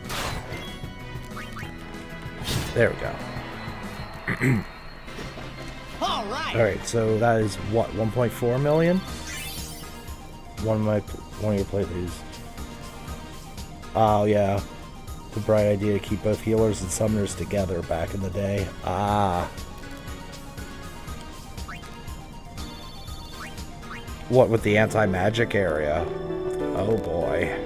There we go. Alright, so that is what, 1.4 million? One of your playthroughs. Oh yeah. The bright idea to keep both healers and summoners together back in the day. Ah. What, with the anti-magic area? Oh boy.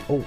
Oh,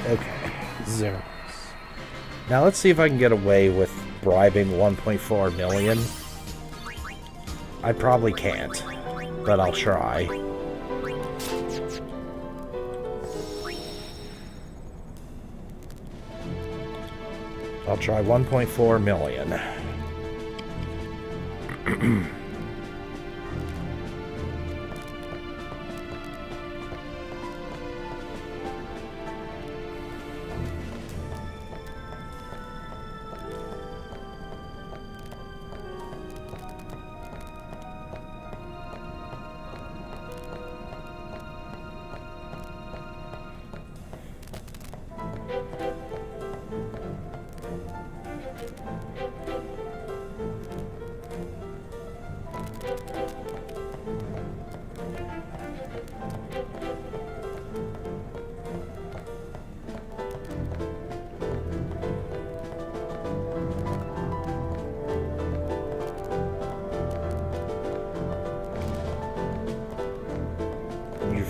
okay. Zeros. Now let's see if I can get away with bribing 1.4 million. I probably can't, but I'll try. I'll try 1.4 million.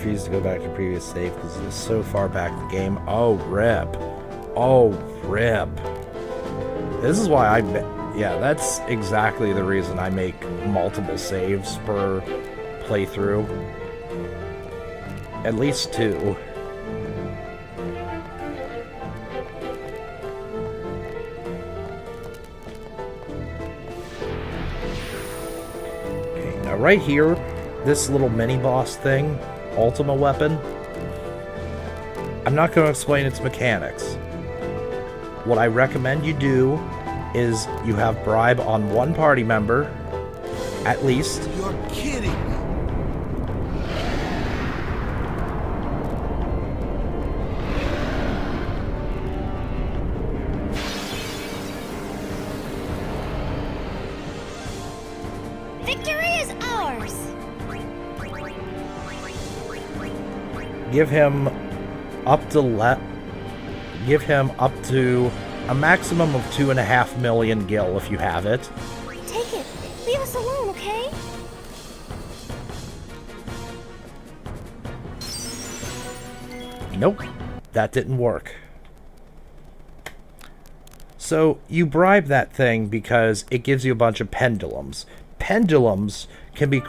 refuse to go back to previous save because it is so far back in the game. Oh, rip. Oh, rip. This is why yeah, that's exactly the reason I make multiple saves per playthrough. At least 2. Okay, now right here, this little mini-boss thing, Ultima weapon, I'm not going to explain its mechanics. What I recommend you do is you have bribe on one party member, at least. You're kidding me. Victory is ours. Give him up to a maximum of 2.5 million gil if you have it. Take it. Leave us alone, okay? Nope, that didn't work. So you bribe that thing because it gives you a bunch of pendulums. Pendulums can be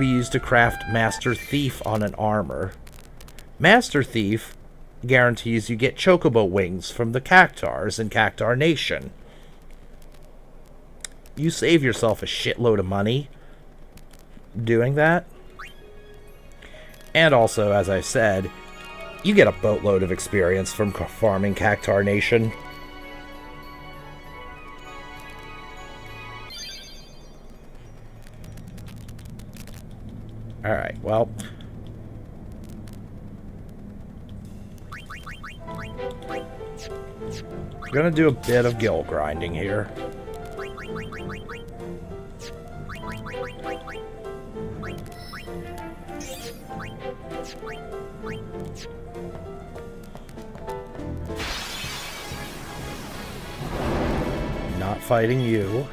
used to craft Master Thief on an armor. Master Thief guarantees you get chocobo wings from the Cactars in Cactar Nation. You save yourself a shitload of money doing that. And also, as I said, you get a boatload of experience from farming Cactar Nation. Alright, well... gonna do a bit of gil grinding here. Not fighting you.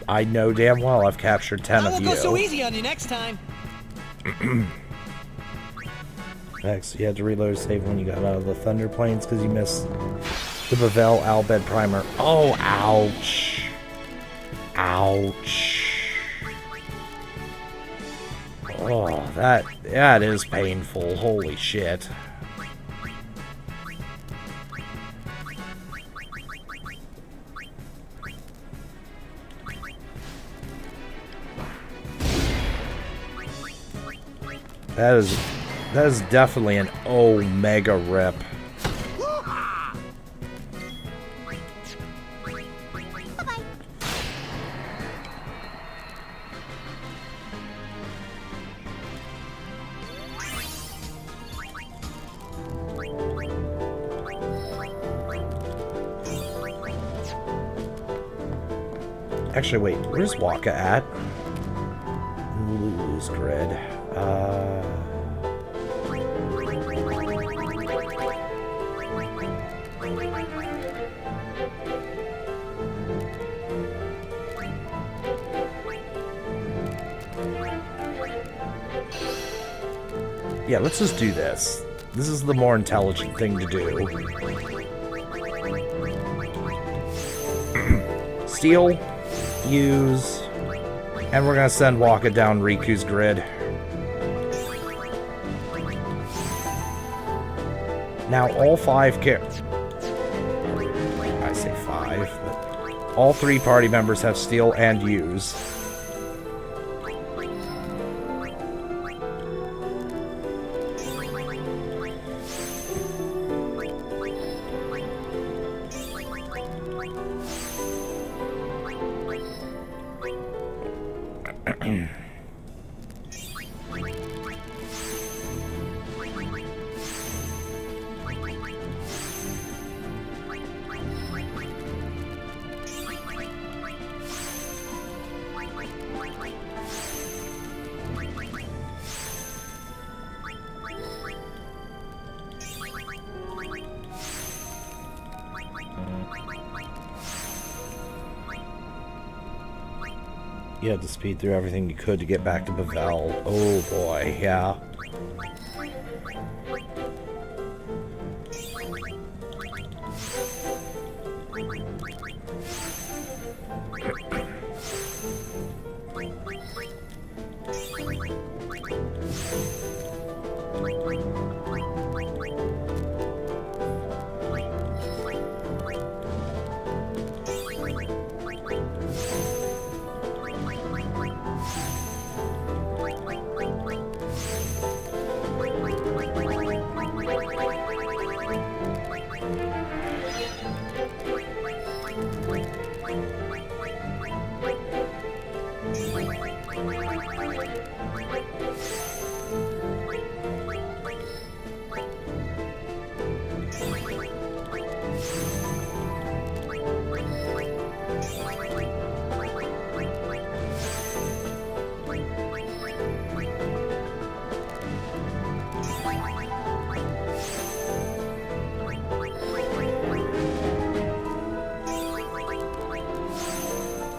I know damn well I've captured 10 of you. I won't go so easy on you next time. Next, you had to reload a save when you got out of the Thunder Plains because you missed the Bavel Albed Primer. Oh, ouch. Ouch. Oh, that is painful. Holy shit. That is definitely an Omega rip. Actually, wait, where's Waka at? Lulu's grid. Yeah, let's just do this. This is the more intelligent thing to do. Steal, use, and we're gonna send Waka down Riku's grid. Now all 5 I say 5, but all 3 party members have steal and use. You had to speed through everything you could to get back to Bavel. Oh boy, yeah.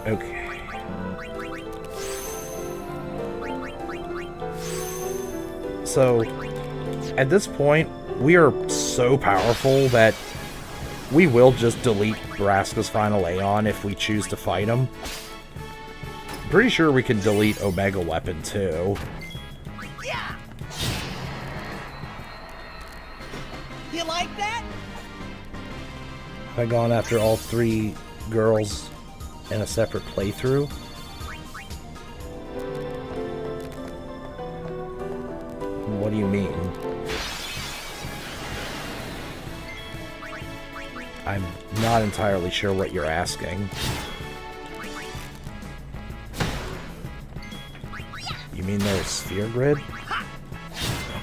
Okay. So, at this point, we are so powerful that we will just delete Vraska's final Aeon if we choose to fight him. Pretty sure we can delete Omega Weapon too. Yeah. You like that? Have I gone after all 3 girls in a separate playthrough? What do you mean? I'm not entirely sure what you're asking. You mean there's Sphere Grid?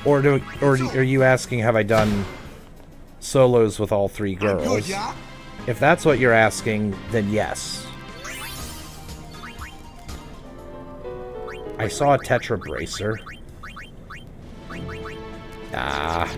Or are you asking, have I done solos with all 3 girls? If that's what you're asking, then yes. I saw a Tetra Bracer. Ah.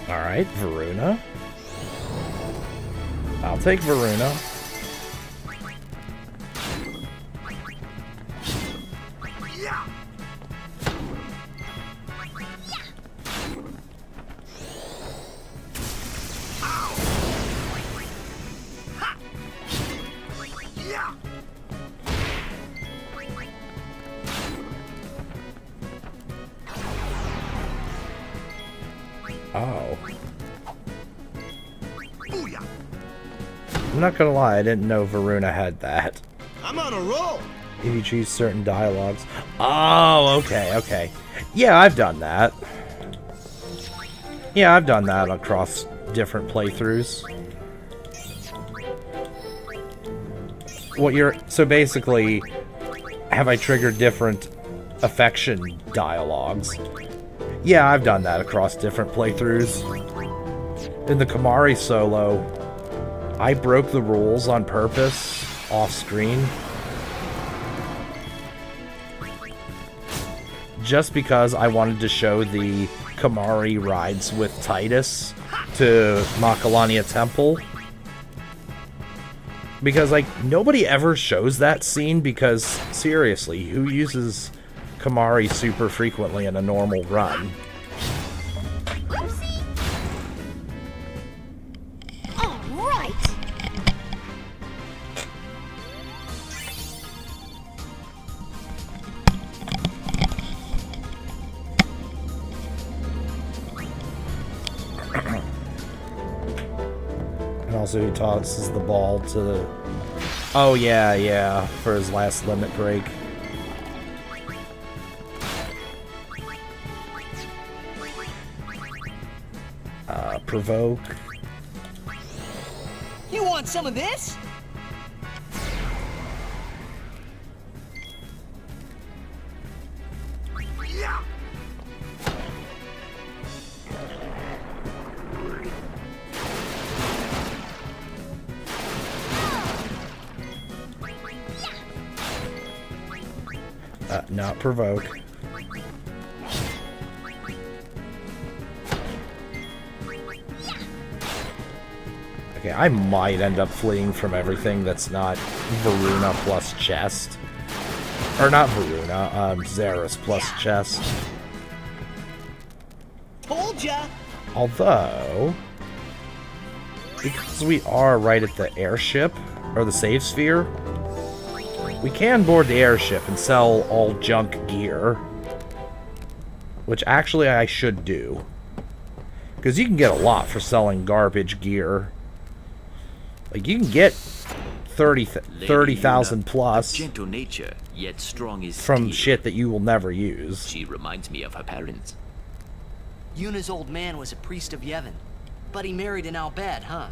Alright, Varuna. I'll take Varuna. Oh. I'm not gonna lie, I didn't know Varuna had that. I'm on a roll. If you choose certain dialogues. Oh, okay, okay. Yeah, I've done that. Yeah, I've done that across different playthroughs. So basically, have I triggered different affection dialogues? Yeah, I've done that across different playthroughs. In the Kimahri solo, I broke the rules on purpose, off-screen. Just because I wanted to show the Kimahri rides with Tidus to Macalania Temple. Because, like, nobody ever shows that scene because, seriously, who uses Kimahri super frequently in a normal run? All right. And also he tosses the ball to the... Oh, yeah, yeah, for his last limit break. Provoke. You want some of this? Not provoke. Okay, I might end up fleeing from everything that's not Varuna plus chest. Or not Varuna, Xeris plus chest. Told ya! Although, because we are right at the airship, or the save sphere, we can board the airship and sell all junk gear. Which actually I should do. Because you can get a lot for selling garbage gear. Like, you can get 30,000 plus gentle nature, yet strong as from steel. shit that you will never use. She reminds me of her parents. Yuna's old man was a priest of Yevon, but he married an Al Bhed, huh?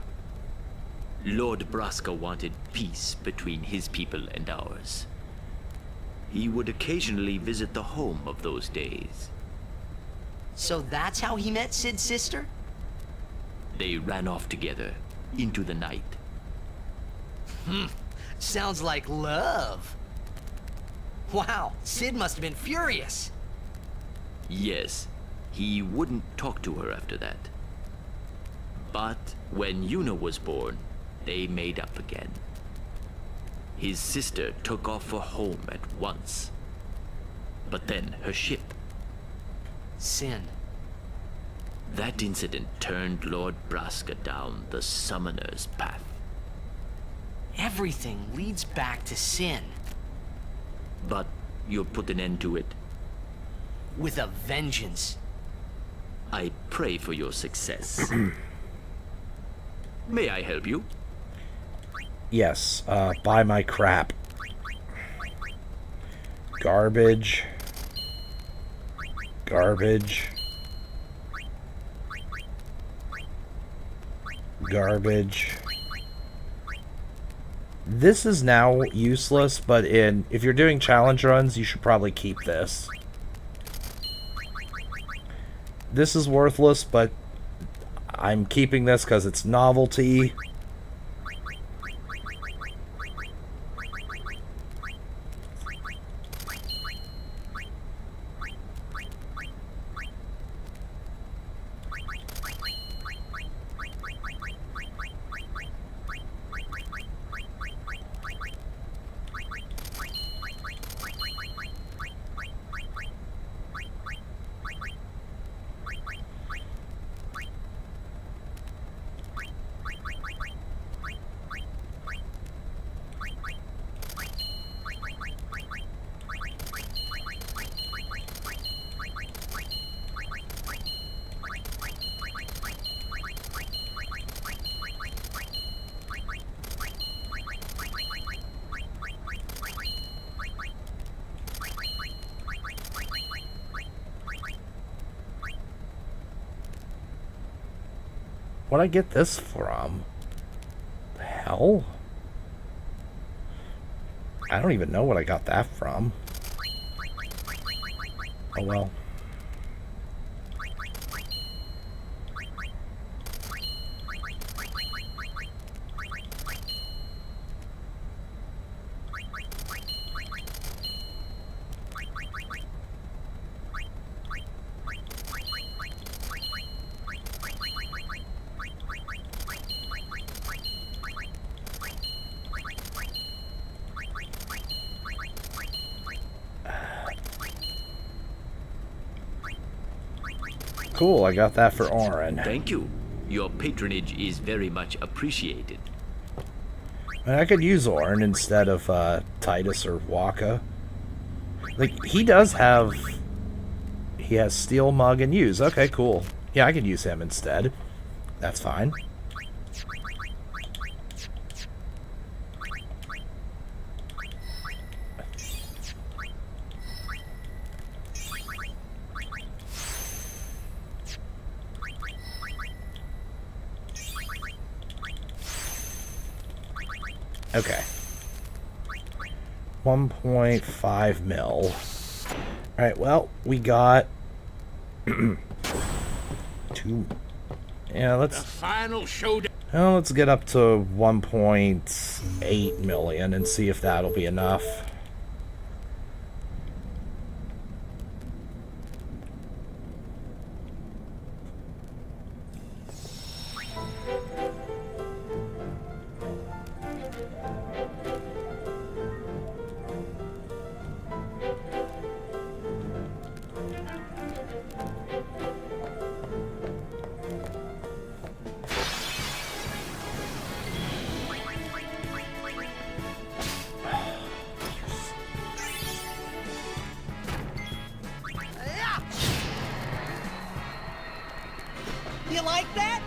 Lord Braska wanted peace between his people and ours. He would occasionally visit the home of those days. So that's how he met Sid's sister? They ran off together into the night. Sounds like love. Wow, Sid must have been furious. Yes, he wouldn't talk to her after that. But when Yuna was born, they made up again. His sister took off for home at once. But then her ship. Sin. That incident turned Lord Braska down the summoner's path. Everything leads back to Sin. But you'll put an end to it? With a vengeance. I pray for your success. May I help you? Yes, buy my crap. Garbage. Garbage. Garbage. This is now useless, but if you're doing challenge runs, you should probably keep this. This is worthless, but I'm keeping this because it's novelty. What'd I get this from? The hell? I don't even know what I got that from. Oh well. Cool, I got that for Orin. Thank you. Your patronage is very much appreciated. And I could use Orin instead of Titus or Waka. Like, he does have... He has Steel, Mug, and Use. Okay, cool. Yeah, I could use him instead. That's fine. Okay. 1.5 mil. Alright, well, we got... 2... Yeah, let's... The final showdown. Well, let's get up to 1.8 million and see if that'll be enough. You like that?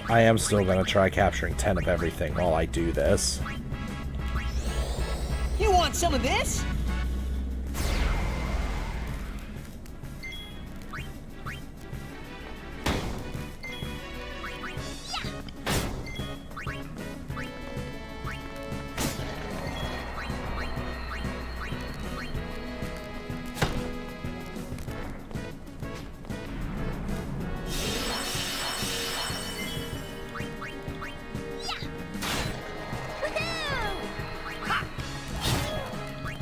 I am still going to try capturing 10 of everything while I do this. You want some of this?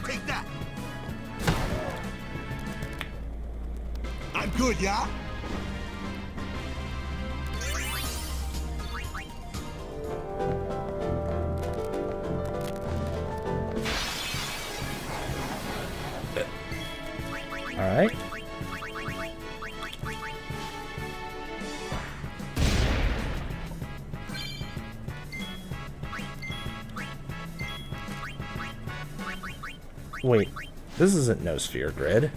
Take that. I'm good, yeah? All right. Wait, this isn't Nosphere Grid.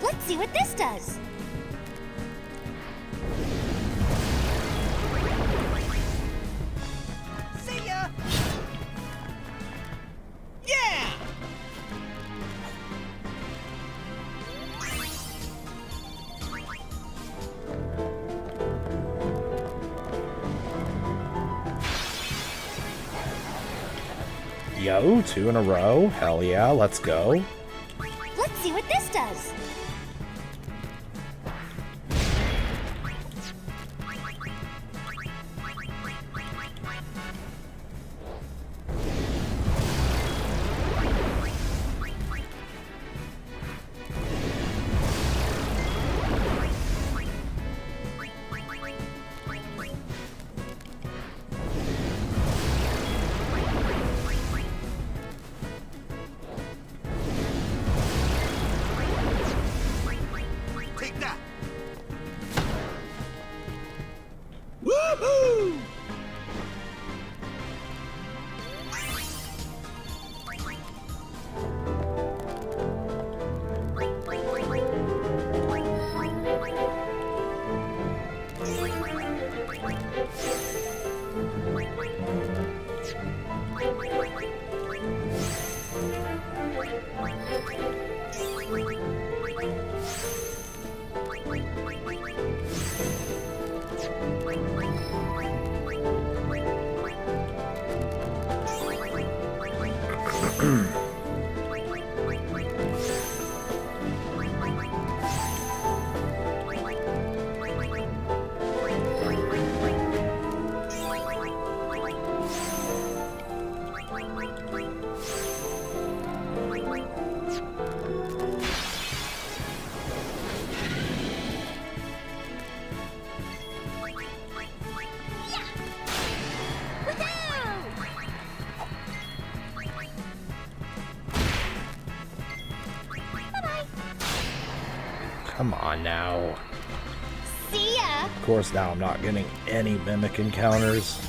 Let's see what this does. See ya! Yeah! Yo, 2 in a row. Hell yeah, let's go. Let's see what this does. Take that. Woohoo! Come on now. See ya! Of course, now I'm not getting any mimic encounters.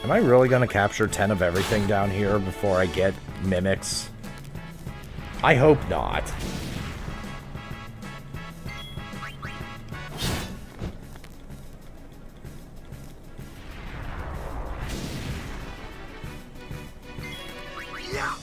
Am I really going to capture 10 of everything down here before I get mimics? I hope not. Yeah.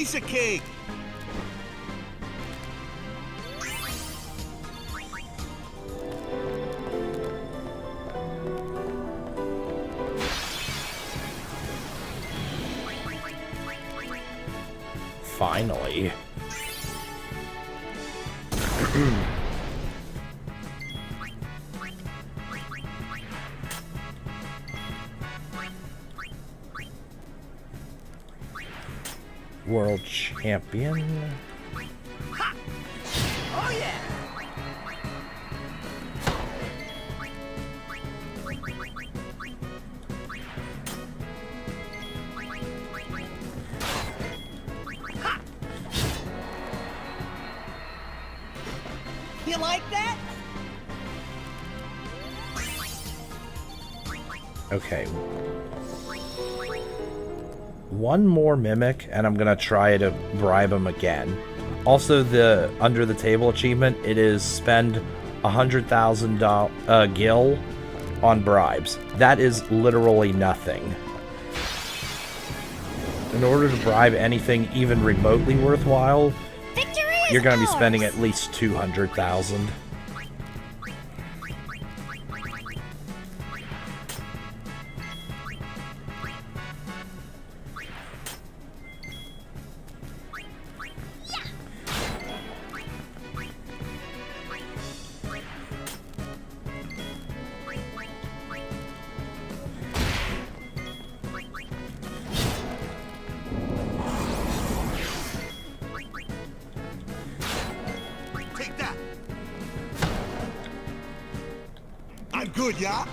Piece of cake. Finally. World champion. Oh yeah. You like that? Okay. One more mimic, and I'm gonna try to bribe him again. Also, the under the table achievement, it is spend 100,000 gil on bribes. That is literally nothing. In order to bribe anything even remotely worthwhile, you're gonna be spending at least 200,000. Take that. I'm good, yeah?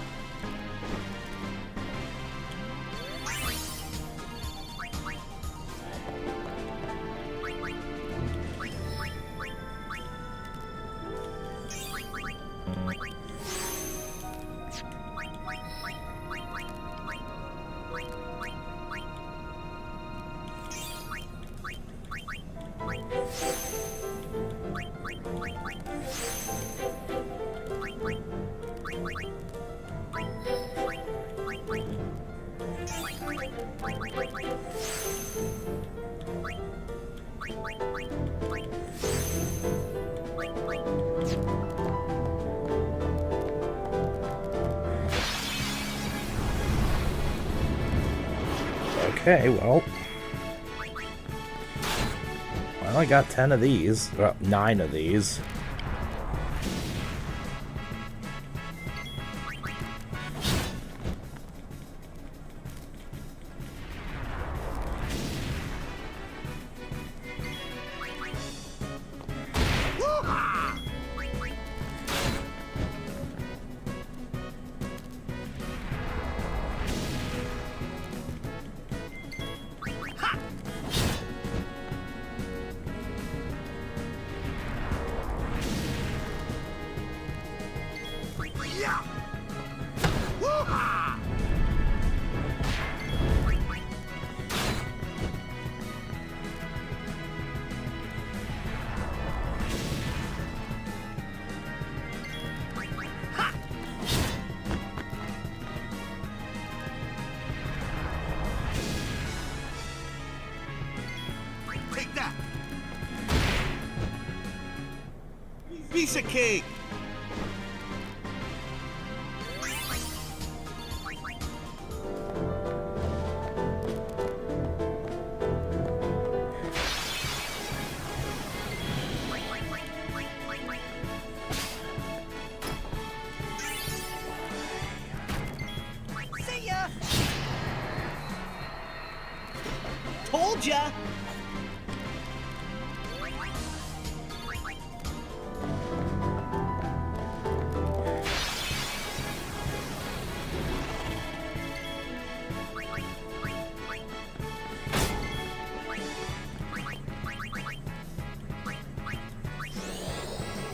Okay, well, I got 10 of these. 9 of these. Take that. Piece of cake. See ya. Told ya.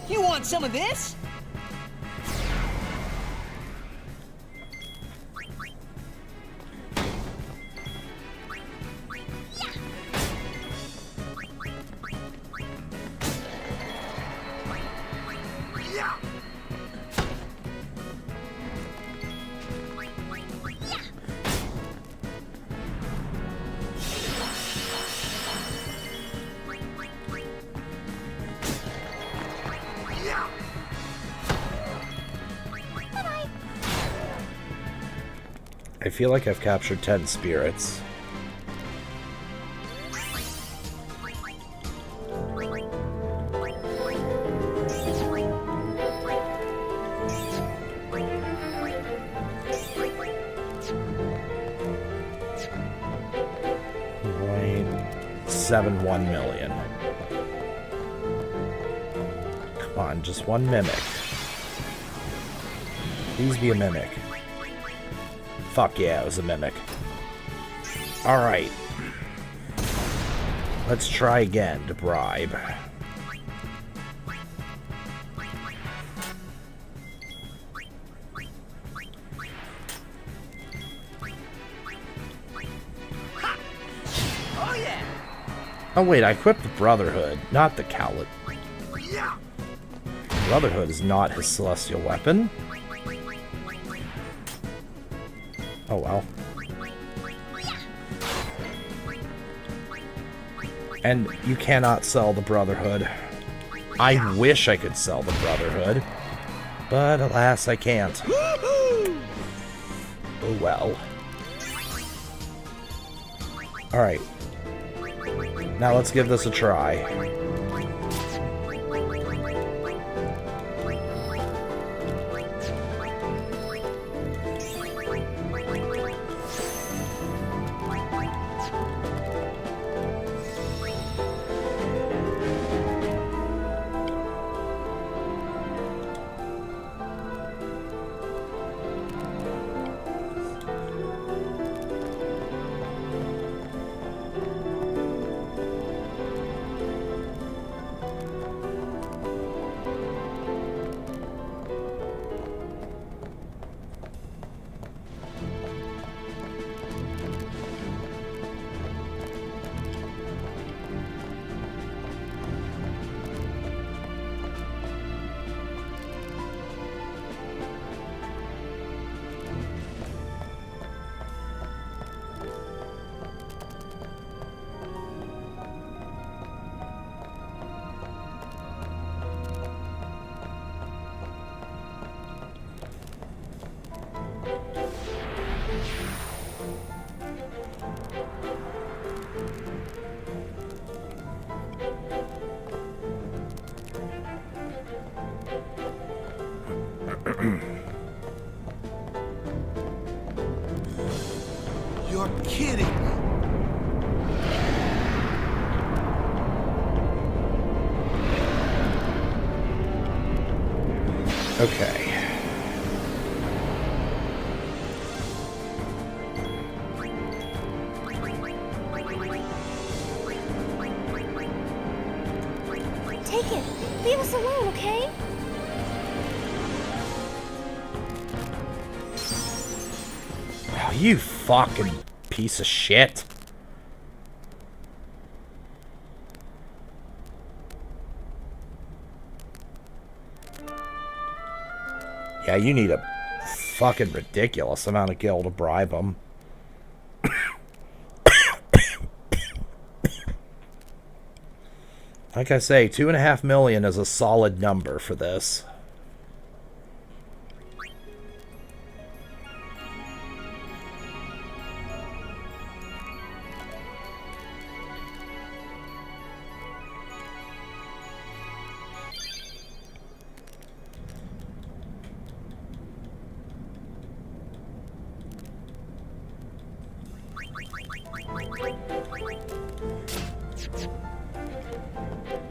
You want some of this? I feel like I've captured 10 spirits. $1.71 million. Come on, just one mimic. Please be a mimic. Fuck yeah, it was a mimic. Alright. Let's try again to bribe. Oh yeah. Oh wait, I equipped the Brotherhood, not the Cowlet. Brotherhood is not his celestial weapon. Oh well. And you cannot sell the Brotherhood. I wish I could sell the Brotherhood, but alas, I can't. Oh well. Alright. Now let's give this a try. You're kidding me. Okay. Take it. Leave us alone, okay? Oh, you fucking piece of shit. Yeah, you need a fucking ridiculous amount of gil to bribe them. Like I say, 2.5 million is a solid number for this.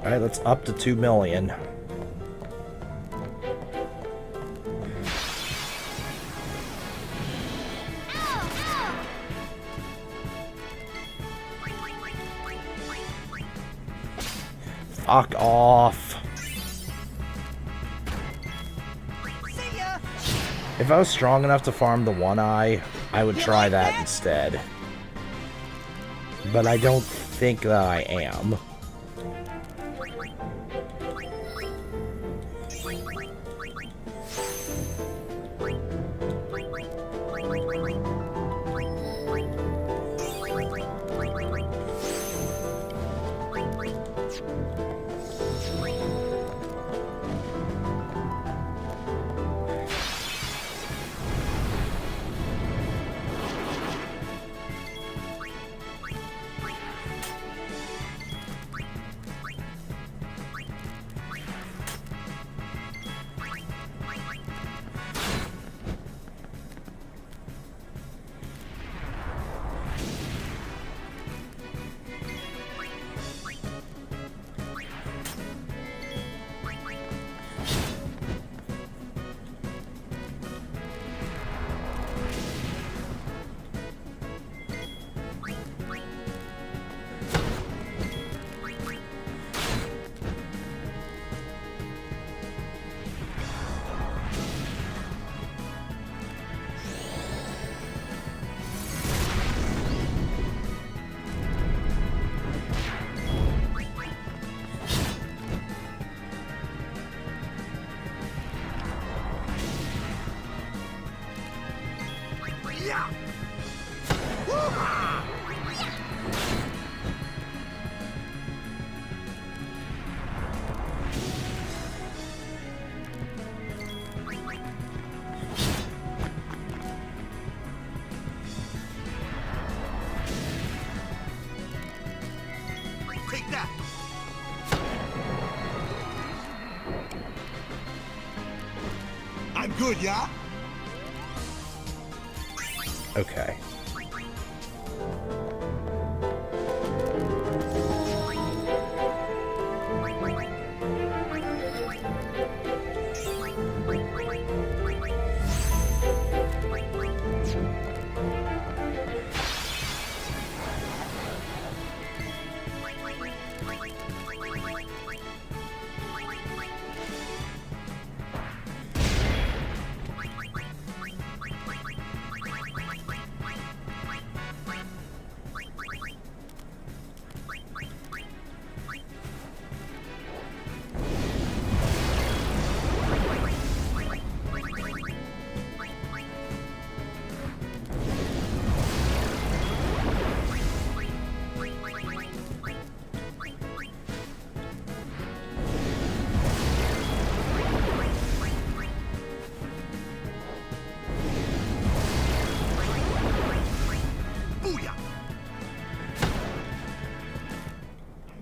Alright, let's up to 2 million. Fuck off. If I was strong enough to farm the one eye, I would try that instead. But I don't think that I am. Take that. I'm good, yeah? Okay.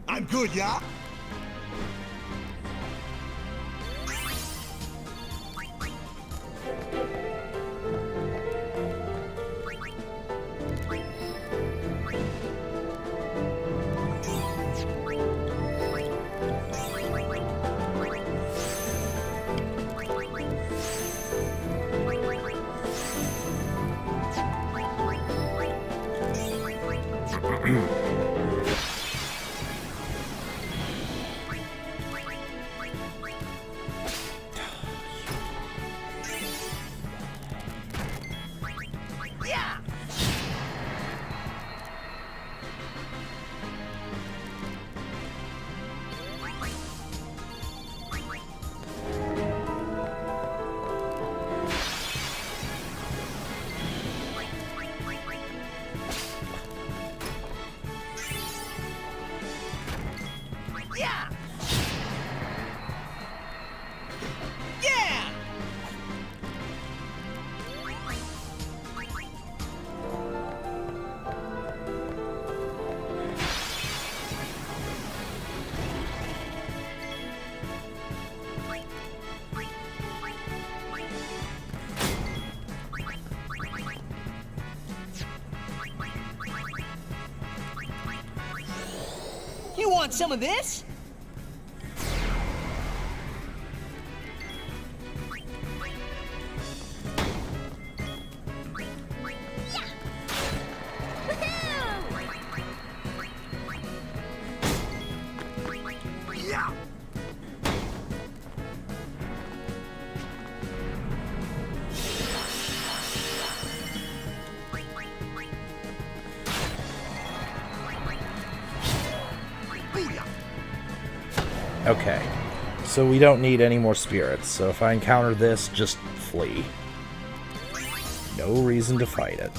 I'm good, yeah? You want some of this? Okay, so we don't need any more spirits, so if I encounter this, just flee. No reason to fight it.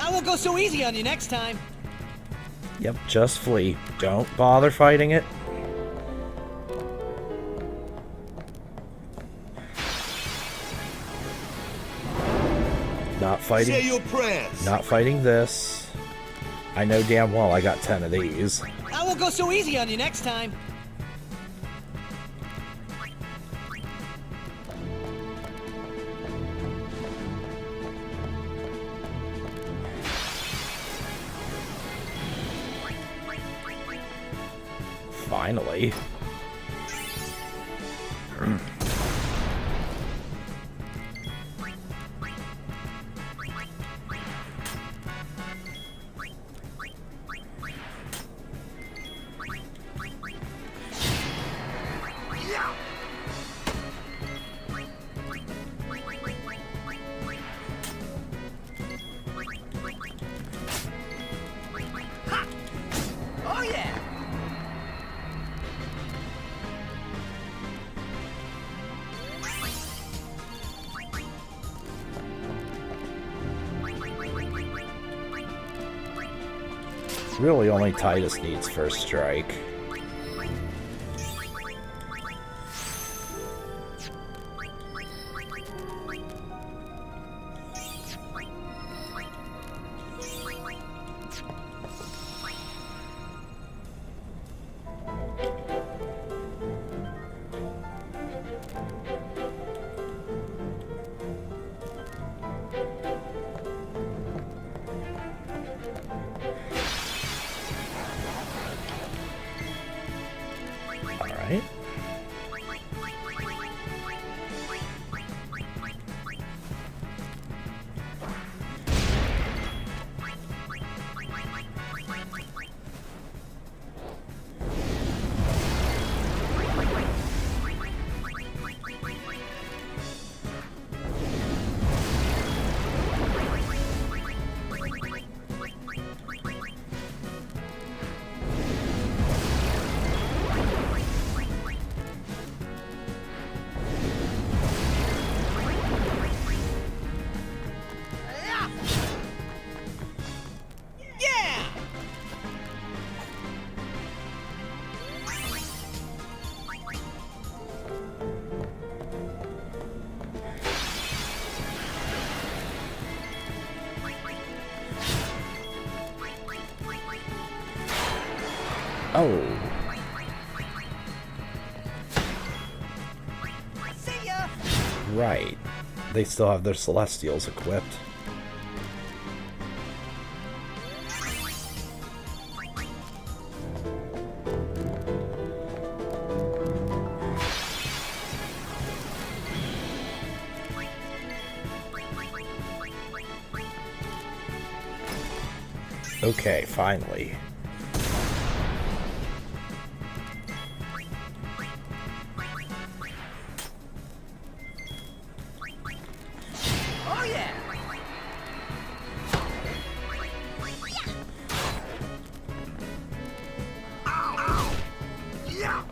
I won't go so easy on you next time. Yep, just flee. Don't bother fighting it. Not fighting. Say your prayers. Not fighting this. I know damn well I got 10 of these. I won't go so easy on you next time. Finally. Really only Titus needs first strike. Alright. Oh. See ya. Right. They still have their Celestials equipped. Okay, finally. Oh yeah. Yeah.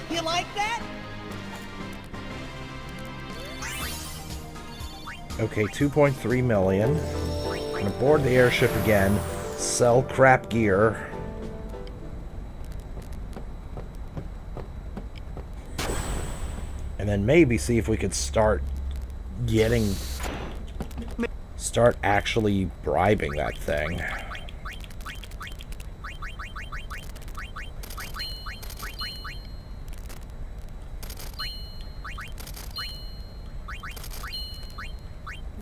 You like that? Okay, 2.3 million. Gonna board the airship again. Sell crap gear. And then maybe see if we could start actually bribing that thing.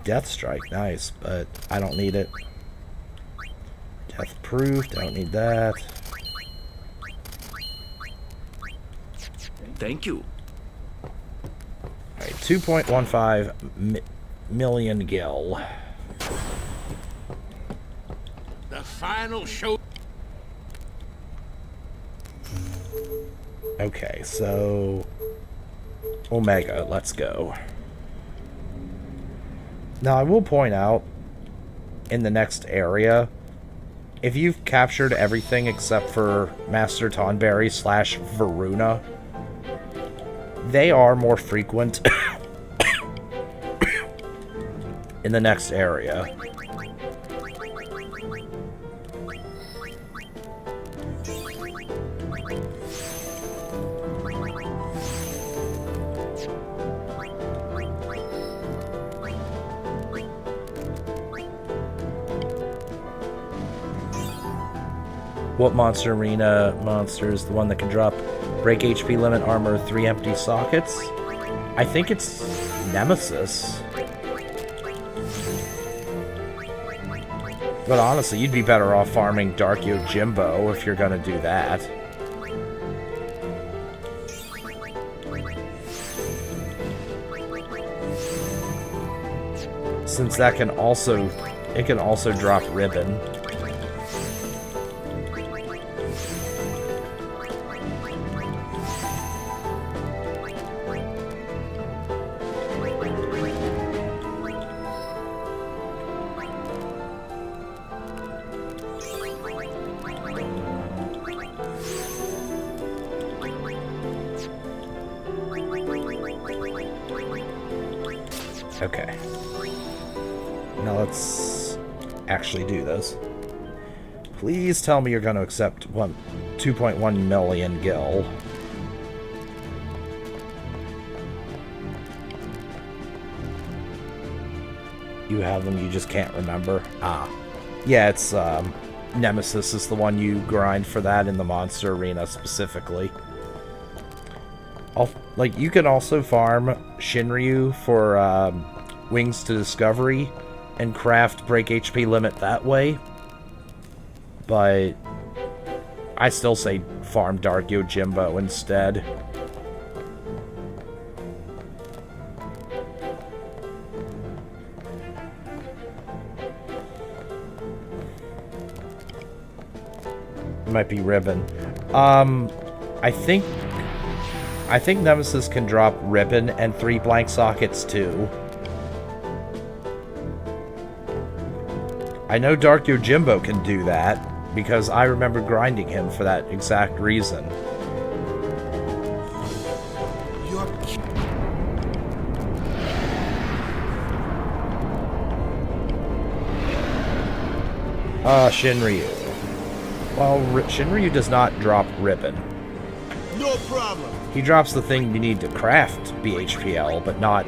Death strike, nice, but I don't need it. Death proof, don't need that. Thank you. Alright, 2.15 million gil. The final show. Okay, so Omega, let's go. Now I will point out, in the next area, if you've captured everything except for Master Tonberry / Varuna, they are more frequent in the next area. What Monster Arena monster is the one that can drop break HP limit armor 3 empty sockets? I think it's Nemesis. But honestly, you'd be better off farming Dark Yojimbo if you're gonna do that. Since that can also, it can also drop Ribbon. Okay. Now let's actually do this. Please tell me you're going to accept 2.1 million gil. You have them, you just can't remember. Ah. Yeah, it's, Nemesis is the one you grind for that in the monster arena specifically. Like, you can also farm Shinryu for, Wings to Discovery and craft Break HP Limit that way. But I still say farm Dark Yojimbo instead. It might be Ribbon. I think Nemesis can drop Ribbon and 3 blank sockets too. I know Dark Yojimbo can do that, because I remember grinding him for that exact reason. Shinryu. Well, Shinryu does not drop Ribbon. No problem. He drops the thing you need to craft BHPL, but not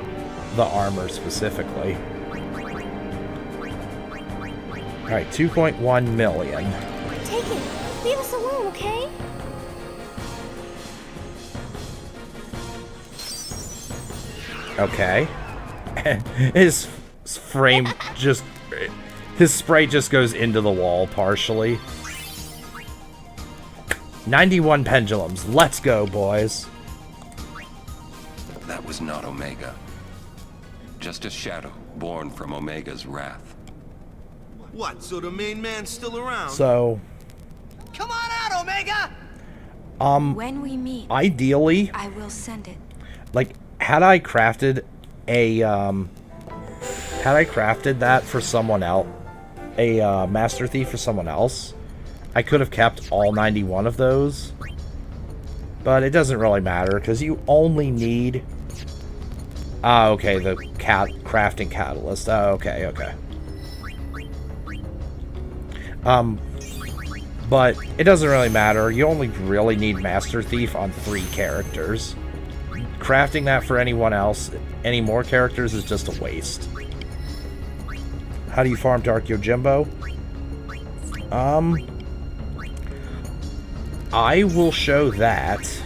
the armor specifically. Alright, 2.1 million. Take it. Leave us alone, okay? Okay. His frame just... His sprite just goes into the wall partially. 91 pendulums. Let's go, boys. That was not Omega. Just a shadow born from Omega's wrath. What, so the main man's still around? So... Come on out, Omega! When we meet, ideally, I will send it. Like, had I crafted a, had I crafted that for someone else, a, Master Thief for someone else, I could have kept all 91 of those. But it doesn't really matter, because you only need... Ah, okay, the crafting catalyst. Oh, okay, okay. But it doesn't really matter. You only really need Master Thief on 3 characters. Crafting that for anyone else, any more characters, is just a waste. How do you farm Dark Yojimbo? I will show that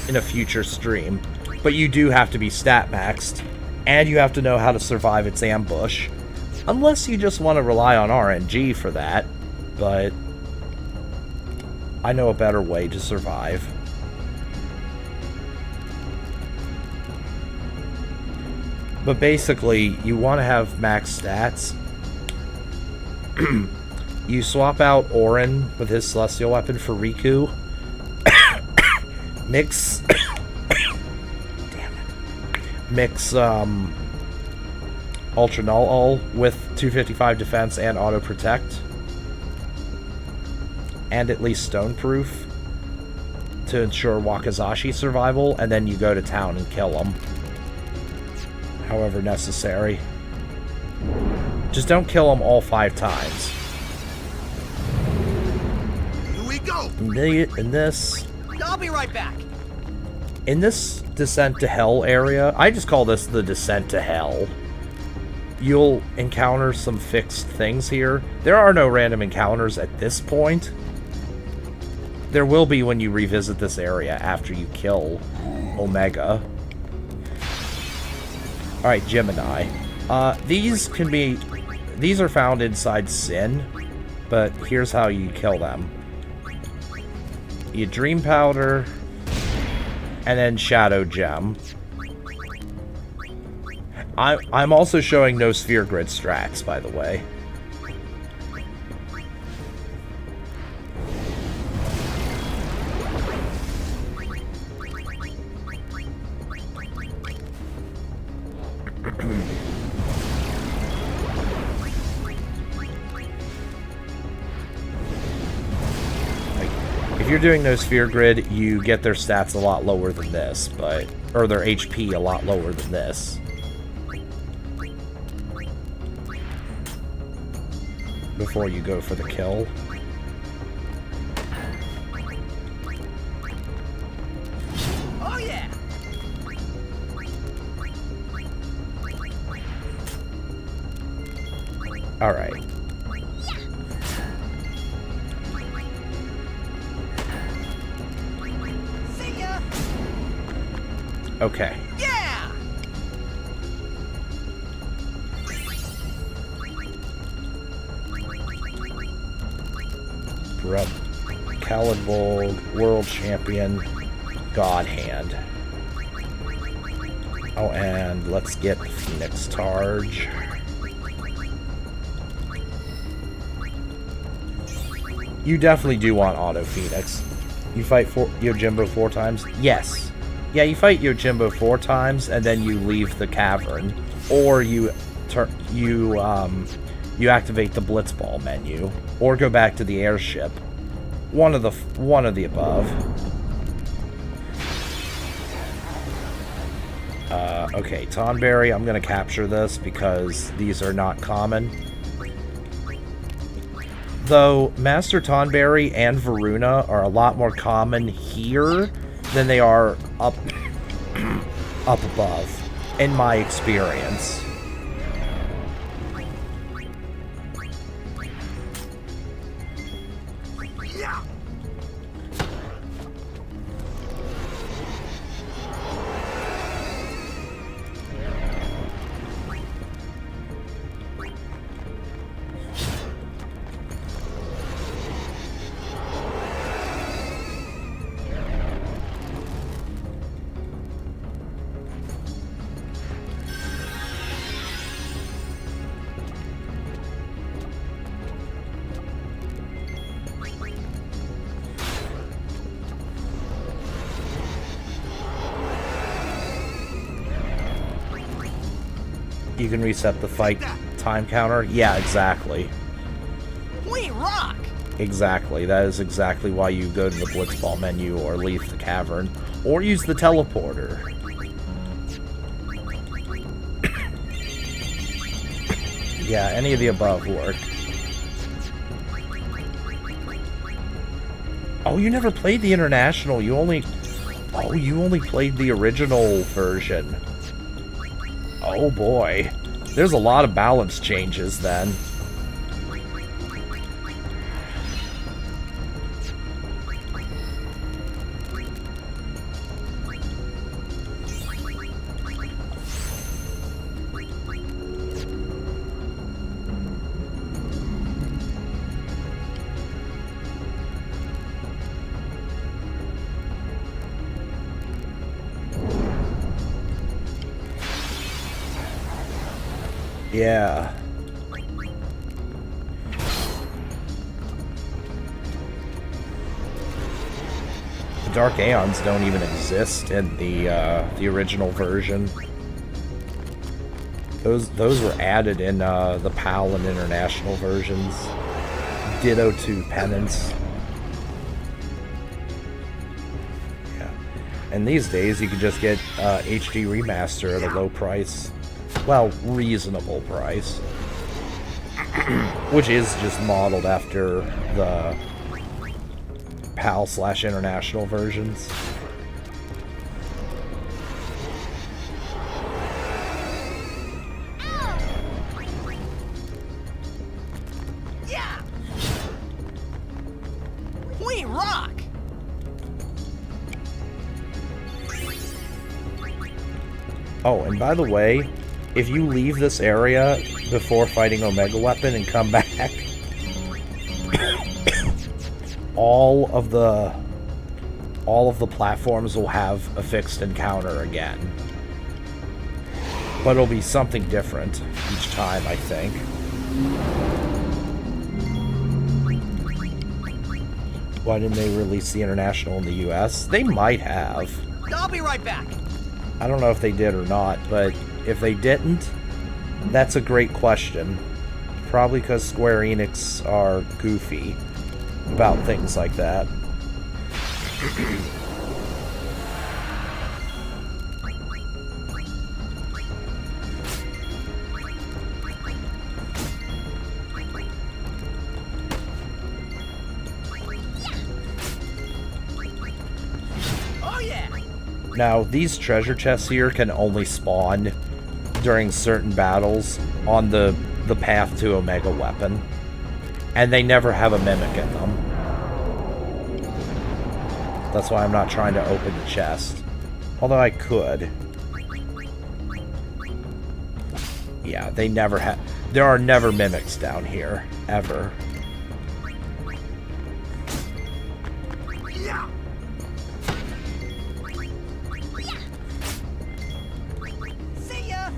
in a future stream. But you do have to be stat maxed, and you have to know how to survive its ambush. Unless you just want to rely on RNG for that, but I know a better way to survive. But basically, you want to have max stats. You swap out Orin with his Celestial Weapon for Riku. Mix... Mix, Ultra Null Ul with 255 defense and auto protect. And at least Stoneproof to ensure Wakazashi survival, and then you go to town and kill him. However necessary. Just don't kill him all 5 times. Here we go! In this... I'll be right back. In this Descent to Hell area, I just call this the Descent to Hell. You'll encounter some fixed things here. There are no random encounters at this point. There will be when you revisit this area after you kill Omega. Alright, Gemini. These are found inside Sin, but here's how you kill them. You Dream Powder, and then Shadow Gem. I'm also showing no Sphere Grid strats, by the way. If you're doing no Sphere Grid, you get their stats a lot lower than this, but... Or their HP a lot lower than this. before you go for the kill. Oh yeah. All right. See ya. Okay. Yeah. Brett Kallenborg, World Champion, God Hand. Oh, and let's get Phoenix Targe. You definitely do want Auto Phoenix. You fight Yojimbo 4 times? Yes. Yeah, you fight Yojimbo 4 times, and then you leave the cavern. Or you activate the Blitzball menu. Or go back to the airship. One of the above. Okay, Tonberry, I'm gonna capture this because these are not common. Though Master Tonberry and Varuna are a lot more common here than they are up above, in my experience. You can reset the fight time counter. Yeah, exactly. We rock! Exactly. That is exactly why you go to the Blitzball menu or leave the cavern. Or use the teleporter. Yeah, any of the above work. Oh, you never played the International. You only played the original version. Oh boy. There's a lot of balance changes then. Yeah. The Dark Aeons don't even exist in the original version. Those were added in the PAL and International versions. Ditto to Penance. Yeah. And these days you can just get HD Remaster at a low price. Well, reasonable price. Which is just modeled after the PAL/International versions. Yeah! We rock! Oh, and by the way, if you leave this area before fighting Omega Weapon and come back, all of the platforms will have a fixed encounter again. But it'll be something different each time, I think. Why didn't they release the International in the US? They might have. I'll be right back. I don't know if they did or not, but if they didn't, that's a great question. Probably because Square Enix are goofy about things like that. Now, these treasure chests here can only spawn during certain battles on the path to Omega Weapon. And they never have a mimic in them. That's why I'm not trying to open the chest. Although I could. Yeah, they never have... There are never mimics down here. Ever. See ya!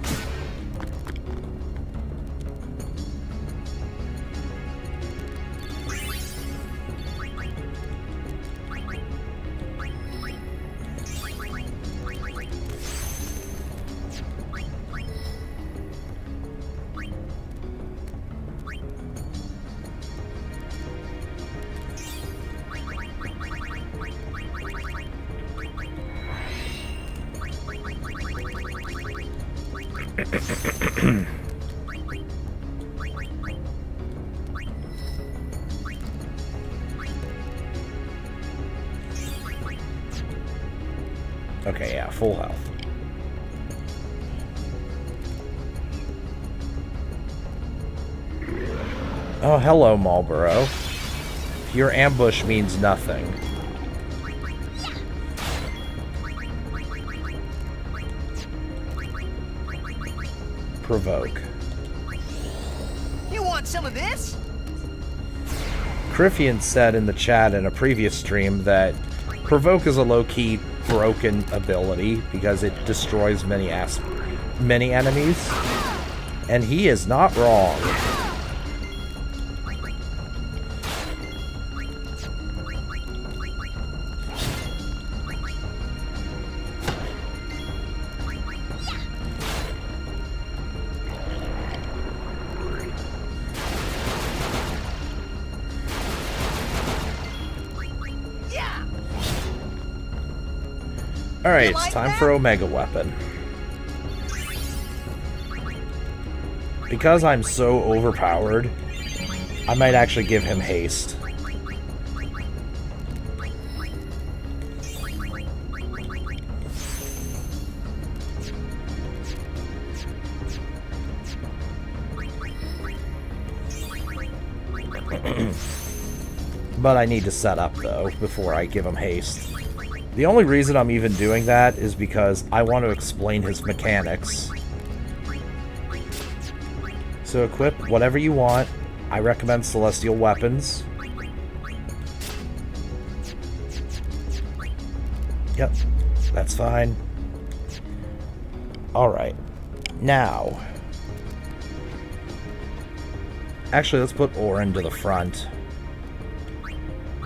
Okay, yeah, full health. Oh, hello, Marlboro. Your ambush means nothing. Provoke. You want some of this? Crifian said in the chat in a previous stream that Provoke is a low-key broken ability because it destroys many enemies, and he is not wrong. Alright, it's time for Omega Weapon. Because I'm so overpowered, I might actually give him haste. But I need to set up, though, before I give him haste. The only reason I'm even doing that is because I want to explain his mechanics. So equip whatever you want. I recommend Celestial Weapons. Yep, that's fine. Alright. Now. Actually, let's put Orin to the front.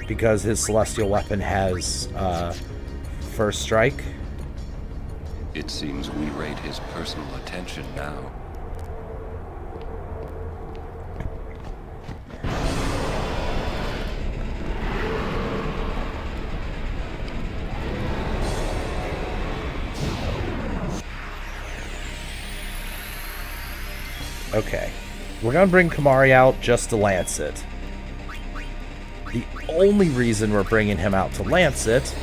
Because his Celestial Weapon has, First Strike. It seems we rate his personal attention now. Okay. We're gonna bring Kimahri out just to lance it. The only reason we're bringing him out to lance it...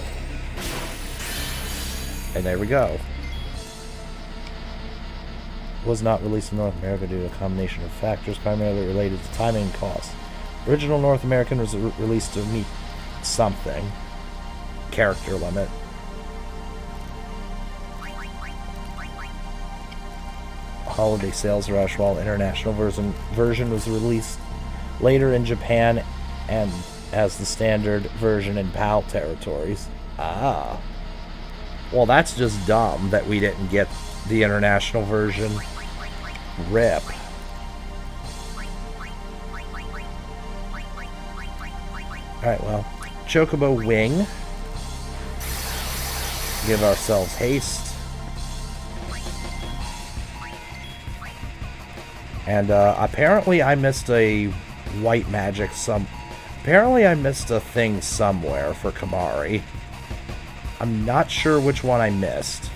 And there we go. Was not released in North America due to a combination of factors primarily related to timing and cost. Original North American was released to meet something. Character limit. Holiday sales rush, while international version was released later in Japan and as the standard version in PAL territories. Ah. Well, that's just dumb that we didn't get the international version. RIP. Alright, well. Chocobo Wing. Give ourselves haste. And apparently I missed a white magic apparently I missed a thing somewhere for Kimahri. I'm not sure which one I missed.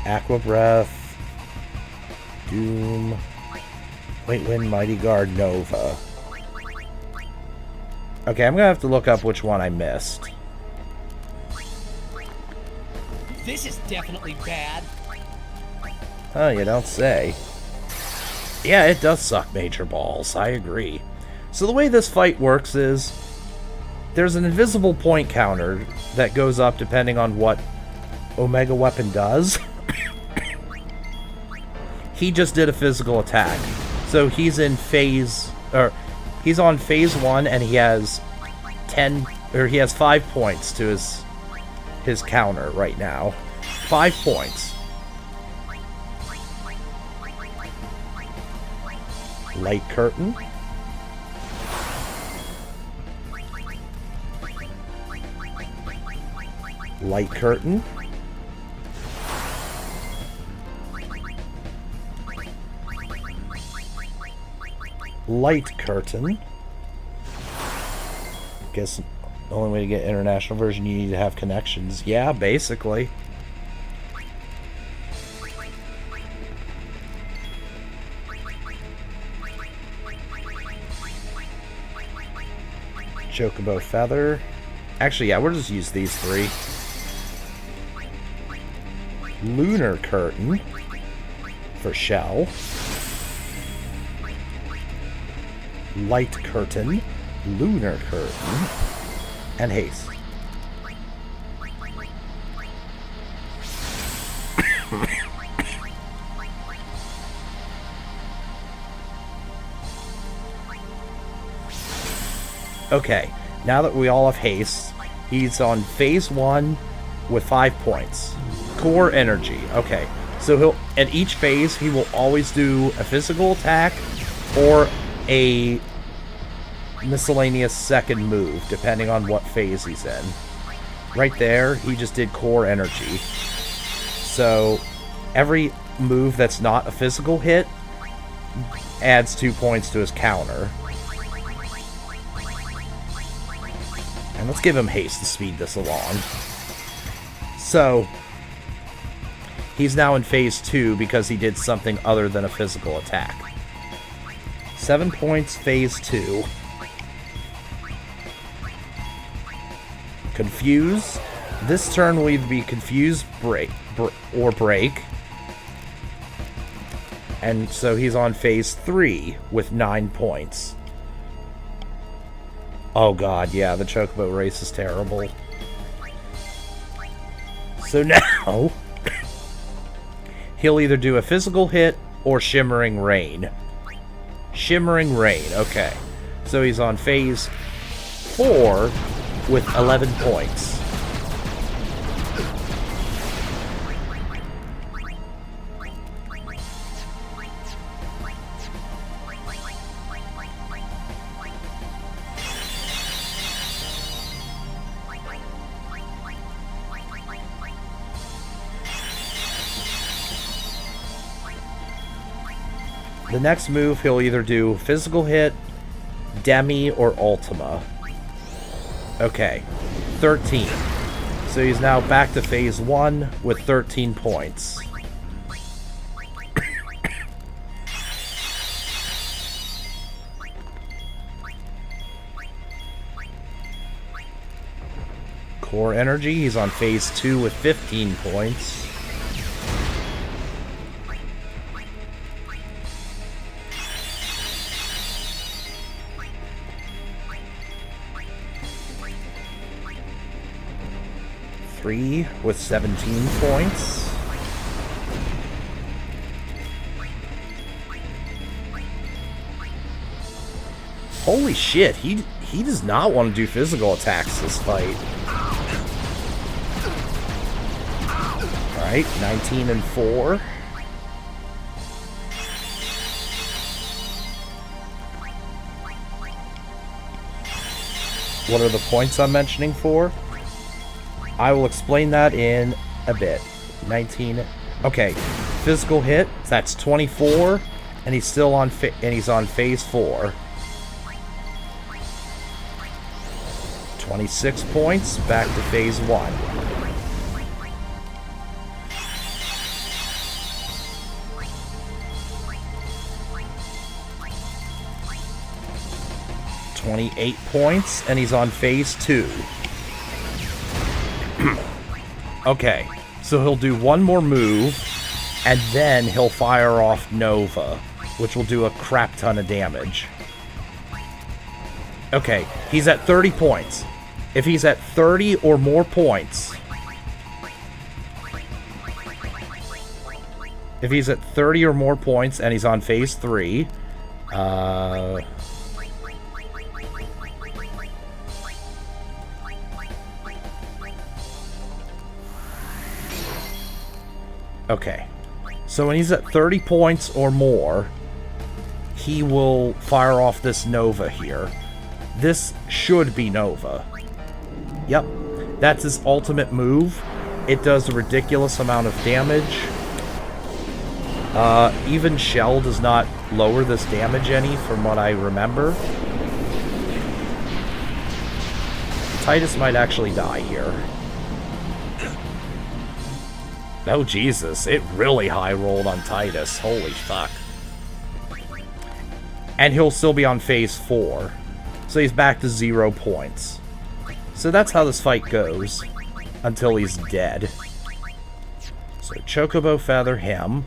Aqua Breath. Doom. White Wind, Mighty Guard, Nova. Okay, I'm gonna have to look up which one I missed. This is definitely bad. Oh, you don't say. Yeah, it does suck major balls. I agree. So the way this fight works is there's an invisible point counter that goes up depending on what Omega Weapon does. He just did a physical attack. So he's in phase, or he's on phase 1 and he has 5 points to his counter right now. 5 points. Light curtain. Light curtain. Light curtain. Guess the only way to get international version you need to have connections. Yeah, basically. Chocobo feather. Actually, yeah, we'll just use these 3. Lunar curtain for Shell. Light curtain, lunar curtain, and haste. Okay, now that we all have haste, he's on phase 1 with 5 points. Core energy. Okay, so at each phase he will always do a physical attack or a miscellaneous second move, depending on what phase he's in. Right there, he just did core energy. So every move that's not a physical hit adds 2 points to his counter. And let's give him haste to speed this along. So he's now in phase 2 because he did something other than a physical attack. 7 points, phase 2. Confuse. This turn will either be confuse, break, or break. And so he's on phase 3 with 9 points. Oh god, yeah, the Chocobo race is terrible. So now he'll either do a physical hit or Shimmering Rain. Shimmering Rain, okay. So he's on phase 4 with 11 points. The next move, he'll either do physical hit, Demi, or Ultima. Okay, 13. So he's now back to phase 1 with 13 points. Core energy, he's on phase 2 with 15 points. With 17 points. Holy shit, he does not want to do physical attacks this fight. Alright, 19 and 4. What are the points I'm mentioning for? I will explain that in a bit. 19. Okay, physical hit. That's 24, and he's still on. He's on phase 4. 26 points. Back to phase 1. 28 points, and he's on phase 2. Okay, so he'll do one more move, and then he'll fire off Nova, which will do a crap ton of damage. Okay, he's at 30 points. If he's at 30 or more points... If he's at 30 or more points and he's on phase 3... Okay. So when he's at 30 points or more, he will fire off this Nova here. This should be Nova. Yep. That's his ultimate move. It does a ridiculous amount of damage. Even Shell does not lower this damage any from what I remember. Titus might actually die here. Oh, Jesus. It really high rolled on Titus. Holy fuck. And he'll still be on phase 4. So he's back to 0 points. So that's how this fight goes. Until he's dead. So Chocobo Feather him.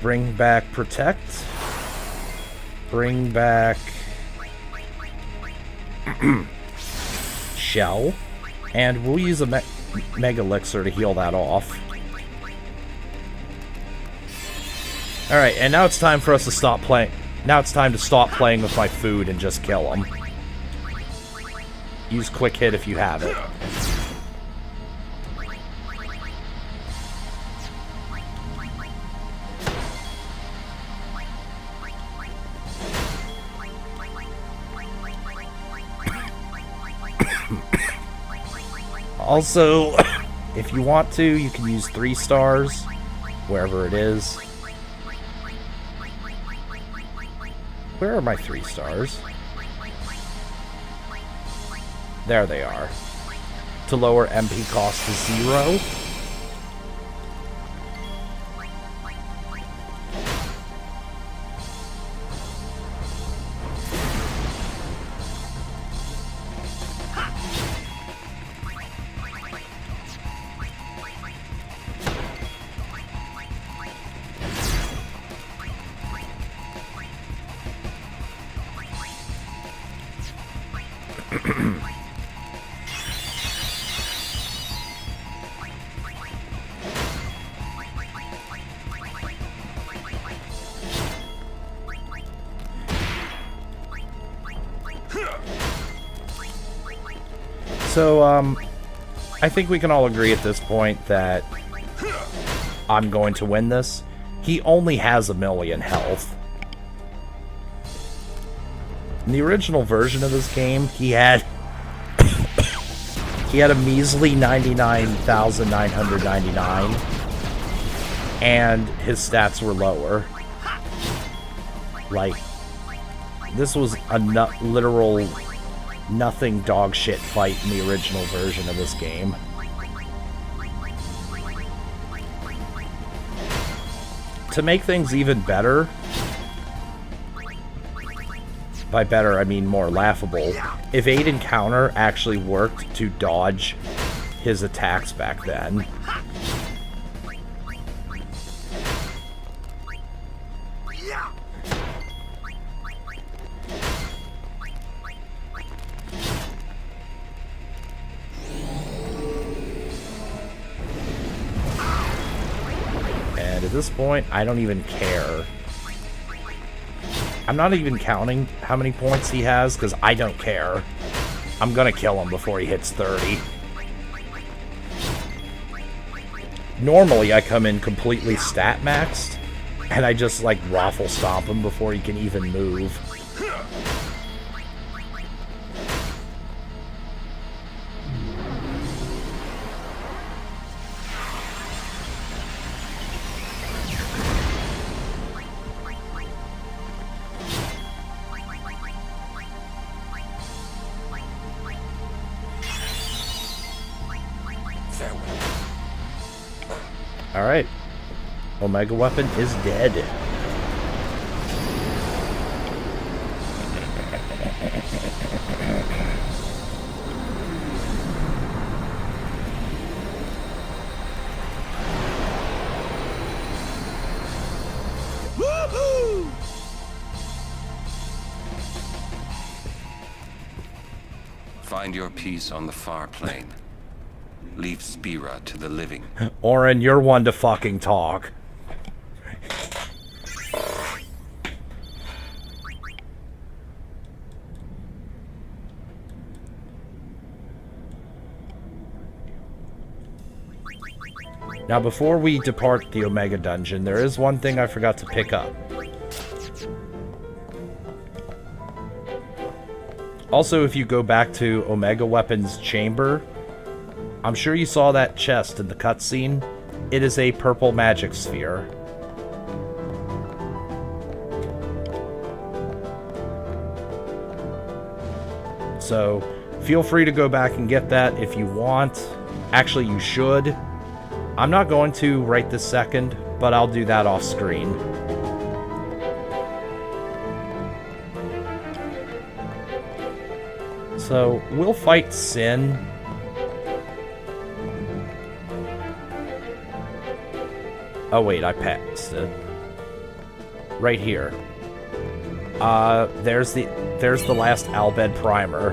Bring back Protect. Bring back Shell, and we'll use a Mega Elixir to heal that off. Alright, and now it's time for us to stop playing. Now it's time to stop playing with my food and just kill him. Use Quick Hit if you have it. Also, if you want to, you can use 3 stars, wherever it is. Where are my 3 stars? There they are. To lower MP cost to 0. So, I think we can all agree at this point that I'm going to win this. He only has 1,000,000 health. In the original version of this game, he had a measly 99,999, and his stats were lower. Like, this was a literal nothing dog shit fight in the original version of this game. To make things even better, by better I mean more laughable, Evade and Counter actually worked to dodge his attacks back then. At this point, I don't even care. I'm not even counting how many points he has, because I don't care. I'm gonna kill him before he hits 30. Normally, I come in completely stat maxed, and I just, like, raffle stomp him before he can even move. Farewell. Alright. Omega Weapon is dead. Woohoo! Find your peace on the far plane. Leave Spira to the living. Orin, you're one to fucking talk. Now, before we depart the Omega Dungeon, there is one thing I forgot to pick up. Also, if you go back to Omega Weapon's chamber, I'm sure you saw that chest in the cutscene. It is a purple magic sphere. So, feel free to go back and get that if you want. Actually, you should. I'm not going to right this second, but I'll do that off screen. So, we'll fight Sin. Oh wait, I passed it. Right here. There's the last Al Bhed primer.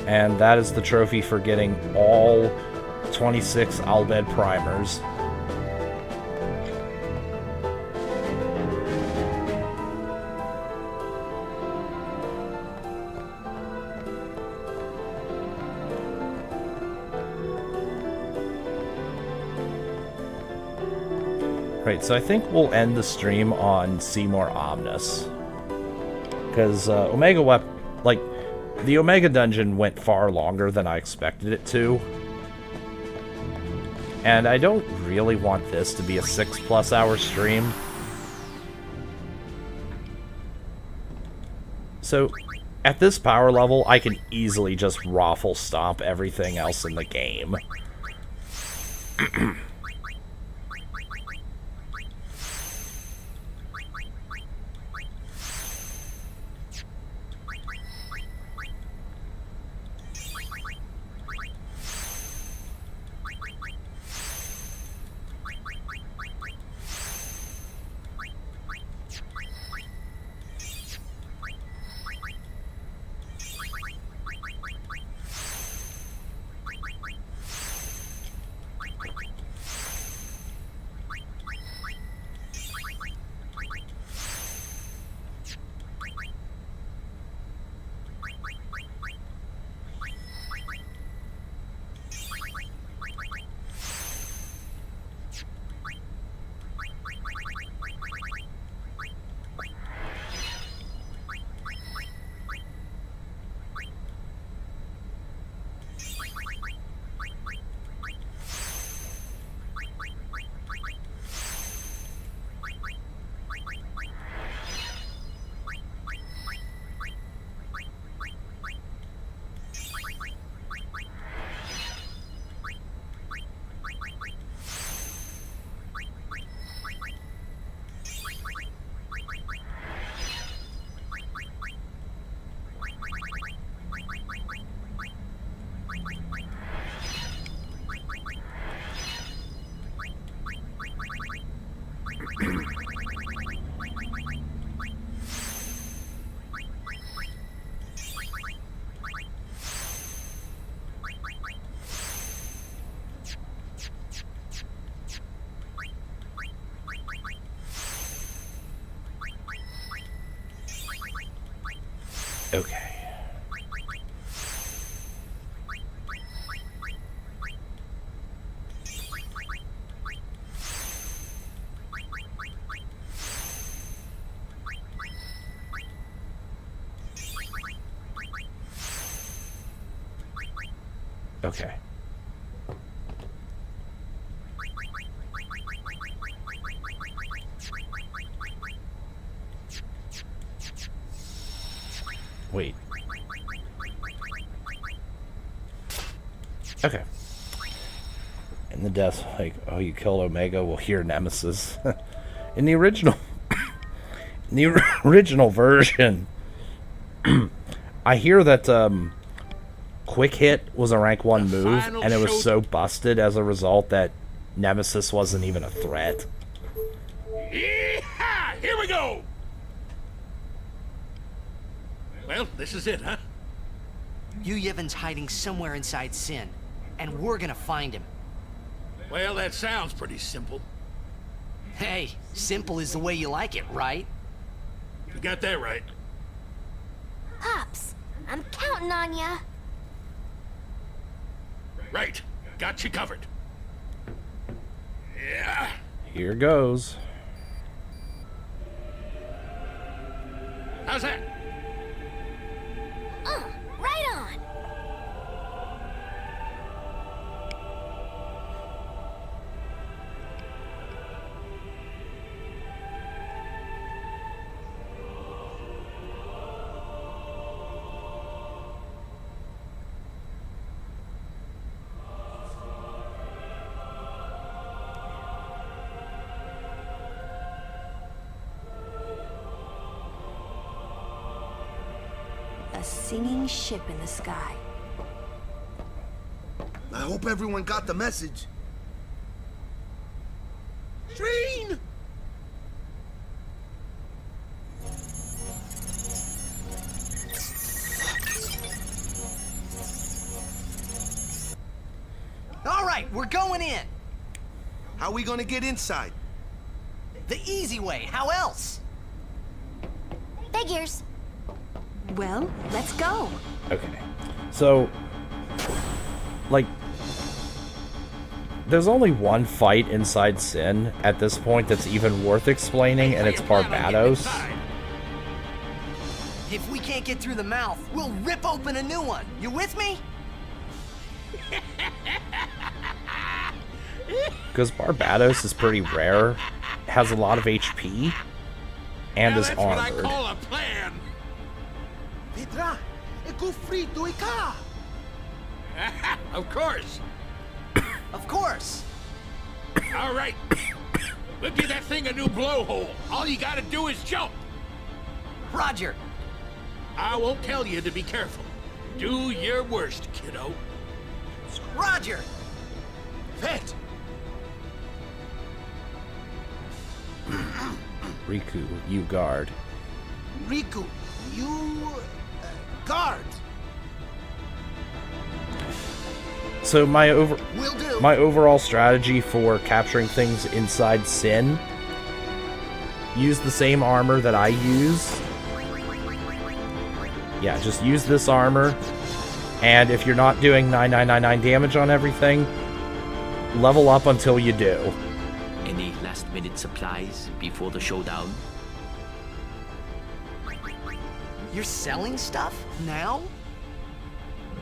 And that is the trophy for getting all 26 Al Bhed primers. Right, so I think we'll end the stream on Seymour Omnis. Because Omega Weapon, like, the Omega Dungeon went far longer than I expected it to. And I don't really want this to be a 6+ hour stream. So, at this power level, I can easily just raffle stomp everything else in the game. Okay. Okay. Wait. Okay. In the death, like, oh, you killed Omega, we'll hear Nemesis. In the original... in the original version, I hear that, Quick Hit was a rank 1 move, and it was so busted as a result that Nemesis wasn't even a threat. Yeehaw! Here we go! Well, this is it, huh? Yu Yevon's hiding somewhere inside Sin, and we're gonna find him. Well, that sounds pretty simple. Hey, simple is the way you like it, right? You got that right. Pops, I'm counting on ya. Right. Got you covered. Yeah. Here goes. How's that? Right on. A singing ship in the sky. I hope everyone got the message. Treen! All right, we're going in. How are we gonna get inside? The easy way, how else? Figures. Well, let's go. Okay. So, like, there's only one fight inside Sin at this point that's even worth explaining, and it's Barbatos. If we can't get through the mouth, we'll rip open a new one. You with me? Because Barbatos is pretty rare, has a lot of HP, and is that's what I armored. call a plan. Petra, e gufrito e ka. Of course. Of course. All right. We'll give that thing a new blowhole. All you gotta do is jump. Roger. I won't tell you to be careful. Do your worst, kiddo. Roger. Pet. Riku, you guard. Riku, you guard. So my Will do. my overall strategy for capturing things inside Sin: use the same armor that I use. Yeah, just use this armor, and if you're not doing 9999 damage on everything, level up until you do. Any last-minute supplies before the showdown? You're selling stuff now?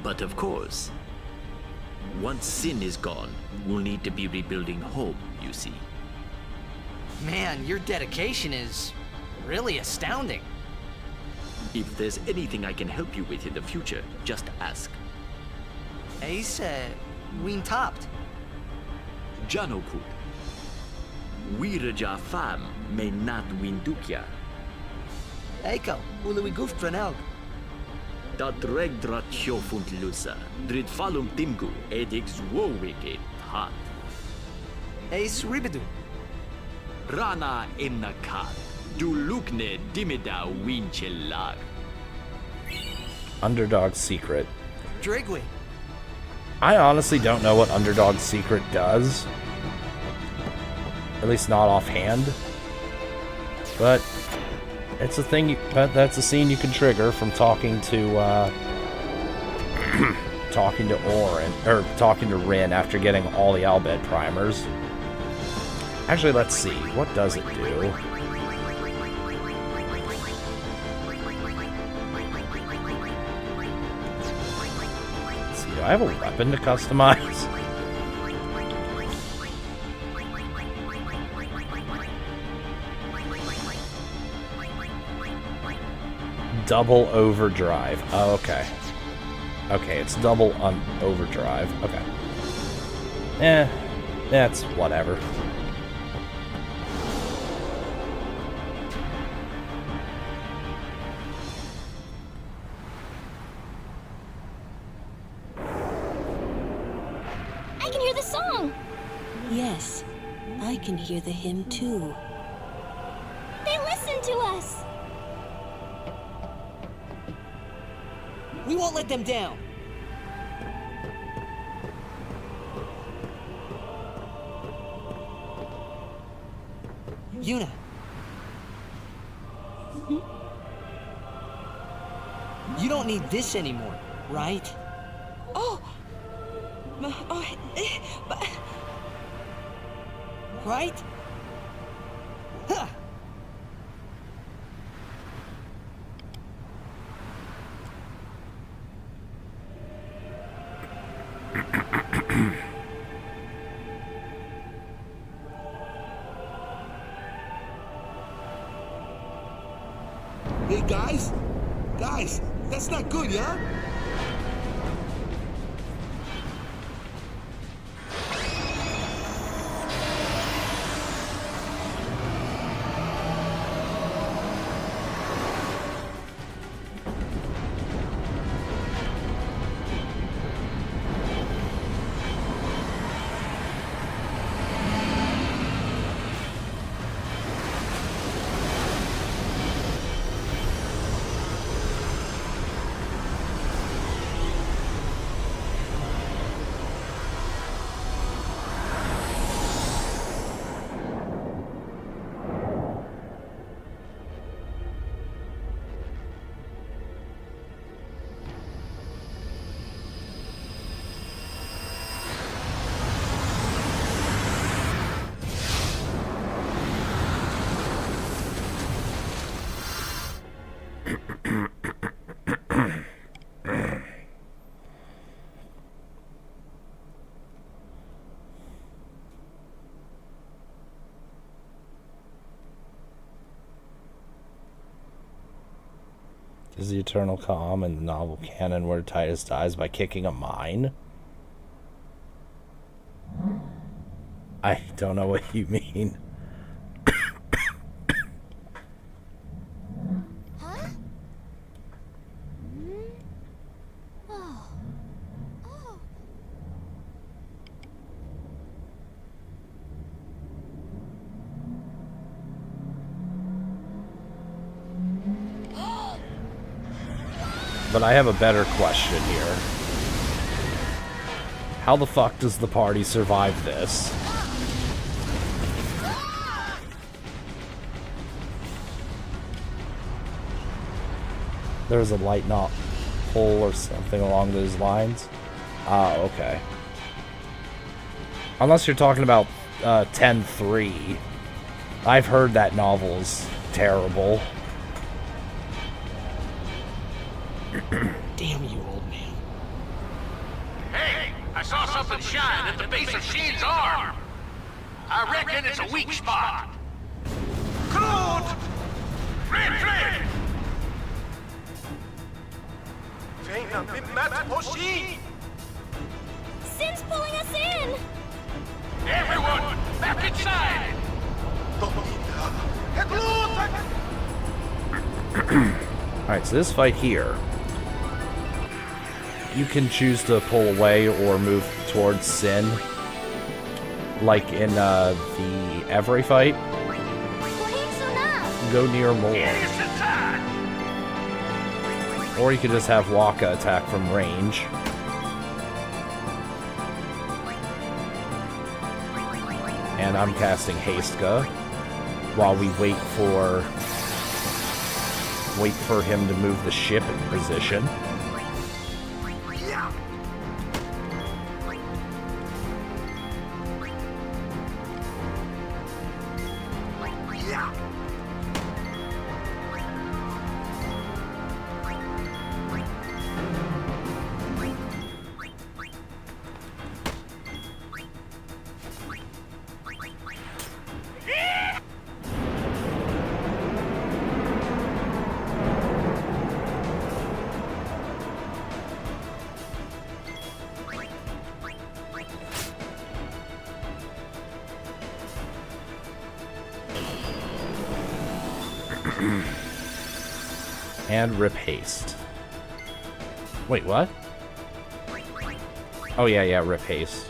But of course. Once Sin is gone, we'll need to be rebuilding home, you see. Man, your dedication is really astounding. If there's anything I can help you with in the future, just ask. Ace, win topped. Janokut. Wiraja fam may not win Dukia. Eiko, uluwi goof tranel. Dat regdrat sjofunt lusa, drid falum timgu, edix wowiket hat. Ace ribidu. Rana imnakat, du lukne dimida winchelag. Underdog's Secret. Drigwi. I honestly don't know what Underdog's Secret does. At least not offhand. But it's a thing. That's a scene you can trigger from talking to talking to Orin, or talking to Rin after getting all the Albed primers. Actually, let's see. What does it do? Let's see. Do I have a weapon to customize? Double overdrive. Oh, okay. Okay, it's double on overdrive. Okay. That's whatever. I can hear the song! Yes, I can hear the hymn too. They listen to us! We won't let them down. Yuna. You don't need this anymore, right? Oh! Right? Huh. Hey, guys? Guys, that's not good, yeah? Is the eternal calm in the novel canon where Titus dies by kicking a mine? I don't know what you mean. But I have a better question here. How the fuck does the party survive this? There's a light knot hole or something along those lines. Ah, okay. Unless you're talking about 10-3. I've heard that novel's terrible. Damn you, old man. Hey, I saw something shine at the base of Sheen's arm. I reckon it's a weak spot. Claude! Red! Sin's pulling us in! Everyone, back inside! Alright, so this fight here, you can choose to pull away or move towards Sin, like in the Evray fight. Go near more. Or you could just have Wakka attack from range. And I'm casting Hastka while we wait for him to move the ship in position. And rip haste. Wait, what? Oh yeah, rip haste.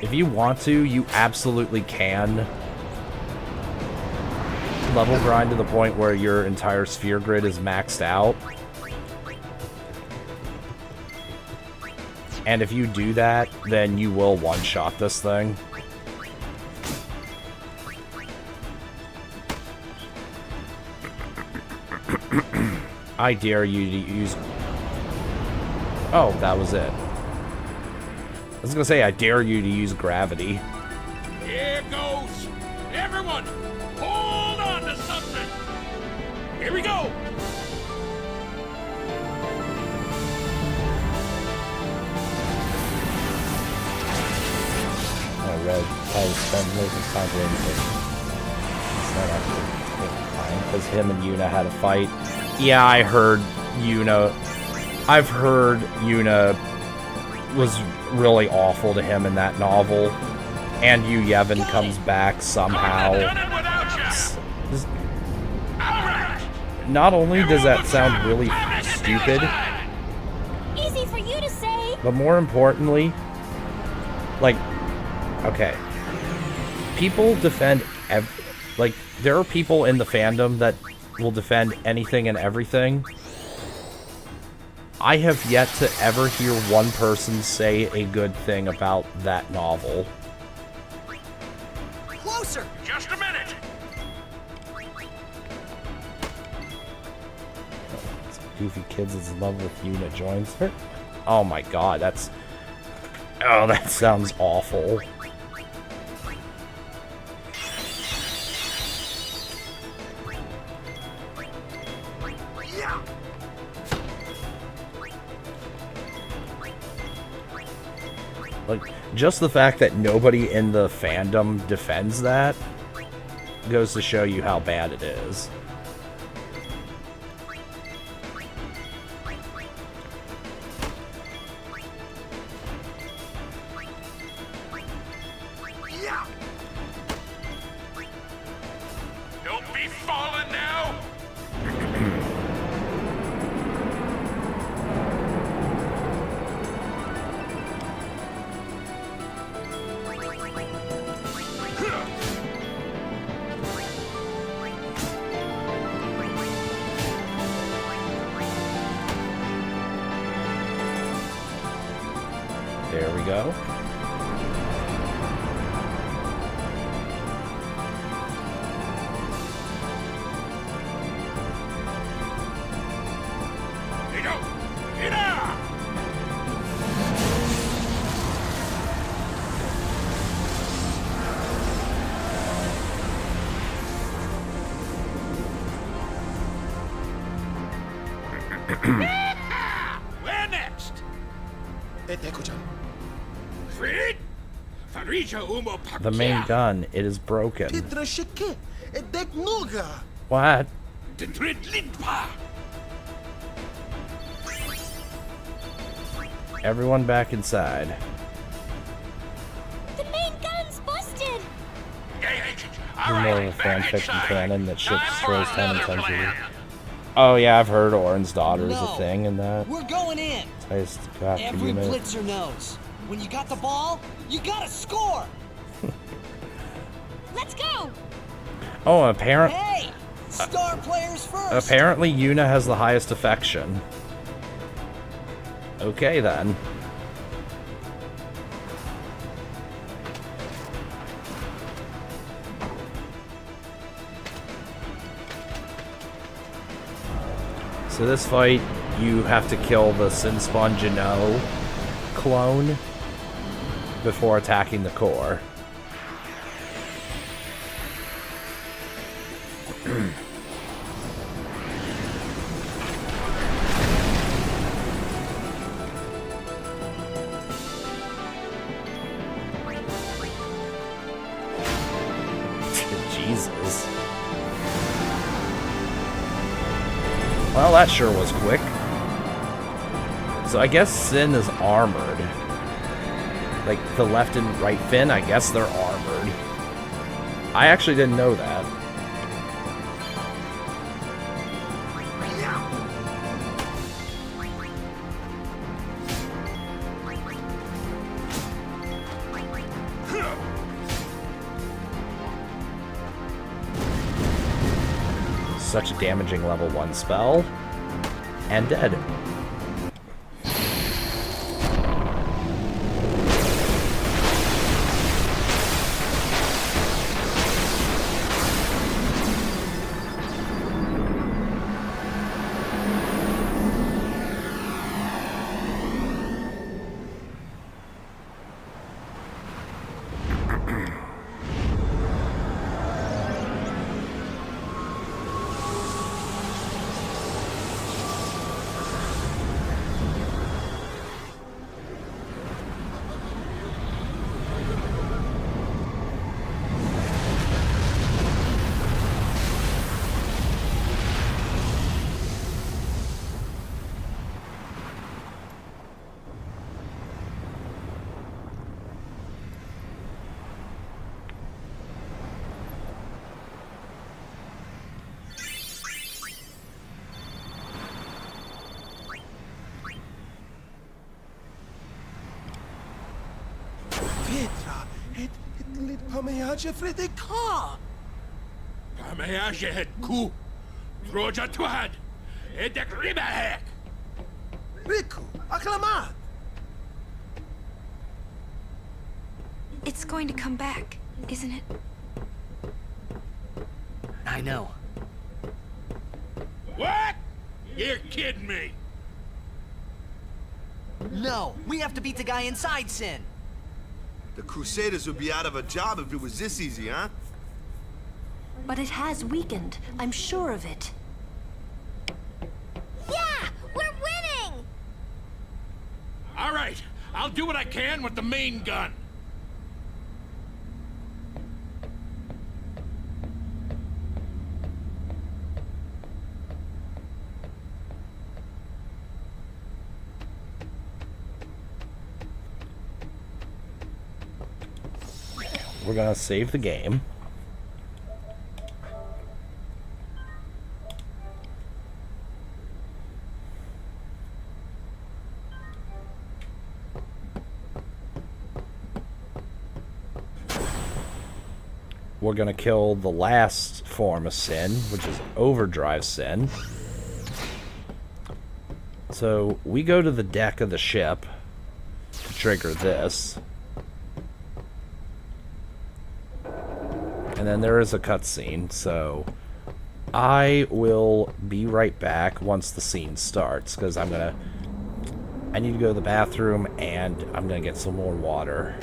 If you want to, you absolutely can level grind to the point where your entire sphere grid is maxed out. And if you do that, then you will one-shot this thing. I dare you to use... Oh, that was it. I was gonna say, I dare you to use gravity. Here goes! Everyone, hold on to something! Here we go! Red has spent most of his time waiting for it's not actually fine, because him and Yuna had a fight. Yeah, I heard Yuna... I've heard Yuna was really awful to him in that novel. And Yu Yevon comes back somehow. Not only does that sound really stupid, Easy for you to say. but more importantly, like, okay, people defend like, there are people in the fandom that will defend anything and everything. I have yet to ever hear one person say a good thing about that novel. Closer! Just a minute! Goofy Kids is in love with Yuna joins her. Oh my god, that's... Oh, that sounds awful. Like, just the fact that nobody in the fandom defends that goes to show you how bad it is. Don't be falling now! There we go. There you go! Ida! Where next? Frit? Farija umo The main gun, it is broken. What? Everyone back inside. The main gun's busted. The more of a fanfiction canon that ships throws 10 and 10 to Oh yeah, I've heard Orin's daughter is a thing and that. We're going in. I just got Every Yuna. blitzer knows. When you got the ball, you gotta score. Let's go. Oh, apparently. Hey, star players first. Apparently Yuna has the highest affection. Okay then. So this fight, you have to kill the Sinspawn Jino clone before attacking the core. Jesus. Well, that sure was quick. So I guess Sin is armored. Like, the left and right fin, I guess they're armored. I actually didn't know that. Such a damaging level 1 spell. And dead. Petra, het lid pamejage Fredeka. Pamejage het ku. Troja twad. Edek ribahek. Riku, aklamat. It's going to come back, isn't it? I know. What? You're kidding me. No, we have to beat the guy inside Sin. The Crusaders would be out of a job if it was this easy, huh? But it has weakened. I'm sure of it. Yeah! We're winning! All right, I'll do what I can with the main gun. We're gonna save the game. We're gonna kill the last form of Sin, which is Overdrive Sin. So we go to the deck of the ship to trigger this. And then there is a cutscene, so I will be right back once the scene starts, because I need to go to the bathroom and I'm gonna get some more water.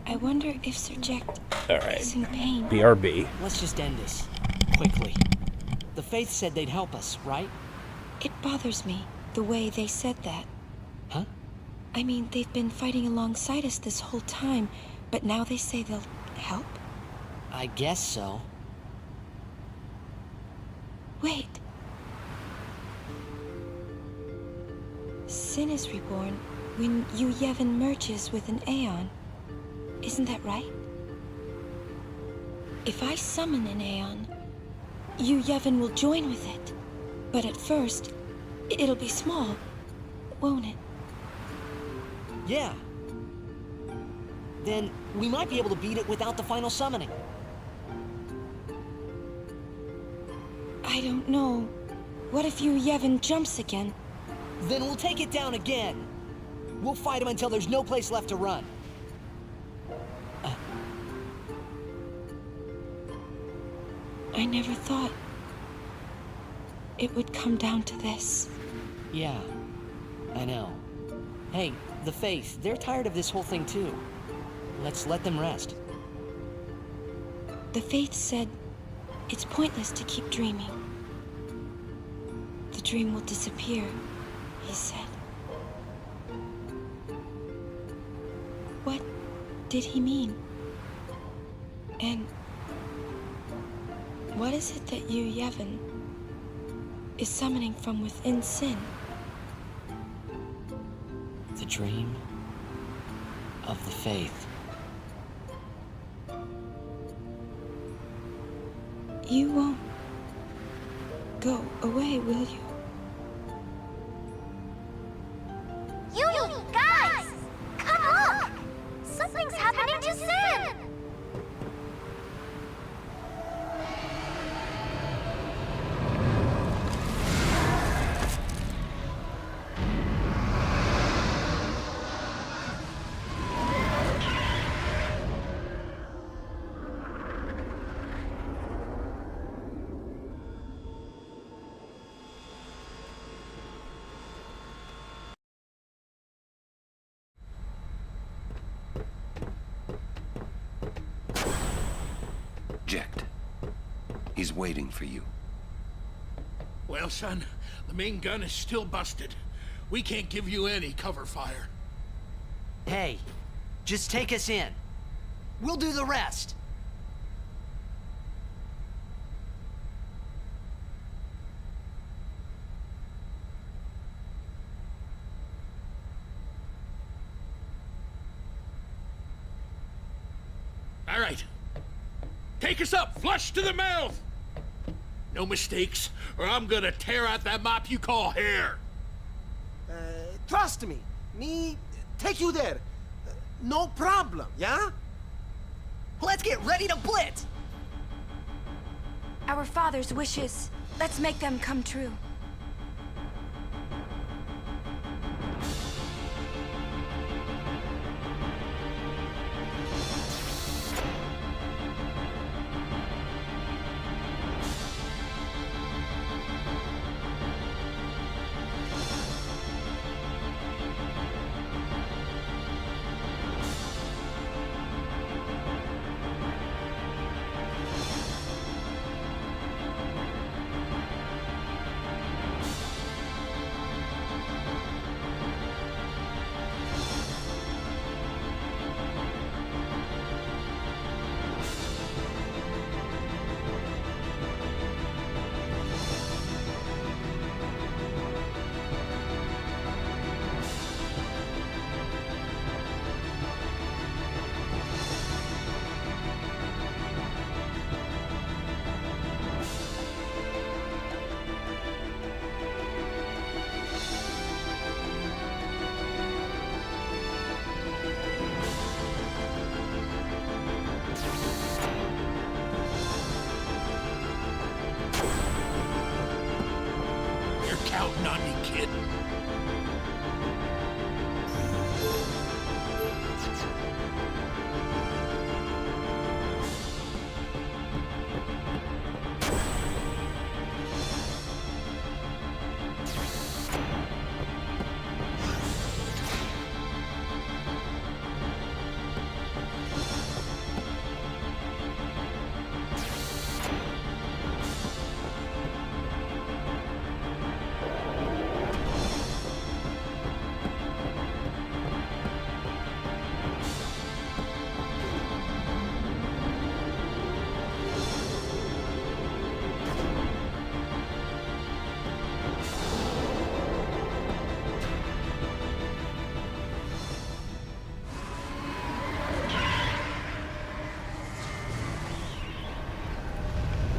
I wonder if Sir Jack is in pain. BRB. Let's just end this. Quickly. The Faith said they'd help us, right? It bothers me, the way they said that. Huh? I mean, they've been fighting alongside us this whole time, but now they say they'll help? I guess so. Wait. Sin is reborn when Yu Yevon merges with an Aeon. Isn't that right? If I summon an Aeon, Yu Yevon will join with it. But at first, it'll be small, won't it? Yeah. Then we might be able to beat it without the final summoning. I don't know. What if Yu Yevon jumps again? Then we'll take it down again. We'll fight him until there's no place left to run. I never thought it would come down to this. Yeah, I know. Hey, the Faith, they're tired of this whole thing too. Let's let them rest. The Faith said it's pointless to keep dreaming. The dream will disappear, he said. What did he mean? And what is it that Yu Yevon is summoning from within Sin. The dream of the faith. You won't go away, will you? You guys! Come look! Something's happening to Sin! Jecht. He's waiting for you. Well, son, the main gun is still busted. We can't give you any cover fire. Hey, just take us in. We'll do the rest. All right. Take us up, flush to the mouth! No mistakes, or I'm gonna tear out that mop you call hair. Trust me. Me take you there. No problem, yeah? Let's get ready to blitz! Our father's wishes. Let's make them come true. Counting on you, kid.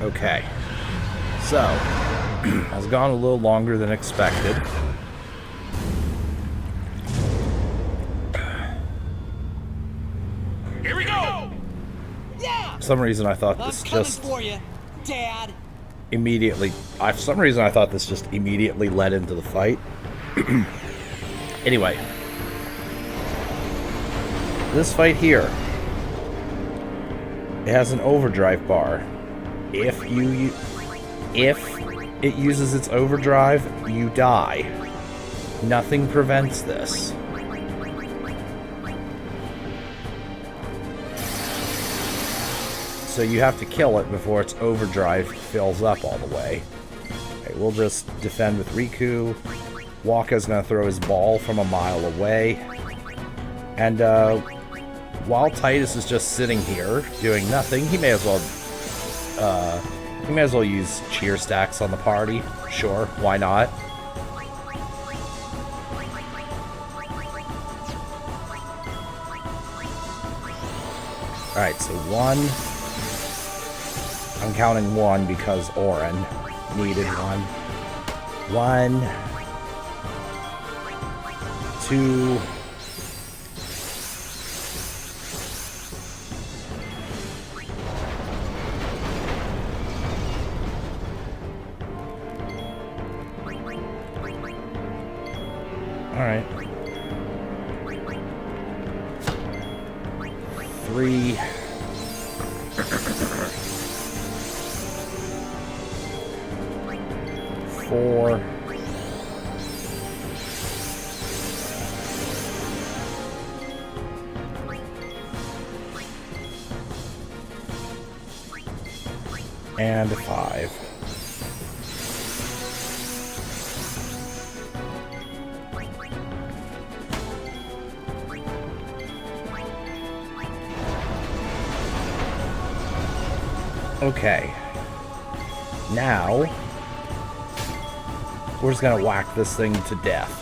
Okay, so, has gone a little longer than expected. Here we go! Yeah! For some reason I thought I'm this coming just for you, Dad. immediately, for some reason I thought this just immediately led into the fight. Anyway, this fight here, it has an overdrive bar. If it uses its overdrive, you die. Nothing prevents this. So you have to kill it before its overdrive fills up all the way. Okay, we'll just defend with Riku. Wakka's gonna throw his ball from a mile away. And while Tidus is just sitting here doing nothing, he may as well You may as well use cheer stacks on the party. Sure, why not? Alright, so 1. I'm counting 1 because Orin needed 1. 1, 2, 3, 4, 5. Okay. Now, we're just gonna whack this thing to death.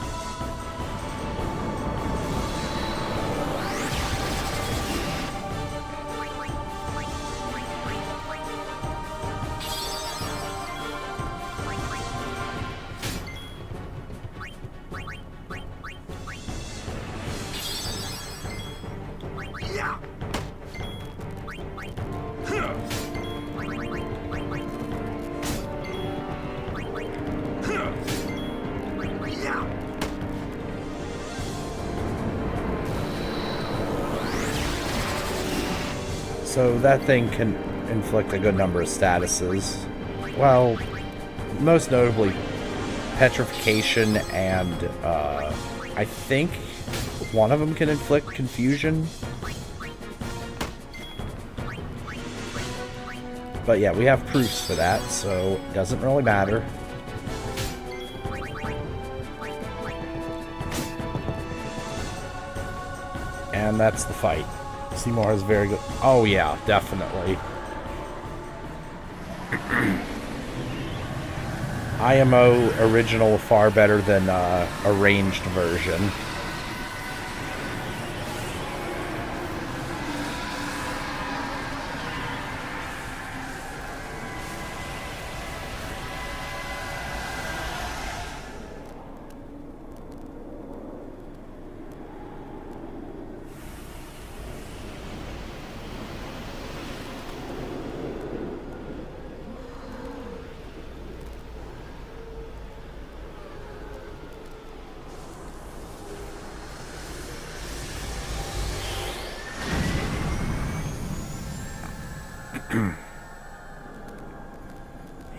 So that thing can inflict a good number of statuses. Well, most notably petrification and I think one of them can inflict confusion. But yeah, we have proofs for that, so it doesn't really matter. And that's the fight. Seymour is very good. Oh yeah, definitely. IMO original far better than arranged version.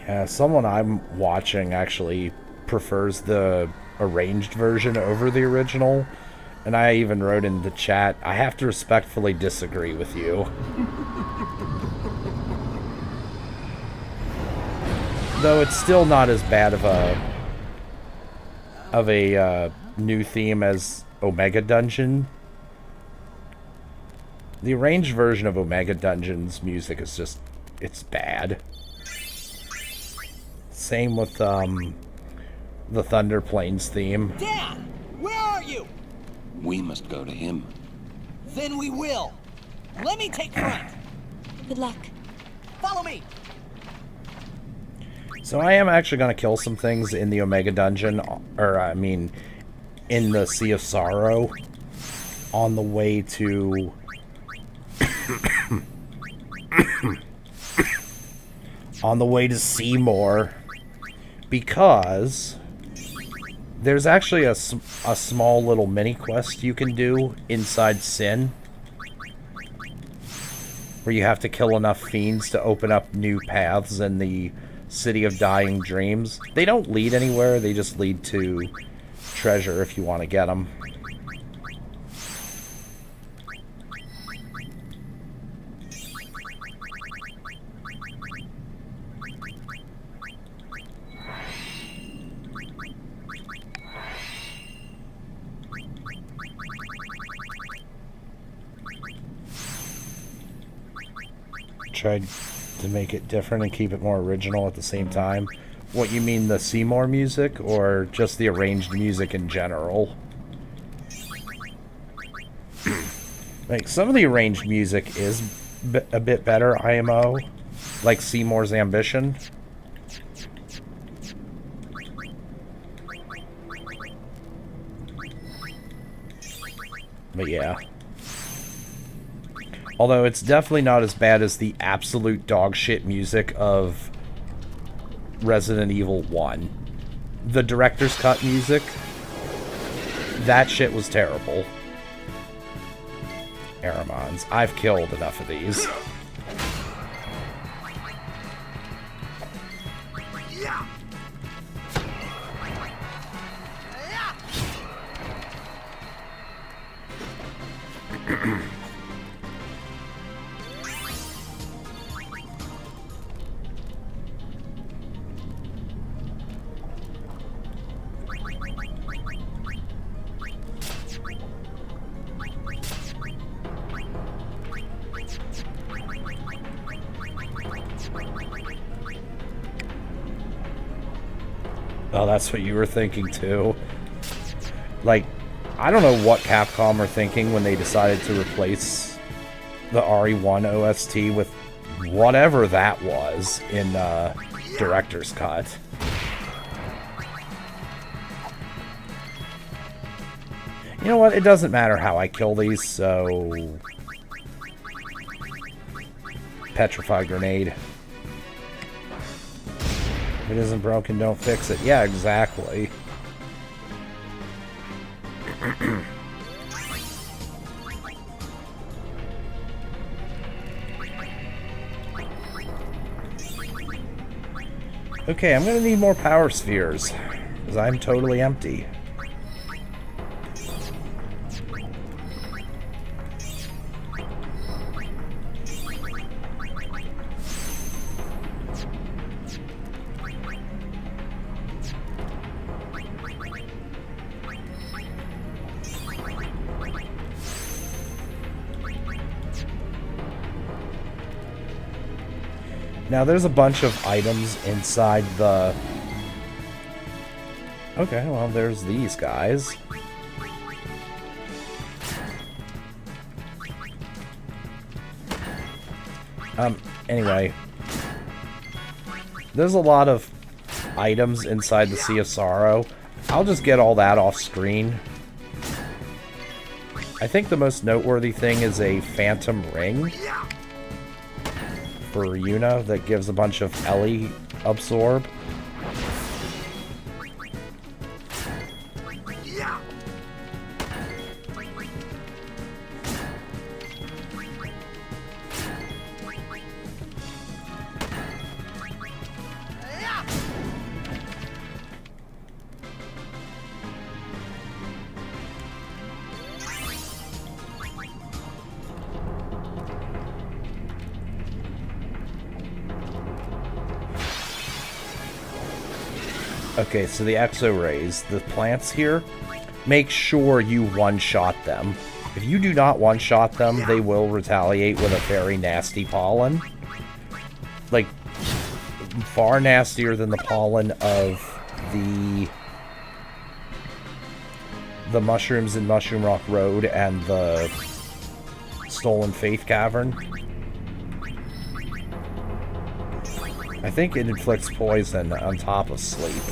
Yeah, someone I'm watching actually prefers the arranged version over the original, and I even wrote in the chat, I have to respectfully disagree with you. Though it's still not as bad of a new theme as Omega Dungeon. The arranged version of Omega Dungeon's music is just, it's bad. Same with the Thunder Plains theme. Dad, where are you? We must go to him. Then we will. Let me take front. Good luck. Follow me. So I am actually going to kill some things in the Omega Dungeon, or I mean, in the Sea of Sorrow, on the way to... on the way to Seymour, because there's actually a small little mini quest you can do inside Sin, where you have to kill enough fiends to open up new paths in the City of Dying Dreams. They don't lead anywhere, they just lead to treasure if you want to get them. Tried to make it different and keep it more original at the same time. What, you mean the Seymour music or just the arranged music in general? Like, some of the arranged music is a bit better, IMO, like Seymour's Ambition. But yeah. Although it's definitely not as bad as the absolute dog shit music of Resident Evil 1. The director's cut music, that shit was terrible. Aramons. I've killed enough of these. Oh, that's what you were thinking too. Like, I don't know what Capcom are thinking when they decided to replace the RE1 OST with whatever that was in Director's Cut. You know what? It doesn't matter how I kill these, so... Petrified Grenade. If it isn't broken, don't fix it. Yeah, exactly. Okay, I'm gonna need more power spheres, because I'm totally empty. Now, there's a bunch of items inside the... Okay, well, there's these guys. Anyway. There's a lot of items inside the Sea of Sorrow. I'll just get all that off screen. I think the most noteworthy thing is a Phantom Ring for Yuna that gives a bunch of Ellie absorb. Okay, so the Exo-Rays, the plants here, make sure you one-shot them. If you do not one-shot them, they will retaliate with a very nasty pollen. Like, far nastier than the pollen of the mushrooms in Mushroom Rock Road and the Stolen Faith Cavern. I think it inflicts poison on top of sleep.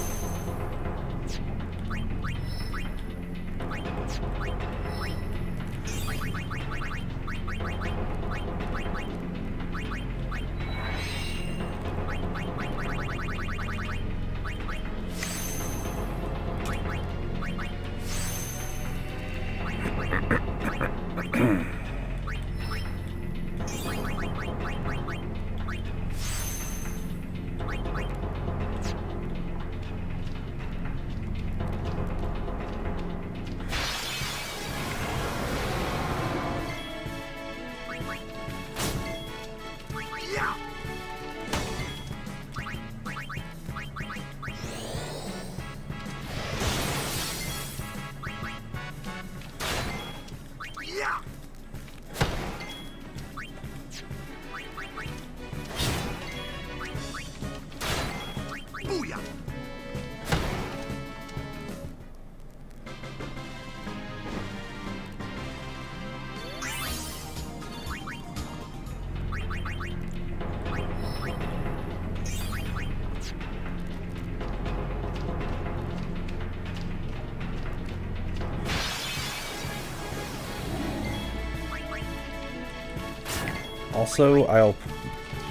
Also, I'll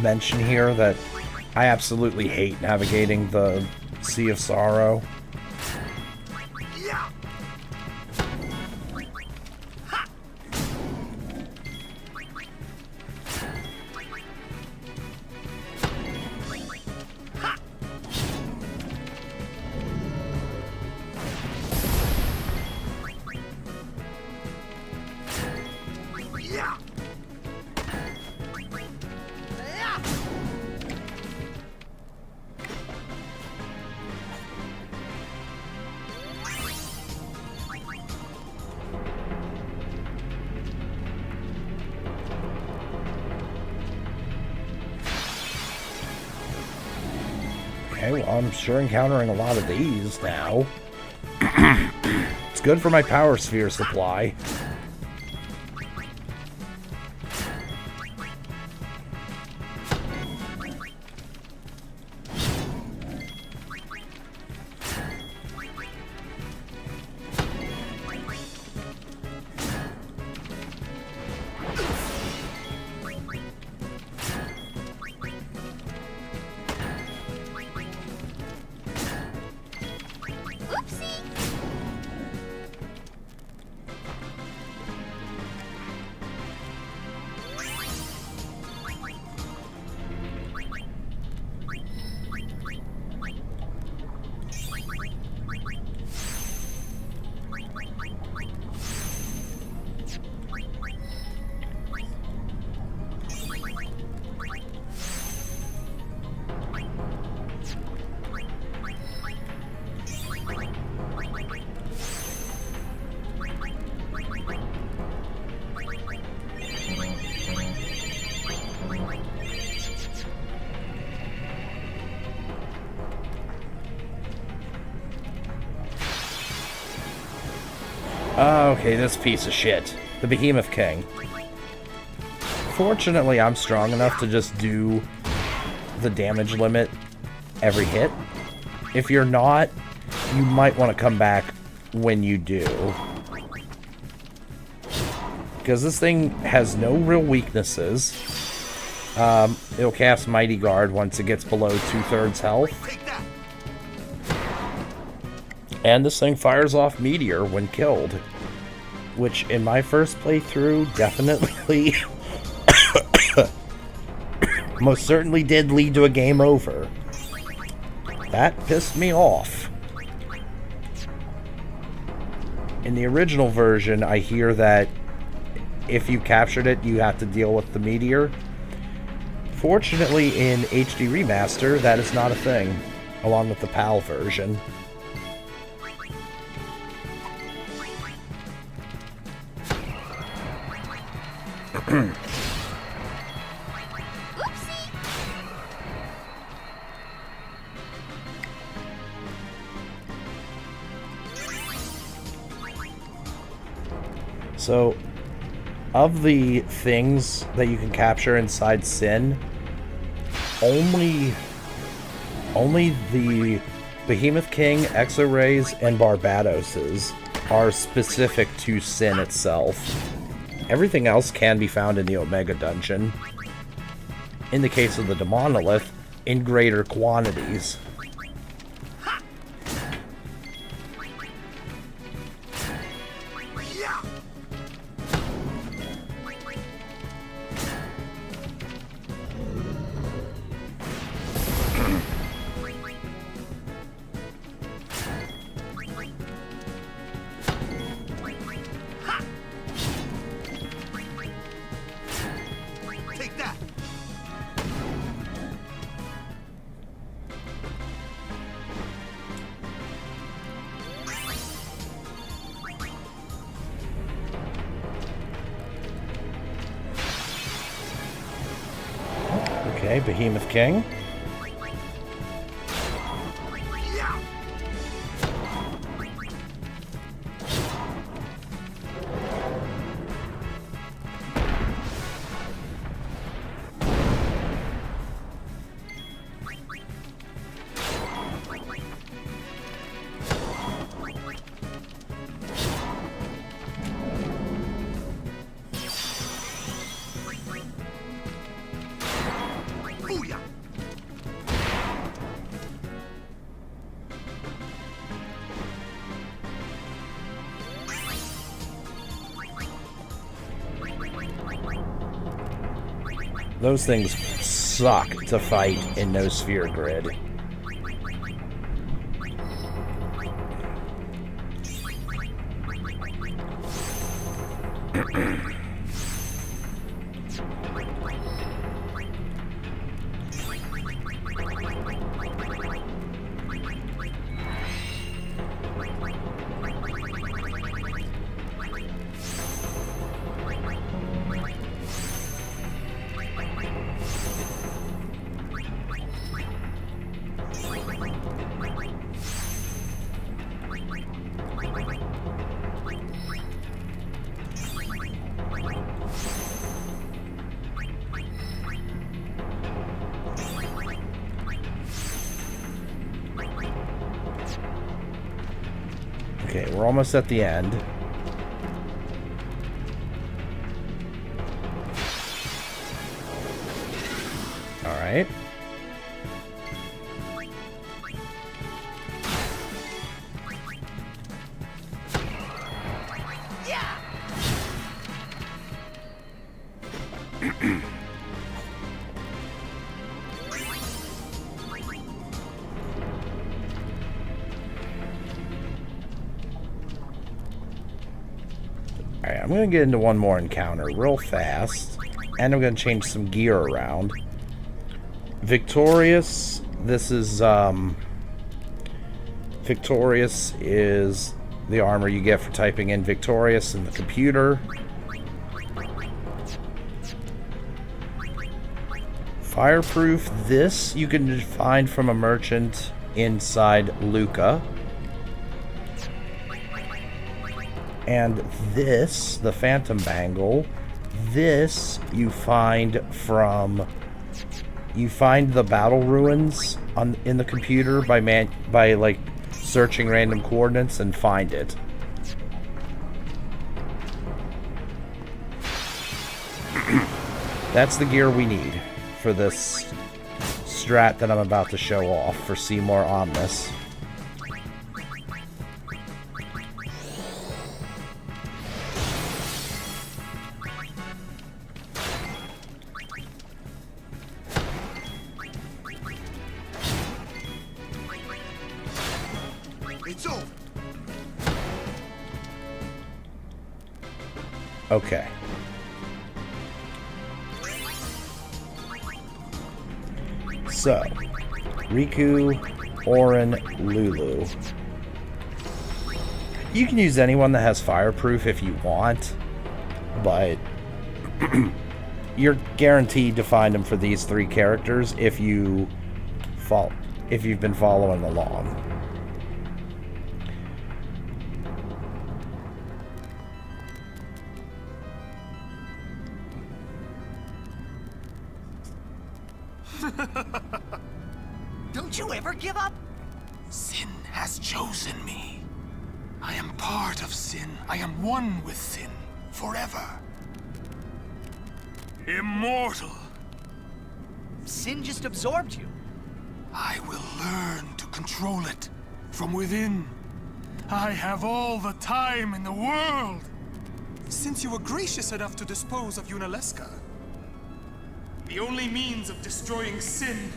mention here that I absolutely hate navigating the Sea of Sorrow. Okay, well, I'm sure encountering a lot of these now. It's good for my power sphere supply. Okay, this piece of shit. The Behemoth King. Fortunately, I'm strong enough to just do the damage limit every hit. If you're not, you might want to come back when you do. Because this thing has no real weaknesses. It'll cast Mighty Guard once it gets below 2/3 health. And this thing fires off Meteor when killed. Which, in my first playthrough, definitely most certainly did lead to a game over. That pissed me off. In the original version, I hear that if you captured it, you have to deal with the Meteor. Fortunately, in HD Remaster, that is not a thing, along with the PAL version. So, of the things that you can capture inside Sin, only the Behemoth King, Exo-Rays, and Barbadoses are specific to Sin itself. Everything else can be found in the Omega Dungeon. In the case of the Demonolith, in greater quantities. Okay, Behemoth King. Those things suck to fight in no sphere grid. Okay, we're almost at the end. All right. Alright, I'm going to get into one more encounter real fast, and I'm going to change some gear around. Victorious, this is, Victorious is the armor you get for typing in Victorious in the computer. Fireproof, this you can find from a merchant inside Luca. And this, the Phantom Bangle, this you find the battle ruins in the computer by like searching random coordinates and find it. That's the gear we need for this strat that I'm about to show off for Seymour Omnis. Okay. So, Riku, Auron, Lulu. You can use anyone that has fireproof if you want, but you're guaranteed to find them for these three characters if you've been following along. Don't you ever give up? Sin has chosen me. I am part of Sin. I am one with Sin forever. Immortal. Sin just absorbed you. I will learn to control it from within. I have all the time in the world. Since you were gracious enough to dispose of Yunalesca, the only means of destroying Sin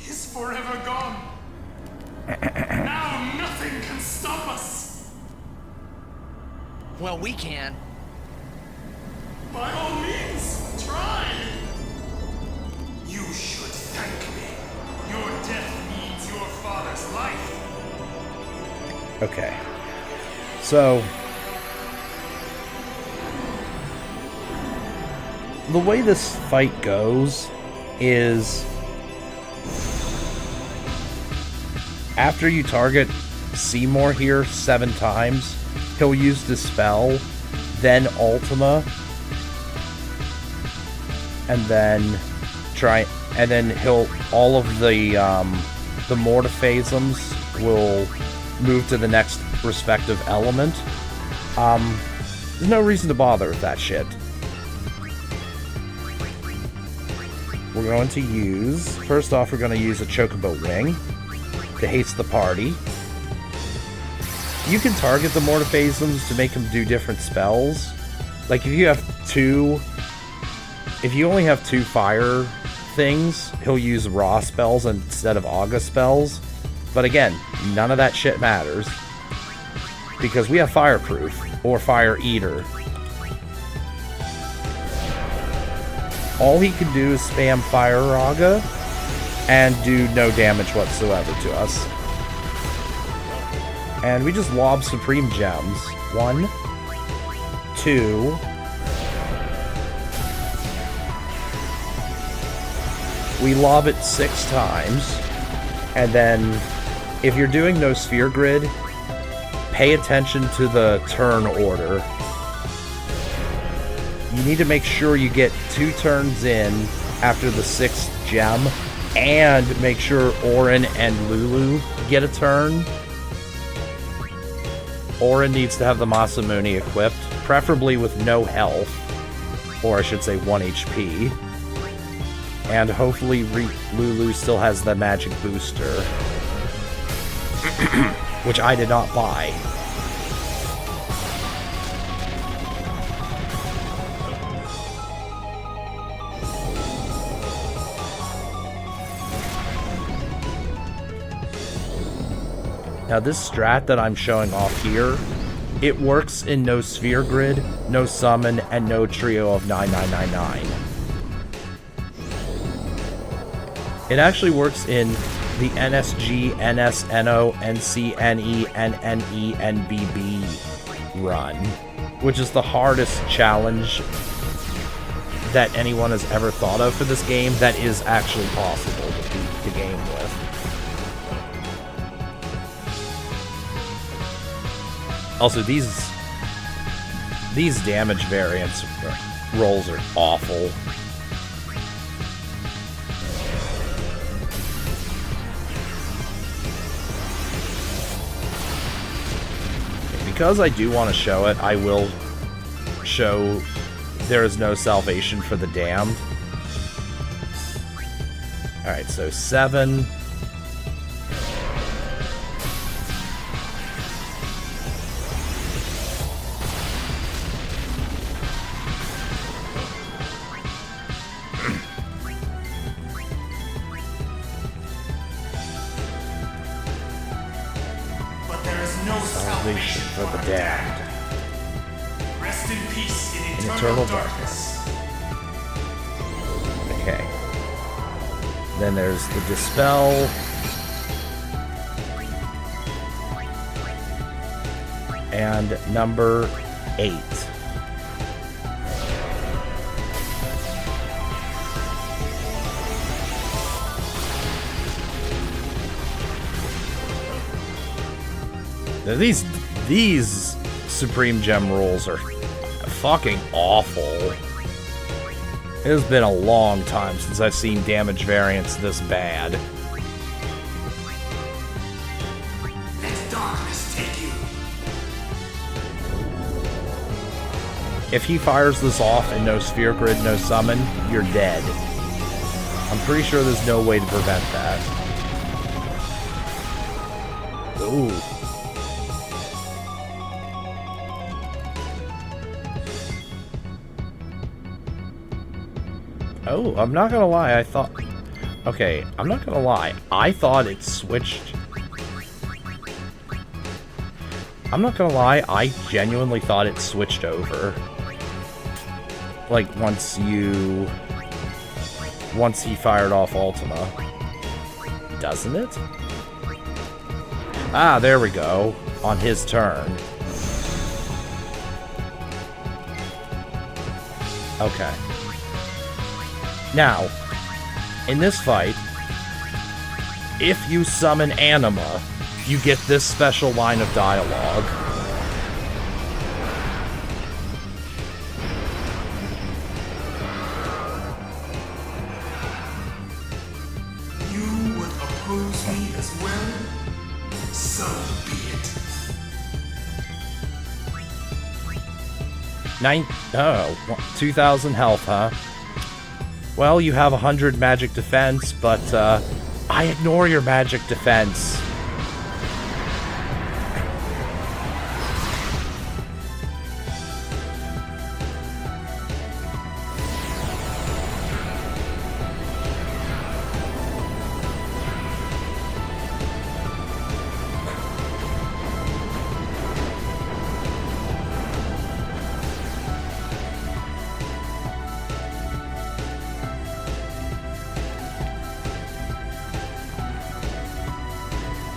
is forever gone. Now nothing can stop us. Well, we can. By all means, try. You should thank me. Your death means your father's life. Okay. So, the way this fight goes is after you target Seymour here 7 times, he'll use Dispel, then Ultima, and then all of the Mortiphasms will move to the next respective element. There's no reason to bother with that shit. We're going to use, first off, we're going to use a Chocobo Wing to haste the party. You can target the Mortiphasms to make them do different spells. Like if you have 2 if you only have 2 fire things, he'll use raw spells instead of August spells. But again, none of that shit matters, because we have Fireproof, or Fire Eater. All he can do is spam Fire Raga, and do no damage whatsoever to us. And we just lob Supreme Gems. 1, 2... We lob it 6 times, and then if you're doing no sphere grid, pay attention to the turn order. You need to make sure you get 2 turns in after the 6th gem, and make sure Auron and Lulu get a turn. Auron needs to have the Masamune equipped, preferably with no health, or I should say 1 HP. And hopefully Lulu still has the magic booster, which I did not buy. Now this strat that I'm showing off here, it works in no sphere grid, no summon, and no trio of 9999. It actually works in the NSG, NSNO, NC, NE, NNE, NBB run, which is the hardest challenge that anyone has ever thought of for this game that is actually possible to beat the game with. Also, these damage variance rolls are awful. Because I do want to show it, I will show there is no salvation for the damned. Alright, so 7. But there is no Salvation for the damned. Rest in peace in Eternal darkness. Okay. Then there's the Dispel. And number 8. Now these Supreme Gem rolls are fucking awful. It has been a long time since I've seen damage variance this bad. Let darkness take you. If he fires this off and no sphere grid, no summon, you're dead. I'm pretty sure there's no way to prevent that. Ooh. Oh, I'm not gonna lie, I thought... Okay, I'm not gonna lie. I thought it switched... I'm not gonna lie, I genuinely thought it switched over. Like, once he fired off Ultima. Doesn't it? Ah, there we go. On his turn. Okay. Now, in this fight, if you summon Anima, you get this special line of dialogue. You would oppose me as well? So be it. 2,000 health, huh? Well, you have 100 magic defense, but I ignore your magic defense.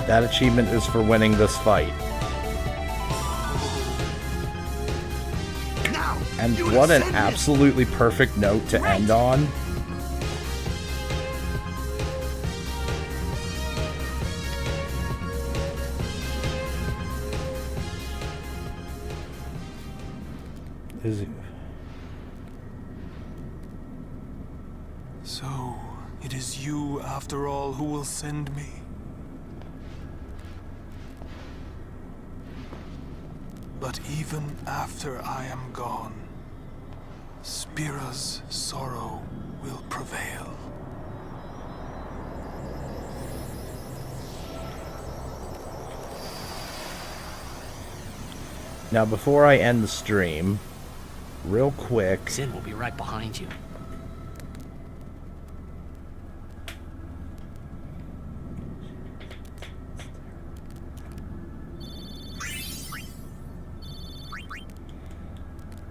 That achievement is for winning this fight. And what an absolutely perfect note to end on. So, it is you, after all, who will send me. But even after I am gone, Spira's sorrow will prevail. Now, before I end the stream, real quick... Sin will be right behind you.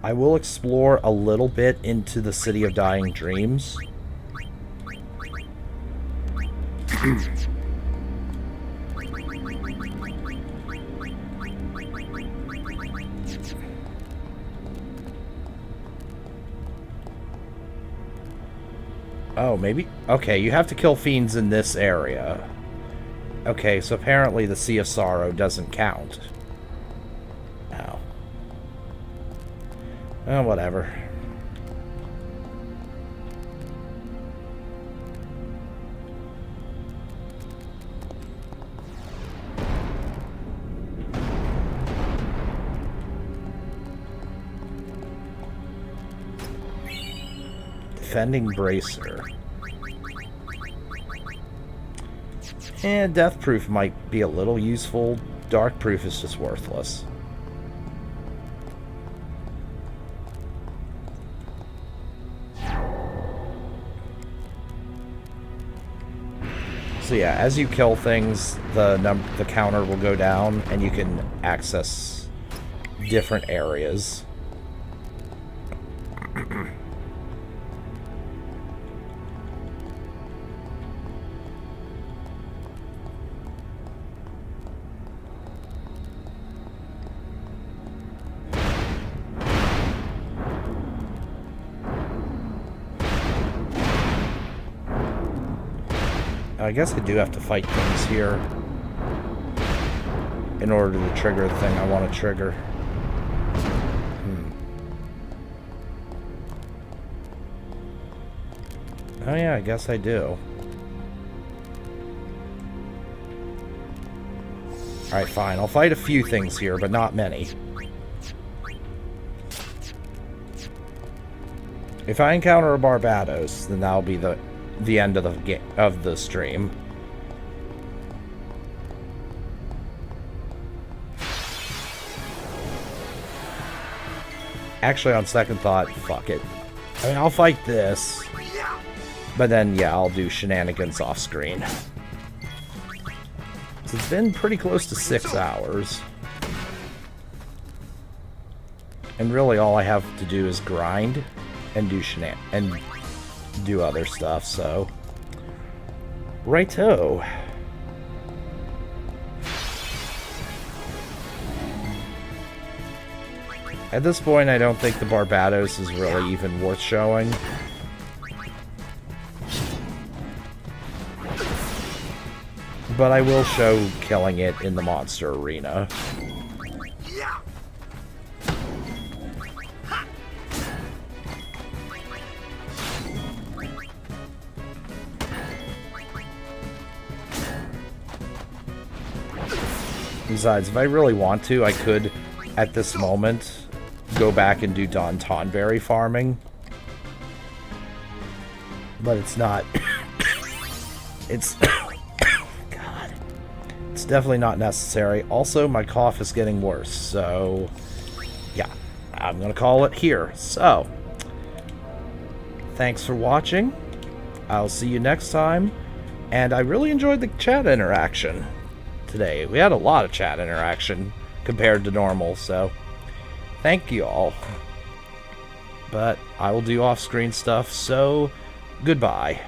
I will explore a little bit into the City of Dying Dreams. Oh, maybe? Okay, you have to kill fiends in this area. Okay, so apparently the Sea of Sorrow doesn't count. Oh. Oh, whatever. Defending Bracer. And Death Proof might be a little useful. Dark Proof is just worthless. So yeah, as you kill things, the counter will go down, and you can access different areas. I guess I do have to fight things here in order to trigger the thing I want to trigger. Oh yeah, I guess I do. Alright, fine. I'll fight a few things here, but not many. If I encounter a Barbatos, then that'll be the end of the stream. Actually, on second thought, fuck it. I mean, I'll fight this, but then, yeah, I'll do shenanigans off screen. So it's been pretty close to 6 hours. And really all I have to do is grind and do other stuff, so righto. At this point, I don't think the Barbatos is really even worth showing. But I will show killing it in the monster arena. Besides, if I really want to, I could, at this moment, go back and do Don Tonberry farming. But it's not... it's... God. It's definitely not necessary. Also, my cough is getting worse, so... yeah, I'm gonna call it here. So, thanks for watching. I'll see you next time. And I really enjoyed the chat interaction today. We had a lot of chat interaction compared to normal, so thank you all. But I will do off-screen stuff, so goodbye.